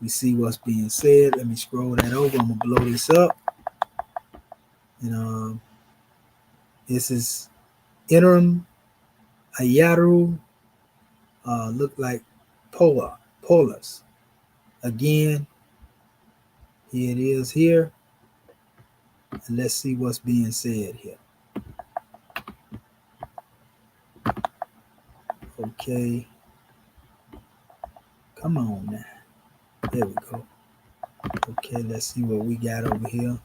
A: We see what's being said. Let me scroll that over. I'm going to blow this up. And this is interim Ayaru. Look like Polus. Again, here it is here. And let's see what's being said here. Okay. Come on now. There we go. Okay, let's see what we got over here.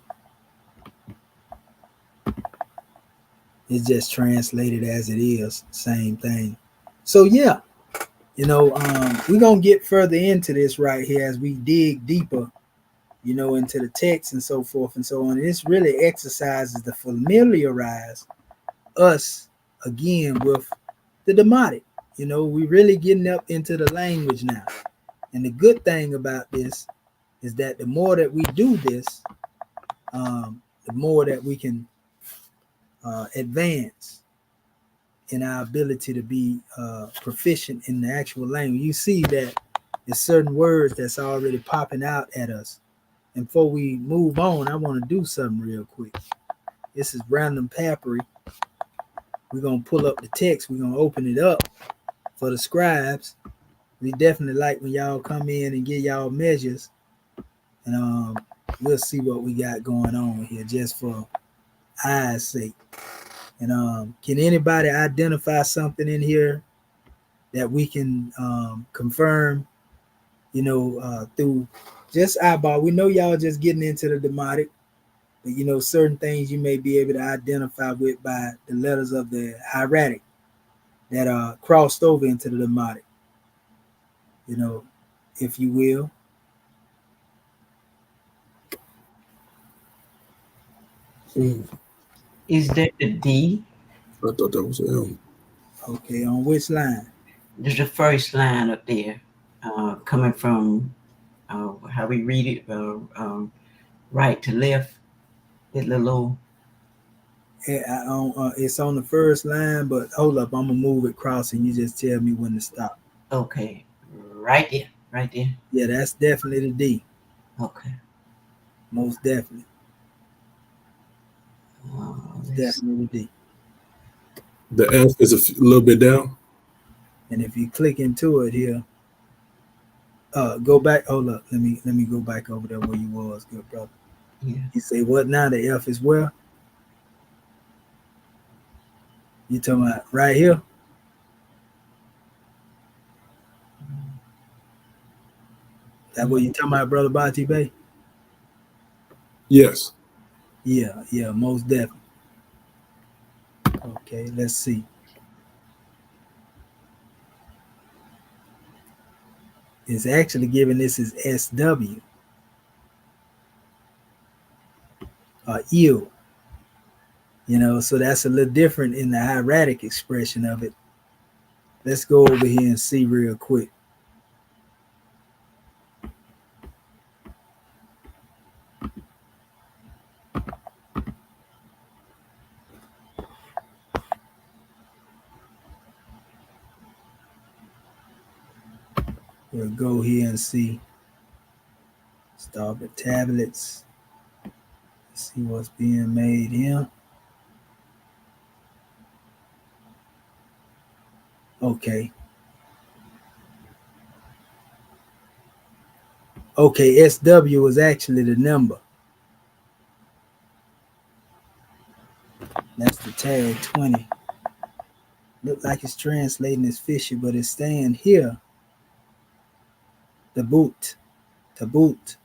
A: It's just translated as it is, same thing. So yeah, we're gonna get further into this right here as we dig deeper, into the text and so forth and so on. And this really exercises to familiarize us again with the demotic. We really getting up into the language now. And the good thing about this is that the more that we do this, the more that we can advance in our ability to be proficient in the actual language. You see that there's certain words that's already popping out at us. And before we move on, I want to do something real quick. This is random papyri. We're going to pull up the text. We're going to open it up for the scribes. We definitely like when y'all come in and get y'all measures. And we'll see what we got going on here just for eyes sake. And can anybody identify something in here that we can confirm, through just eyeball? We know y'all just getting into the demotic, but certain things you may be able to identify with by the letters of the hieratic that are crossed over into the demotic, if you will.
C: Is that the D?
E: I thought that was an M.
A: Okay, on which line?
C: There's the first line up there, coming from how we read it, right to left. That little.
A: It's on the first line, but hold up, I'm gonna move it across, and you just tell me when to stop.
C: Okay, right there, right there.
A: Yeah, that's definitely the D.
C: Okay.
A: Most definitely. Definitely the D.
E: The F is a little bit down.
A: And if you click into it here, go back. Hold up, let me go back over there where you was, good brother.
C: Yeah.
A: You say what now? The F is where? You talking about right here? That what you talking about, brother Bati Bay?
E: Yes.
A: Yeah, most definitely. Okay, let's see. It's actually giving this as SW. Ew. So that's a little different in the hieratic expression of it. Let's go over here and see real quick. We'll go here and see. Start with tablets. See what's being made here. Okay. Okay, SW is actually the number. That's the tag 20. Look like it's translating as fishy, but it's saying here, the boot. To boot.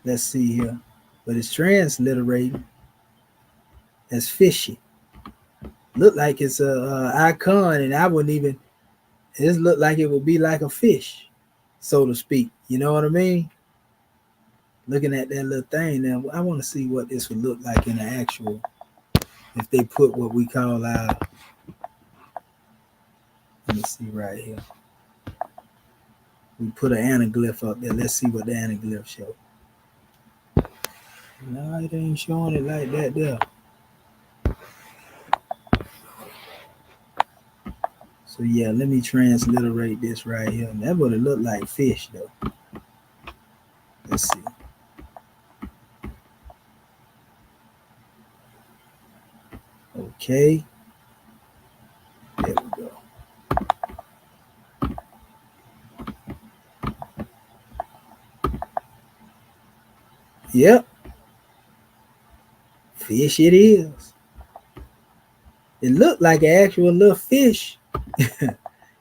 A: Let's see here. But it's transliterating as fishy. Look like it's a icon, and I wouldn't even. It just look like it would be like a fish, so to speak. You know what I mean? Looking at that little thing, now I want to see what this would look like in the actual. If they put what we call our. Let me see right here. We put an anaglyph up there. Let's see what the anaglyph show. No, it ain't showing it like that there. So yeah, let me transliterate this right here. That would have looked like fish though. Let's see. Okay. There we go. Yep. Fish it is. It looked like an actual little fish.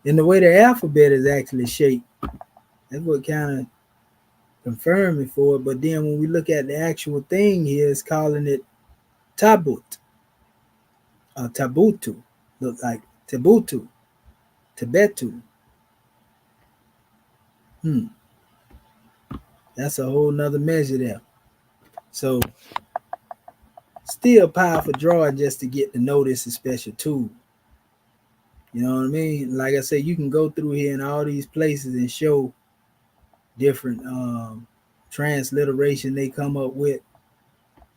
A: In the way the alphabet is actually shaped. That's what kind of confirmed me for it. But then when we look at the actual thing here, it's calling it tabut. Tabutu, look like Tibutu, Tibetu. That's a whole nother measure there. So still powerful drawing just to get to know this special tool. You know what I mean? Like I said, you can go through here in all these places and show different transliteration they come up with.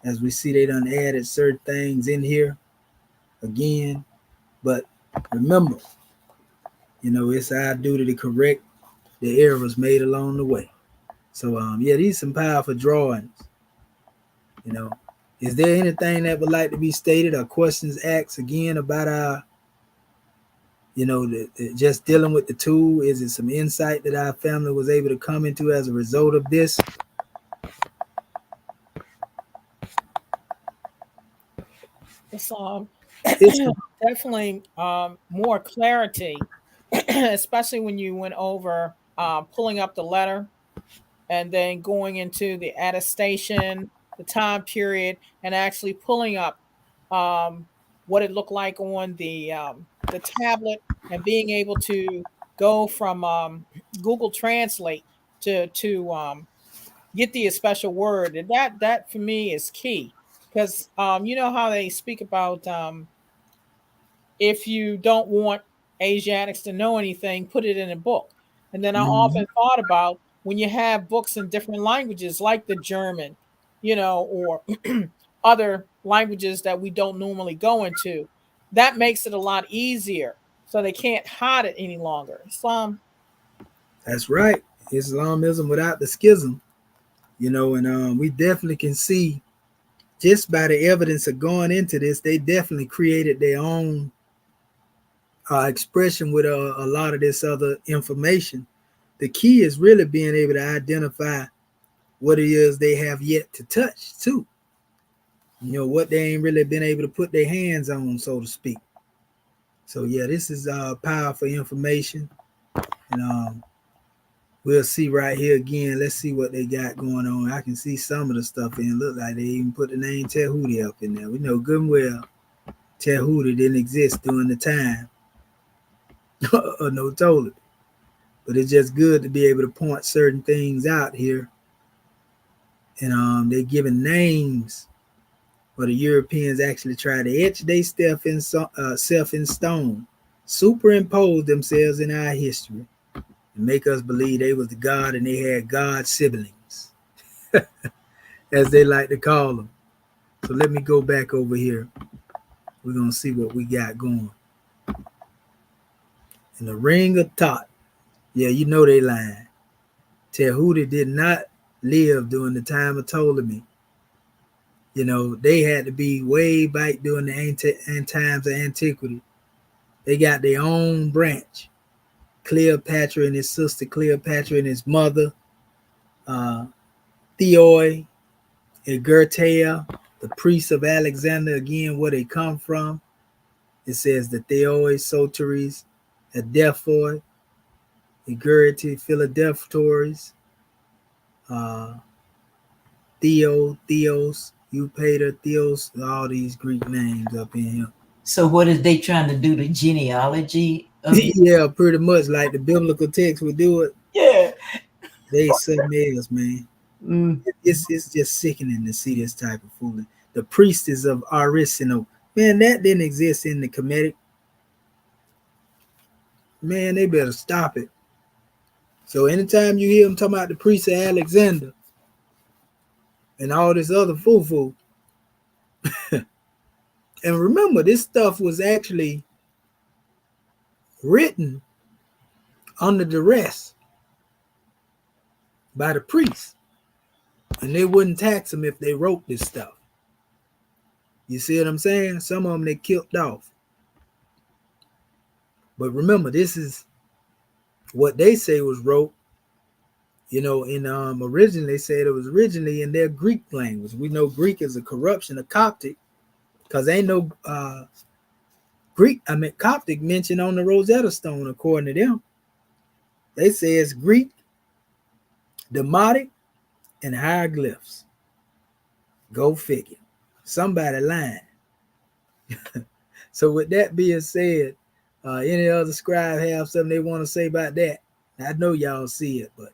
A: As we see, they done added certain things in here again. But remember, it's our duty to correct the errors made along the way. So yeah, these some powerful drawings. Is there anything that would like to be stated or questions asked again about our, just dealing with the tool? Is it some insight that our family was able to come into as a result of this?
D: It's
A: It's
D: definitely more clarity, especially when you went over pulling up the letter and then going into the attestation, the time period, and actually pulling up what it looked like on the tablet, and being able to go from Google Translate to get the special word. And that for me is key, because you know how they speak about if you don't want Asiatics to know anything, put it in a book. And then I often thought about when you have books in different languages, like the German, or other languages that we don't normally go into, that makes it a lot easier. So they can't hide it any longer. Islam.
A: That's right. Islamism without the schism, and we definitely can see just by the evidence of going into this, they definitely created their own expression with a lot of this other information. The key is really being able to identify what it is they have yet to touch, too. What they ain't really been able to put their hands on, so to speak. So, yeah, this is powerful information. And we'll see right here again. Let's see what they got going on. I can see some of the stuff in. Look like they even put the name Tehuti up in there. We know good and well Tehuti didn't exist during the time of no Ptolemy. But it's just good to be able to point certain things out here. And they're giving names where the Europeans actually try to etch their self in stone, superimpose themselves in our history, and make us believe they was the God and they had God siblings, as they like to call them. So let me go back over here. We're going to see what we got going. In the ring of Tot, yeah, they lying. Tehuti did not live during the time of Ptolemy. They had to be way back during the times of antiquity. They got their own branch. Cleopatra and his sister Cleopatra and his mother, Theoi, Egertea, the priest of Alexander, again, where they come from. It says the Theoi, Soteres, Adephoi, Egerete, Philadelphtories, Theos, Eupator, Theos, all these Greek names up in here.
C: So what is they trying to do? The genealogy of
A: Yeah, pretty much like the biblical text would do it.
C: Yeah.
A: They something else, man.
C: Mm.
A: It's just sickening to see this type of fooling. The priestess of E.A.R.S, man, that didn't exist in the Kemetic. Man, they better stop it. So anytime you hear them talking about the priest of Alexander and all this other foo-foo, and remember, this stuff was actually written under duress by the priests, and they wouldn't tax them if they wrote this stuff. You see what I'm saying? Some of them they killed off. But remember, this is what they say was wrote. Originally they said it was originally in their Greek language. We know Greek is a corruption of Coptic, because ain't no Coptic mentioned on the Rosetta Stone, according to them. They say it's Greek, Demotic, and hieroglyphs. Go figure. Somebody lying. So with that being said, any other scribe have something they want to say about that? I know y'all see it, but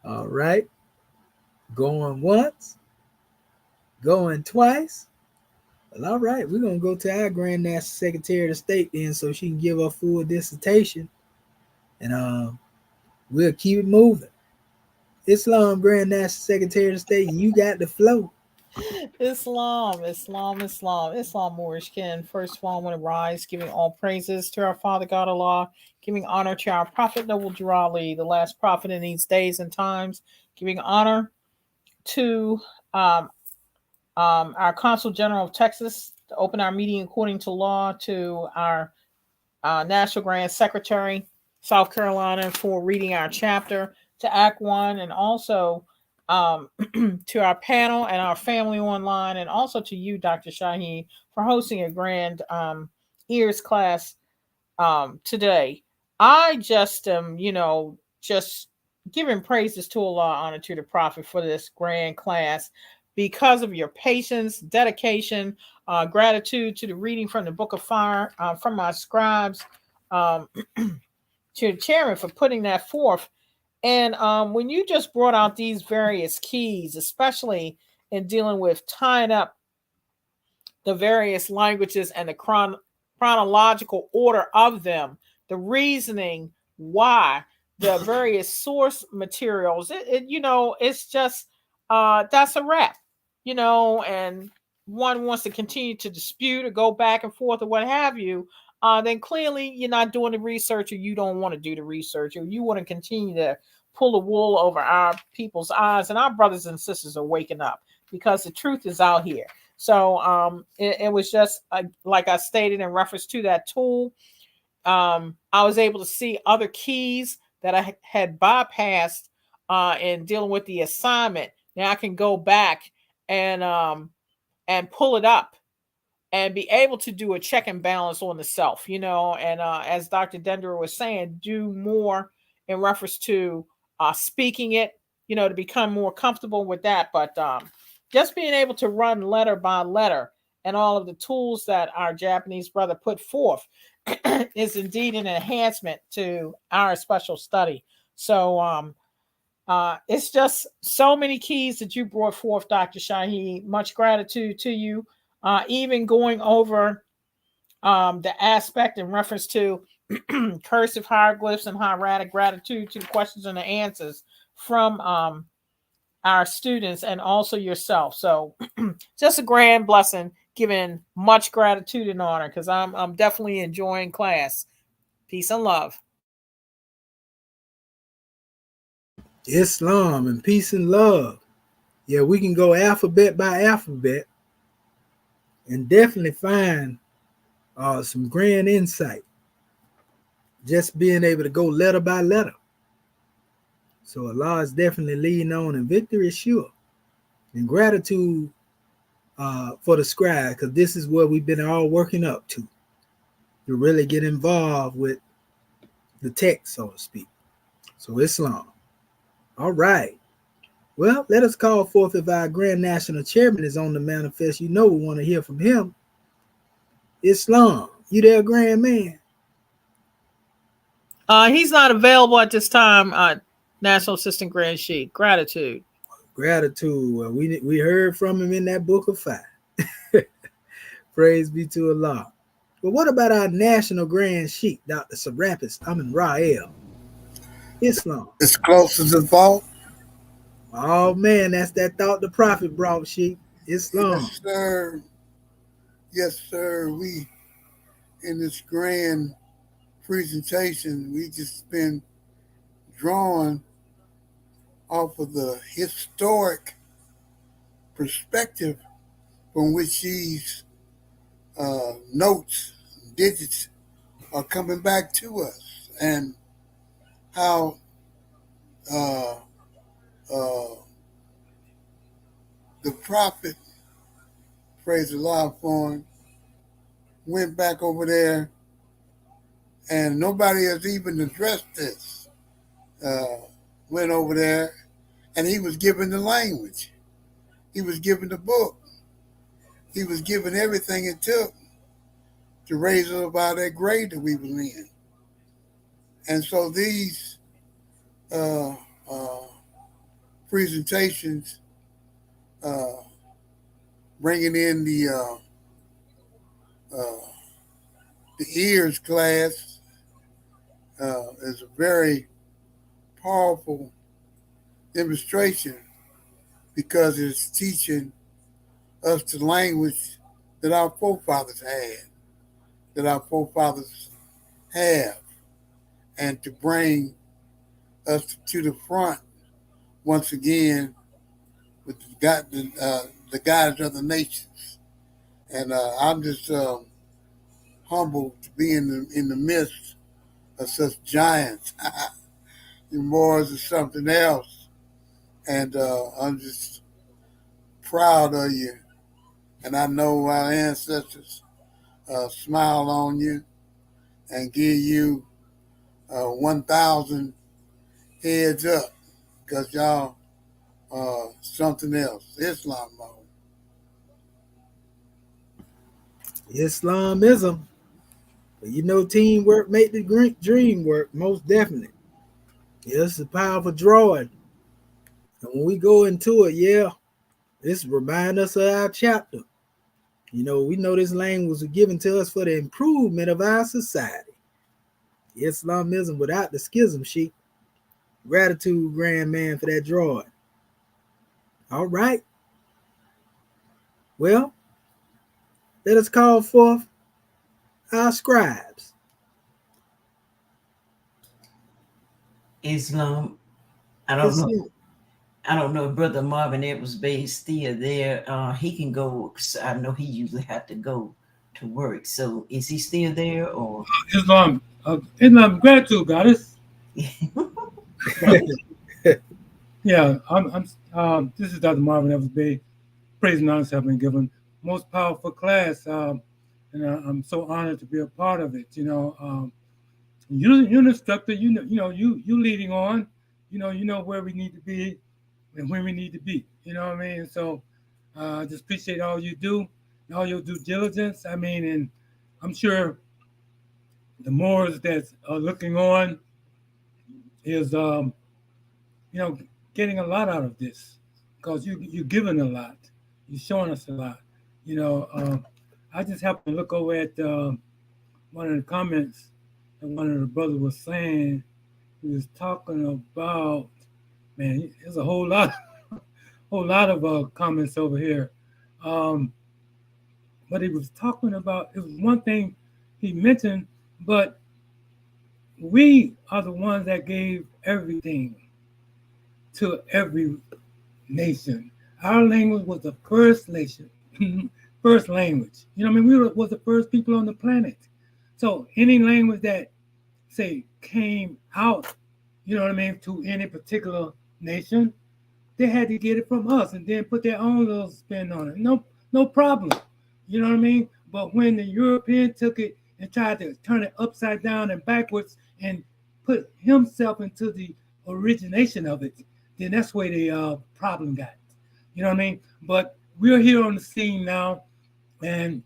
A: all right. Going once, going twice. Well, all right, we're gonna go to our Grand National Secretary of State then, so she can give her full dissertation, and we'll keep it moving. Islam Grand National Secretary of State, you got the flow.
D: Islam, Islam, Islam, Islam, Moorishkin. First of all, I want to rise, giving all praises to our Father God Allah, giving honor to our Prophet Noble Durali, the last prophet in these days and times, giving honor to our Consul General of Texas to open our meeting according to law, to our National Grand Secretary, South Carolina, for reading our chapter, to Act One, and also to our panel and our family online, and also to you, Dr. Shaheen, for hosting a grand E.A.R.S class today. I just am, just giving praises to Allah, honor to the Prophet for this grand class because of your patience, dedication, gratitude to the reading from the Book of Fire from my scribes, to the chairman for putting that forth. And when you just brought out these various keys, especially in dealing with tying up the various languages and the chronological order of them, the reasoning why, the various source materials, it's just that's a wrap, and one wants to continue to dispute or go back and forth or what have you, then clearly you're not doing the research, or you don't want to do the research, or you want to continue to pull the wool over our people's eyes, and our brothers and sisters are waking up because the truth is out here. So it was just like I stated in reference to that tool. I was able to see other keys that I had bypassed in dealing with the assignment. Now I can go back and pull it up and be able to do a check and balance on the self, and as Dr. Dendra was saying, do more in reference to speaking it, to become more comfortable with that. But just being able to run letter by letter and all of the tools that our Japanese brother put forth is indeed an enhancement to our special study. So it's just so many keys that you brought forth, Dr. Shahi. Much gratitude to you. Even going over the aspect in reference to cursive hieroglyphs and hieratic gratitude to the questions and the answers from our students and also yourself. So just a grand blessing, giving much gratitude and honor, because I'm definitely enjoying class. Peace and love.
A: Islam and peace and love. Yeah, we can go alphabet by alphabet and definitely find some grand insight. Just being able to go letter by letter. So Allah is definitely leading on, and victory is sure. And gratitude for the scribe, because this is what we've been all working up to really get involved with the text, so to speak. So Islam. All right. Well, let us call forth if our Grand National Chairman is on the manifest. We want to hear from him. Islam. You there, Grand Man?
D: He's not available at this time, National Assistant Grand Sheik. Gratitude.
A: Gratitude. Well, we heard from him in that Book of Fire. Praise be to Allah. But what about our National Grand Sheik, Dr. Serapis Amin Rael? Islam.
F: As close as it falls.
A: Oh man, that's that thought the Prophet brought, Sheik. Islam.
F: Yes, sir. Yes, sir. We, in this grand presentation, we just been drawn off of the historic perspective from which these notes, digits are coming back to us, and how the Prophet, praise Allah for him, went back over there, and nobody has even addressed this. Went over there, and he was given the language. He was given the book. He was given everything it took to raise us about that grade that we was in. And so these uh, uh, presentations, uh, bringing in the E.A.R.S class, is a very powerful demonstration because it's teaching us the language that our forefathers had, that our forefathers have, and to bring us to the front once again with the guidance of the nations. And I'm just humbled to be in the midst of such giants. The Moors is something else, and I'm just proud of you. And I know our ancestors smile on you and give you 1,000 heads up because y'all something else. Islam mode.
A: Islamism. But you know, teamwork make the dream work, most definitely. Yeah, it's a powerful drawing. And when we go into it, yeah, this remind us of our chapter. You know, we know this language was given to us for the improvement of our society. Islamism without the schism, sheep. Gratitude, grand man, for that drawing. All right. Well, let us call forth our scribes.
C: Islam. I don't know. I don't know if Brother Marvin Edwards Bay is still there. He can go. I know he usually have to go to work. So is he still there or?
B: Islam, gratitude, goddess. Yeah, this is Dr. Marvin Evans Bay. Praise and honor have been given. Most powerful class, and I'm so honored to be a part of it. You're an instructor. You leading on. You know where we need to be and when we need to be. You know what I mean? And so, just appreciate all you do, all your due diligence. I mean, and I'm sure the Moors that are looking on is, getting a lot out of this because you're giving a lot. You're showing us a lot. You know, I just happened to look over at one of the comments that one of the brothers was saying. He was talking about, man, there's a whole lot of comments over here. Um, but he was talking about, it was one thing he mentioned, but we are the ones that gave everything to every nation. Our language was the first nation, first language. You know what I mean? Was the first people on the planet. So any language that, say, came out, you know what I mean, to any particular nation, they had to get it from us and then put their own little spin on it. No problem. You know what I mean? But when the European took it and tried to turn it upside down and backwards and put himself into the origination of it, then that's where the problem got. You know what I mean? But we're here on the scene now, and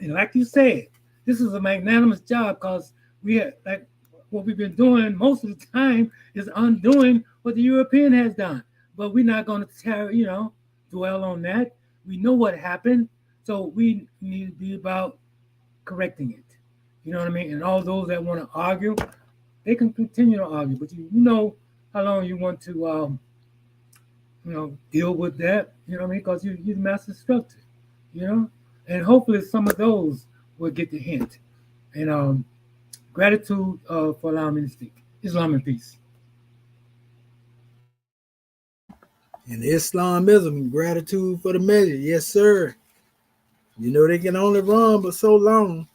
B: like you said, this is a magnanimous job because we had, like, what we've been doing most of the time is undoing what the European has done. But we're not going to dwell on that. We know what happened, so we need to be about correcting it. You know what I mean? And all those that want to argue, they can continue to argue, but you know how long you want to deal with that. You know what I mean? Because you're the master instructor. You know, and hopefully some of those will get the hint. And gratitude for allowing me to speak. Islam and peace.
A: And Islamism, gratitude for the measure. Yes, sir. You know, they can only run but so long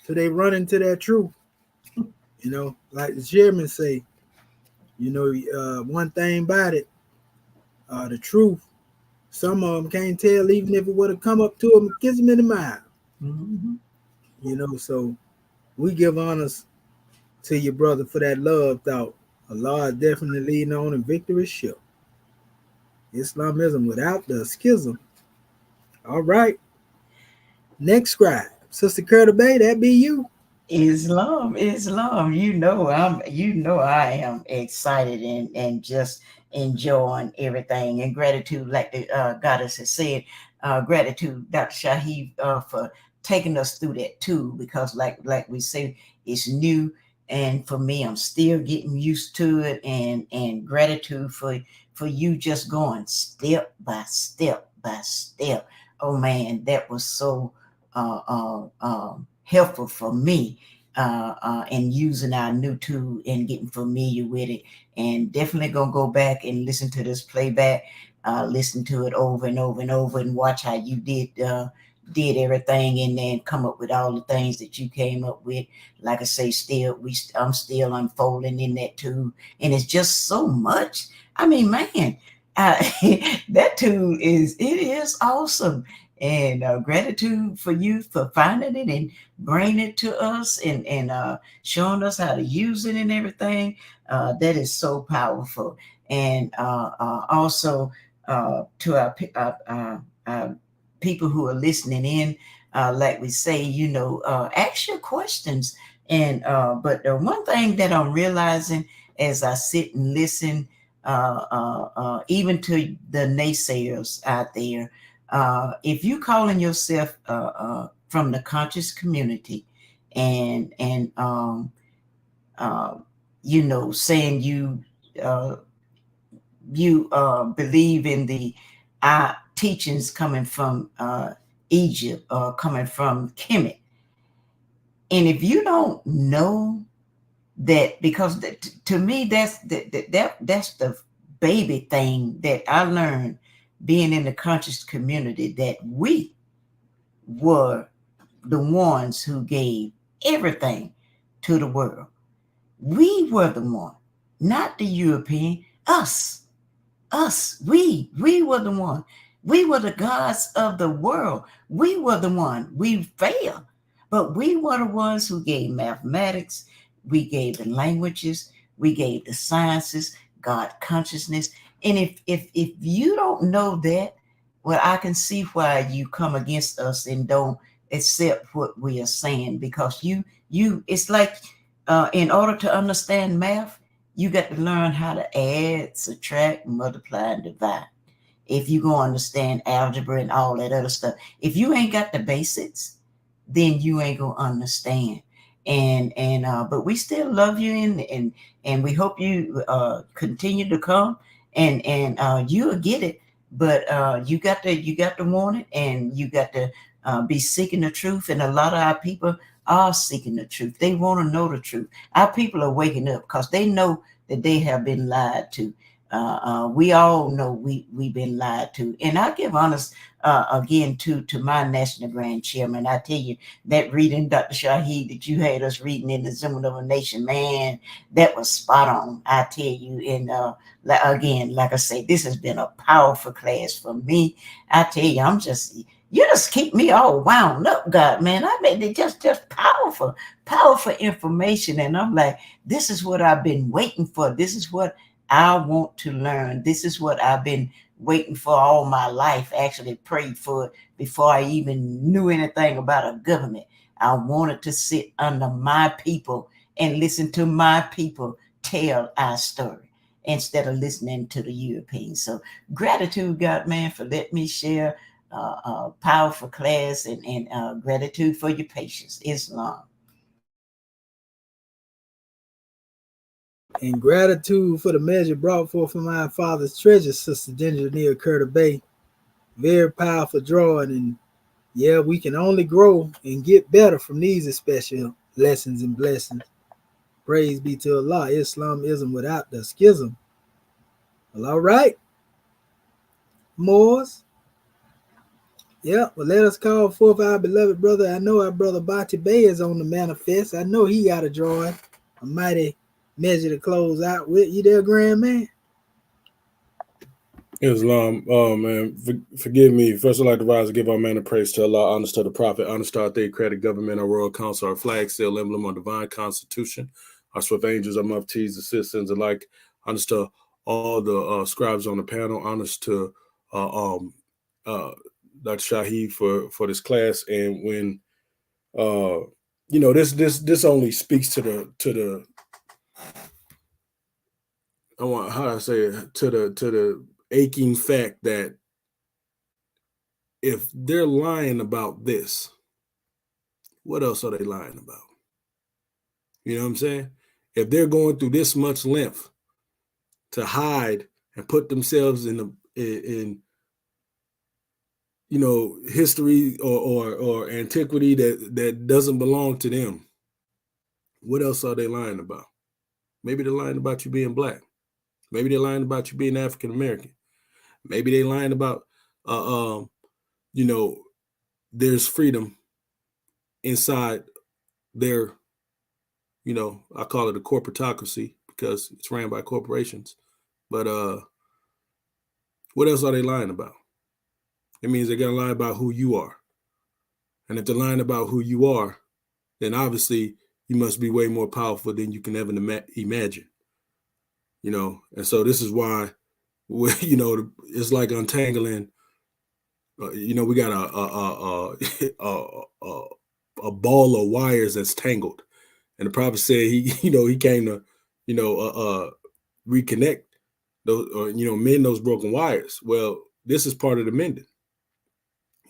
A: till they run into that truth. You know, like the chairman say, one thing about it, the truth, some of them can't tell even if it would have come up to them, kiss them in the mouth.
C: Mm-hmm.
A: You know, so we give honors to your brother for that love thought. Allah is definitely leading on a victorious ship. Islamism without the schism. All right. Next scribe. Sister Curtis Bay, that be you.
C: Islam, Islam. I am excited and just enjoying everything and gratitude, like the goddess has said. Gratitude, Dr. Shaheed, for taking us through that too, because like we say, it's new, and for me, I'm still getting used to it, and gratitude for you just going step by step by step. Oh man, that was so helpful for me and using our new tool and getting familiar with it. And definitely gonna go back and listen to this playback, listen to it over and over and over, and watch how you did everything in there and come up with all the things that you came up with. Like I say, I'm still unfolding in that tool, and it's just so much. I mean, man, that tool is awesome. And gratitude for you for finding it and bringing it to us and showing us how to use it and everything. That is so powerful. And also to our people who are listening in, like we say, ask your questions. And but the one thing that I'm realizing as I sit and listen, even to the naysayers out there, if you calling yourself from the conscious community and saying you believe in the teachings coming from Egypt or coming from Kemet, and if you don't know that, because to me that's the baby thing that I learned being in the conscious community, that we were the ones who gave everything to the world. We were the one, not the European. Us, we were the one. We were the gods of the world. We were the one. We failed, but we were the ones who gave mathematics. We gave the languages. We gave the sciences, God consciousness. And if you don't know that, well, I can see why you come against us and don't accept what we are saying, because it's like in order to understand math, you got to learn how to add, subtract, multiply, and divide. If you go understand algebra and all that other stuff, if you ain't got the basics, then you ain't gonna understand. And but we still love you, and we hope you continue to come, and you'll get it. But you got to want it, and you got to be seeking the truth. And a lot of our people are seeking the truth. They want to know the truth. Our people are waking up because they know that they have been lied to. We all know we've been lied to. And I give honest again to my national grand chairman. I tell you, that reading, Dr. Shaheed, that you had us reading in the Zoom of a Nation, man, that was spot on. I tell you. And again, like I say, this has been a powerful class for me. I tell you, you just keep me all wound up, God, man. I mean, it just powerful information. And I'm like, this is what I've been waiting for. This is what I want to learn. This is what I've been waiting for all my life. Actually prayed for it before I even knew anything about a government. I wanted to sit under my people and listen to my people tell our story instead of listening to the Europeans. So gratitude, God, man, for letting me share a powerful class, and gratitude for your patience. Islam.
A: And gratitude for the measure brought forth from our father's treasure, Sister Ginger near Curtis Bay. Very powerful drawing. And yeah, we can only grow and get better from these special lessons and blessings. Praise be to Allah. Islamism without the schism. Well, all right. Moors. Yeah, well, let us call forth our beloved brother. I know our brother Bati Bay is on the manifest. I know he got a drawing, a mighty measure to close out with. You there, grand man?
E: Islam, oh man, forgive me. First, I'd like to rise and give our man of praise to Allah, honors to the Prophet, honors to our theocratic government, our royal council, our flag, seal, emblem, our divine constitution, our swift angels, our muftis, the citizens alike, honors to all the scribes on the panel. Honors to Dr. Shaheed for this class. And when this only speaks to the to the aching fact that if they're lying about this, what else are they lying about? You know what I'm saying? If they're going through this much length to hide and put themselves in history or antiquity that doesn't belong to them, what else are they lying about? Maybe they're lying about you being black. Maybe they're lying about you being African American. Maybe they're lying about there's freedom inside their, I call it a corporatocracy because it's ran by corporations. But what else are they lying about? It means they're going to lie about who you are. And if they're lying about who you are, then obviously you must be way more powerful than you can ever imagine. And so this is why, it's like untangling. We got a ball of wires that's tangled, and the prophet said he came to reconnect those, or mend those broken wires. Well, this is part of the mending.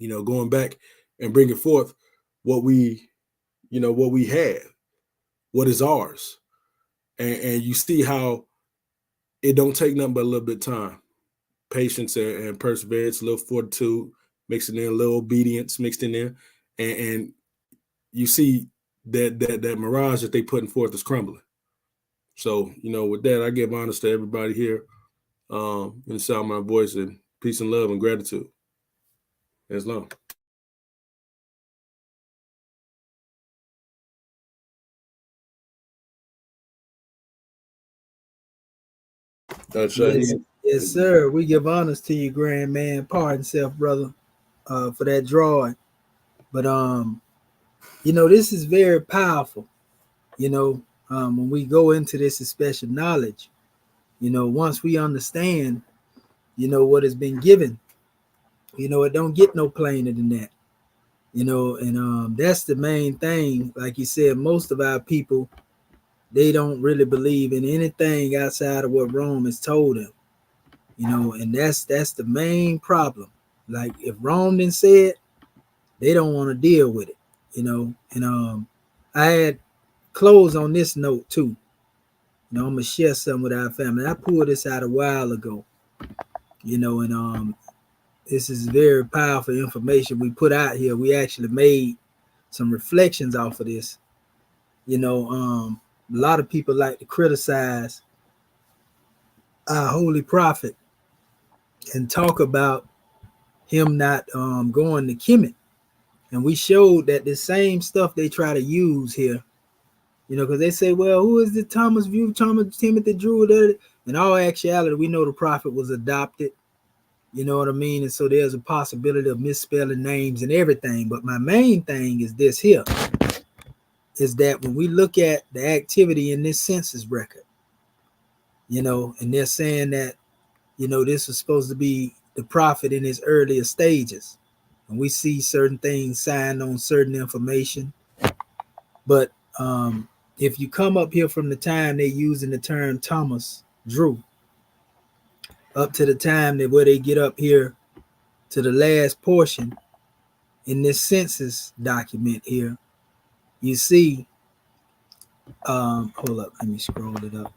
E: Going back and bringing forth what we had, what is ours, and you see how it don't take nothing but a little bit of time, patience and perseverance, a little fortitude mixing in, a little obedience mixed in there, and you see that mirage that they putting forth is crumbling. So with that, I give honors to everybody here in the sound of my voice, and peace and love and gratitude. As long.
A: Yes, sir. We give honors to you, grand man. Pardon self, brother, for that drawing. But this is very powerful. When we go into this special knowledge, once we understand, what has been given, it don't get no plainer than that. And that's the main thing. Like you said, most of our people, they don't really believe in anything outside of what Rome has told them. And that's the main problem. Like if Rome didn't say it, they don't want to deal with it. And I had close on this note too. I'm gonna share something with our family. I pulled this out a while ago. And this is very powerful information we put out here. We actually made some reflections off of this. A lot of people like to criticize our holy prophet and talk about him not going to Kemet. And we showed that the same stuff they try to use here, because they say, well, who is the Thomas Timothy Drew? In all actuality, we know the prophet was adopted. You know what I mean? And so there's a possibility of misspelling names and everything. But my main thing is this here, is that when we look at the activity in this census record, and they're saying that, this was supposed to be the prophet in his earlier stages. And we see certain things signed on certain information. But if you come up here from the time they're using the term Thomas Drew up to the time where they get up here to the last portion in this census document here, you see, hold up, let me scroll it up.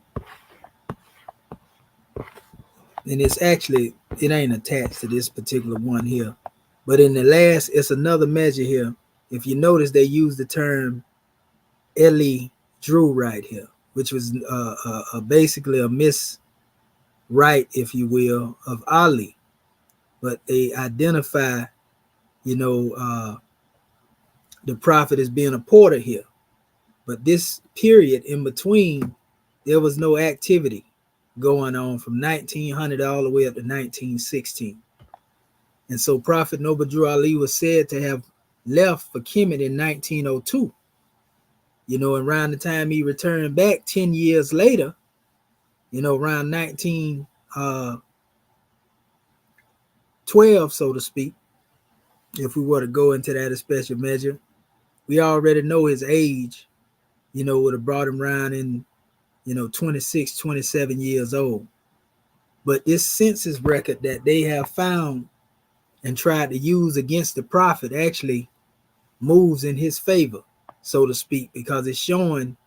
A: And it ain't attached to this particular one here. But in the last, it's another measure here. If you notice, they use the term Eli Drew right here, which was basically a miswrite, if you will, of Ali. But they identify, the prophet as being a porter here. But this period in between, there was no activity going on from 1900 all the way up to 1916. And so Prophet Noble Drew Ali was said to have left for Kemet in 1902. Around the time he returned back 10 years later, around 1912, so to speak, if we were to go into that as special measure. We already know his age, would have brought him around in, 26, 27 years old. But this census record that they have found and tried to use against the prophet actually moves in his favor, so to speak, because it's showing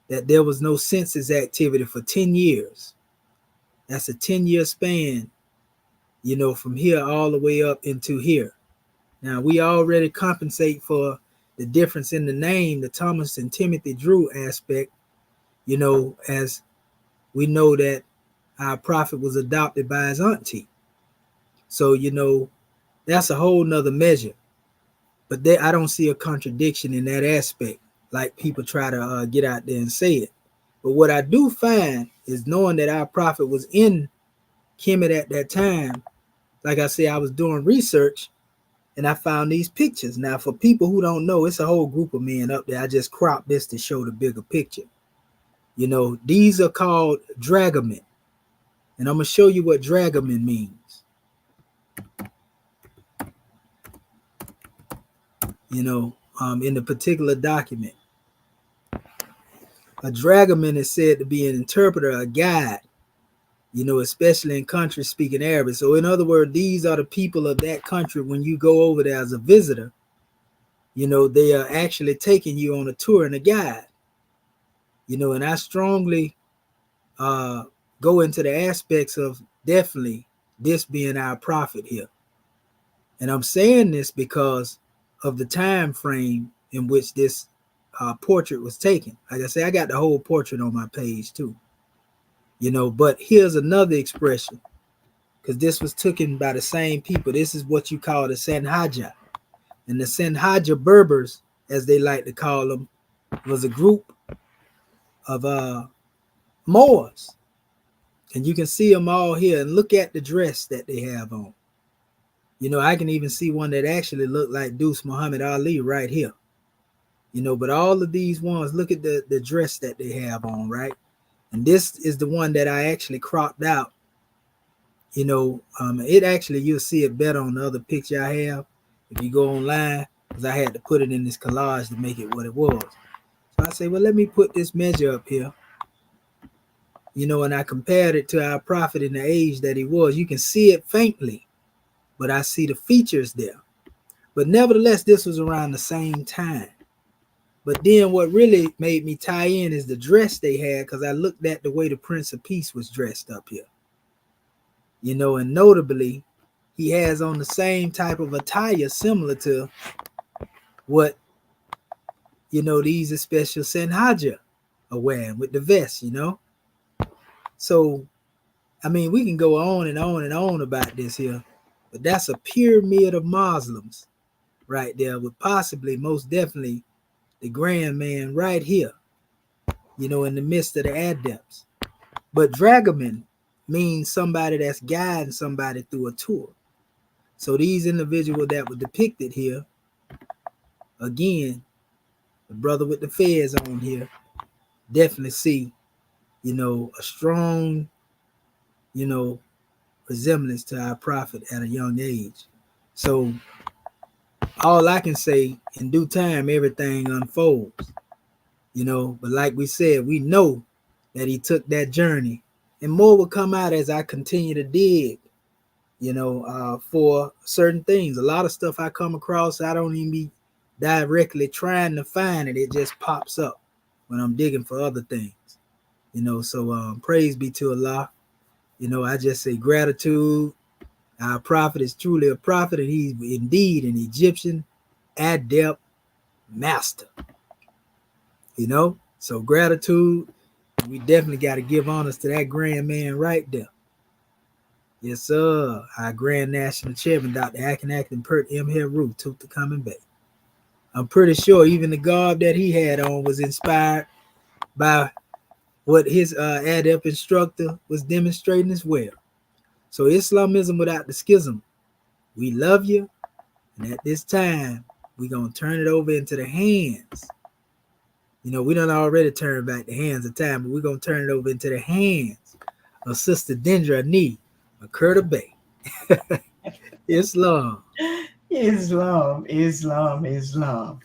A: that there was no census activity for 10 years. That's a 10-year span, from here all the way up into here. Now, we already compensate for the difference in the name, the Thomas and Timothy Drew aspect, as we know that our prophet was adopted by his auntie. So, that's a whole nother measure. But I don't see a contradiction in that aspect, like people try to get out there and say it. But what I do find is knowing that our prophet was in Kemet at that time. Like I say, I was doing research and I found these pictures. Now, for people who don't know, it's a whole group of men up there. I just cropped this to show the bigger picture. These are called dragomen. And I'm going to show you what dragomen means. In the particular document. A dragoman is said to be an interpreter, a guide, especially in countries speaking Arabic. So in other words, these are the people of that country. When you go over there as a visitor, they are actually taking you on a tour and a guide. And I strongly go into the aspects of definitely this being our prophet here. And I'm saying this because of the time frame in which this portrait was taken. Like I say, I got the whole portrait on my page too. But here's another expression, because this was taken by the same people. This is what you call the Sanhaja. And the Sanhaja Berbers, as they like to call them, was a group of Moors. And you can see them all here. And look at the dress that they have on. I can even see one that actually looked like Deuce Muhammad Ali right here. But all of these ones, look at the dress that they have on, right? And this is the one that I actually cropped out. It actually, you'll see it better on the other picture I have if you go online, because I had to put it in this collage to make it what it was. So I say, well, let me put this measure up here. And I compared it to our prophet in the age that he was. You can see it faintly, but I see the features there. But nevertheless, this was around the same time. But then what really made me tie in is the dress they had, because I looked at the way the Prince of Peace was dressed up here. And notably, he has on the same type of attire similar to what, these special Sanhaja are wearing with the vest, So, I mean, we can go on and on and on about this here, but that's a pyramid of Muslims right there, with possibly, most definitely, the grand man right here, in the midst of the adepts. But dragoman means somebody that's guiding somebody through a tour. So these individuals that were depicted here, again, the brother with the fez on here, definitely see, a strong, resemblance to our prophet at a young age. So all I can say, in due time, everything unfolds, but like we said, we know that he took that journey, and more will come out as I continue to dig, for certain things. A lot of stuff I come across, I don't even be directly trying to find it. It just pops up when I'm digging for other things, so praise be to Allah. I just say gratitude. Our prophet is truly a prophet, and he's indeed an Egyptian adept master. So gratitude. We definitely got to give honors to that grand man right there. Yes, sir. Our Grand National Chairman, Dr. Akin Pert M. Heru, took the coming back. I'm pretty sure even the garb that he had on was inspired by what his adept instructor was demonstrating as well. So Islamism without the schism. We love you. And at this time, we're going to turn it over into the hands We done already turned back the hands of time, but we're going to turn it over into the hands of Sister Dendra Nee of Curtis Bay. Islam.
C: Islam, Islam, Islam.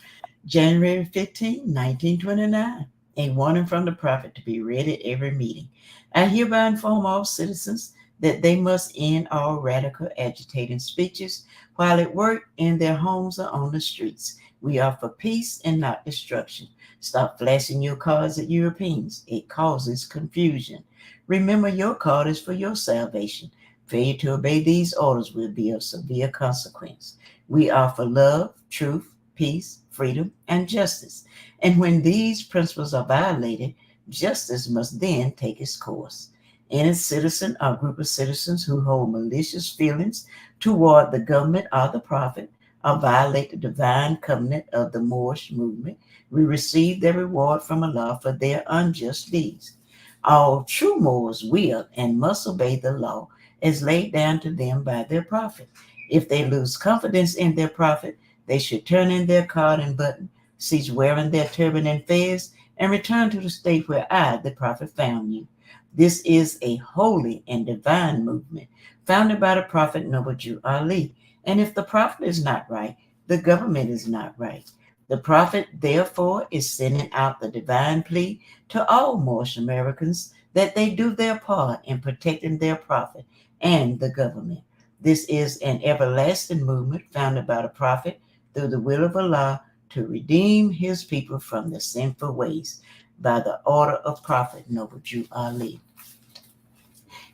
C: January 15, 1929. A warning from the prophet to be read at every meeting. I hereby inform all citizens that they must end all radical agitating speeches while at work, in their homes, or on the streets. We are for peace and not destruction. Stop flashing your cards at Europeans. It causes confusion. Remember, your card is for your salvation. Failure to obey these orders will be of severe consequence. We are for love, truth, peace, freedom, and justice. And when these principles are violated, justice must then take its course. Any citizen or group of citizens who hold malicious feelings toward the government or the prophet or violate the divine covenant of the Moorish movement will receive their reward from Allah for their unjust deeds. All true Moors will and must obey the law as laid down to them by their prophet. If they lose confidence in their prophet, they should turn in their card and button, cease wearing their turban and fez, and return to the state where I, the prophet, found you. This is a holy and divine movement founded by the prophet Noble Jew Ali. And if the prophet is not right, the government is not right. The prophet, therefore, is sending out the divine plea to all Moorish Americans that they do their part in protecting their prophet and the government. This is an everlasting movement founded by the prophet through the will of Allah to redeem his people from their sinful ways by the order of Prophet Noble Jew Ali.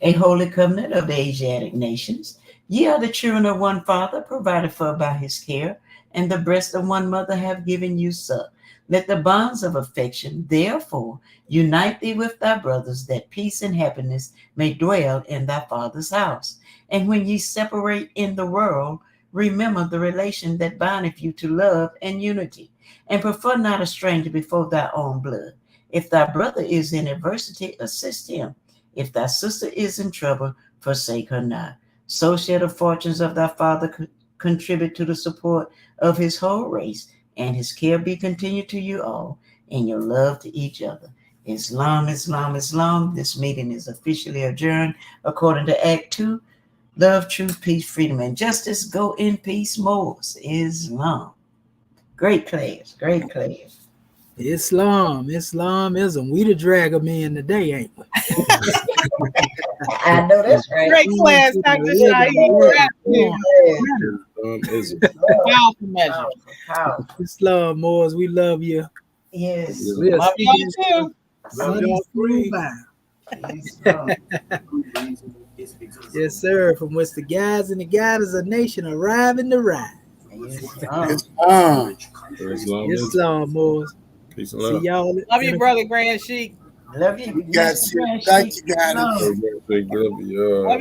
C: A holy covenant of the Asiatic nations. Ye are the children of one father, provided for by his care, and the breast of one mother have given you suck. Let the bonds of affection, therefore, unite thee with thy brothers, that peace and happiness may dwell in thy father's house. And when ye separate in the world, remember the relation that bindeth you to love and unity, and prefer not a stranger before thy own blood. If thy brother is in adversity, assist him. If thy sister is in trouble, forsake her not. So shall the fortunes of thy father contribute to the support of his whole race, and his care be continued to you all in your love to each other. Islam, Islam, Islam. This meeting is officially adjourned according to Act 2. Love, truth, peace, freedom, and justice. Go in peace, Moors. Islam. Great class, great class.
A: Islamism. We the drag 'em in today, ain't we?
C: I know that's right.
D: Great class, Dr. Shaheed. Powerful measure.
C: Powerful, powerful.
A: Islam, Moors, we love you.
C: Yes.
A: We'll
D: Love
A: see
D: y'all
A: you
D: too.
A: Sunday school bound.
C: Islam.
A: Yes, sir. From which the guys and the guiders of nation arriving to rise.
C: Islam.
F: It's on.
A: Islam, Moors.
E: Peace and
A: See
E: love.
A: y'all.
D: Love you, brother Grand Sheik.
C: Love you.
F: We got you. Thank you, guys.
D: Love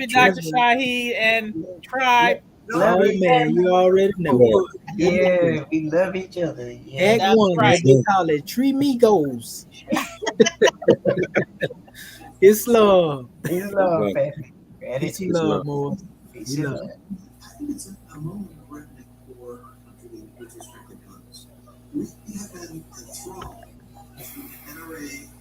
D: you, Dr. Shaheed and Tribe.
C: Love
A: Oh,
C: you.
A: man, you already know.
C: Yeah, we love each other. Yeah.
A: Act
D: That's
A: 1,
D: right.
A: what they call it, Tree Migos. Islam.
C: Islam, family.
A: Peace and
C: Gratitude.
A: love, Moors.
C: Peace
A: We
C: and
A: love
C: love.
G: It's a moment of reckoning for our country and British republics. We have been enthralled as the NRA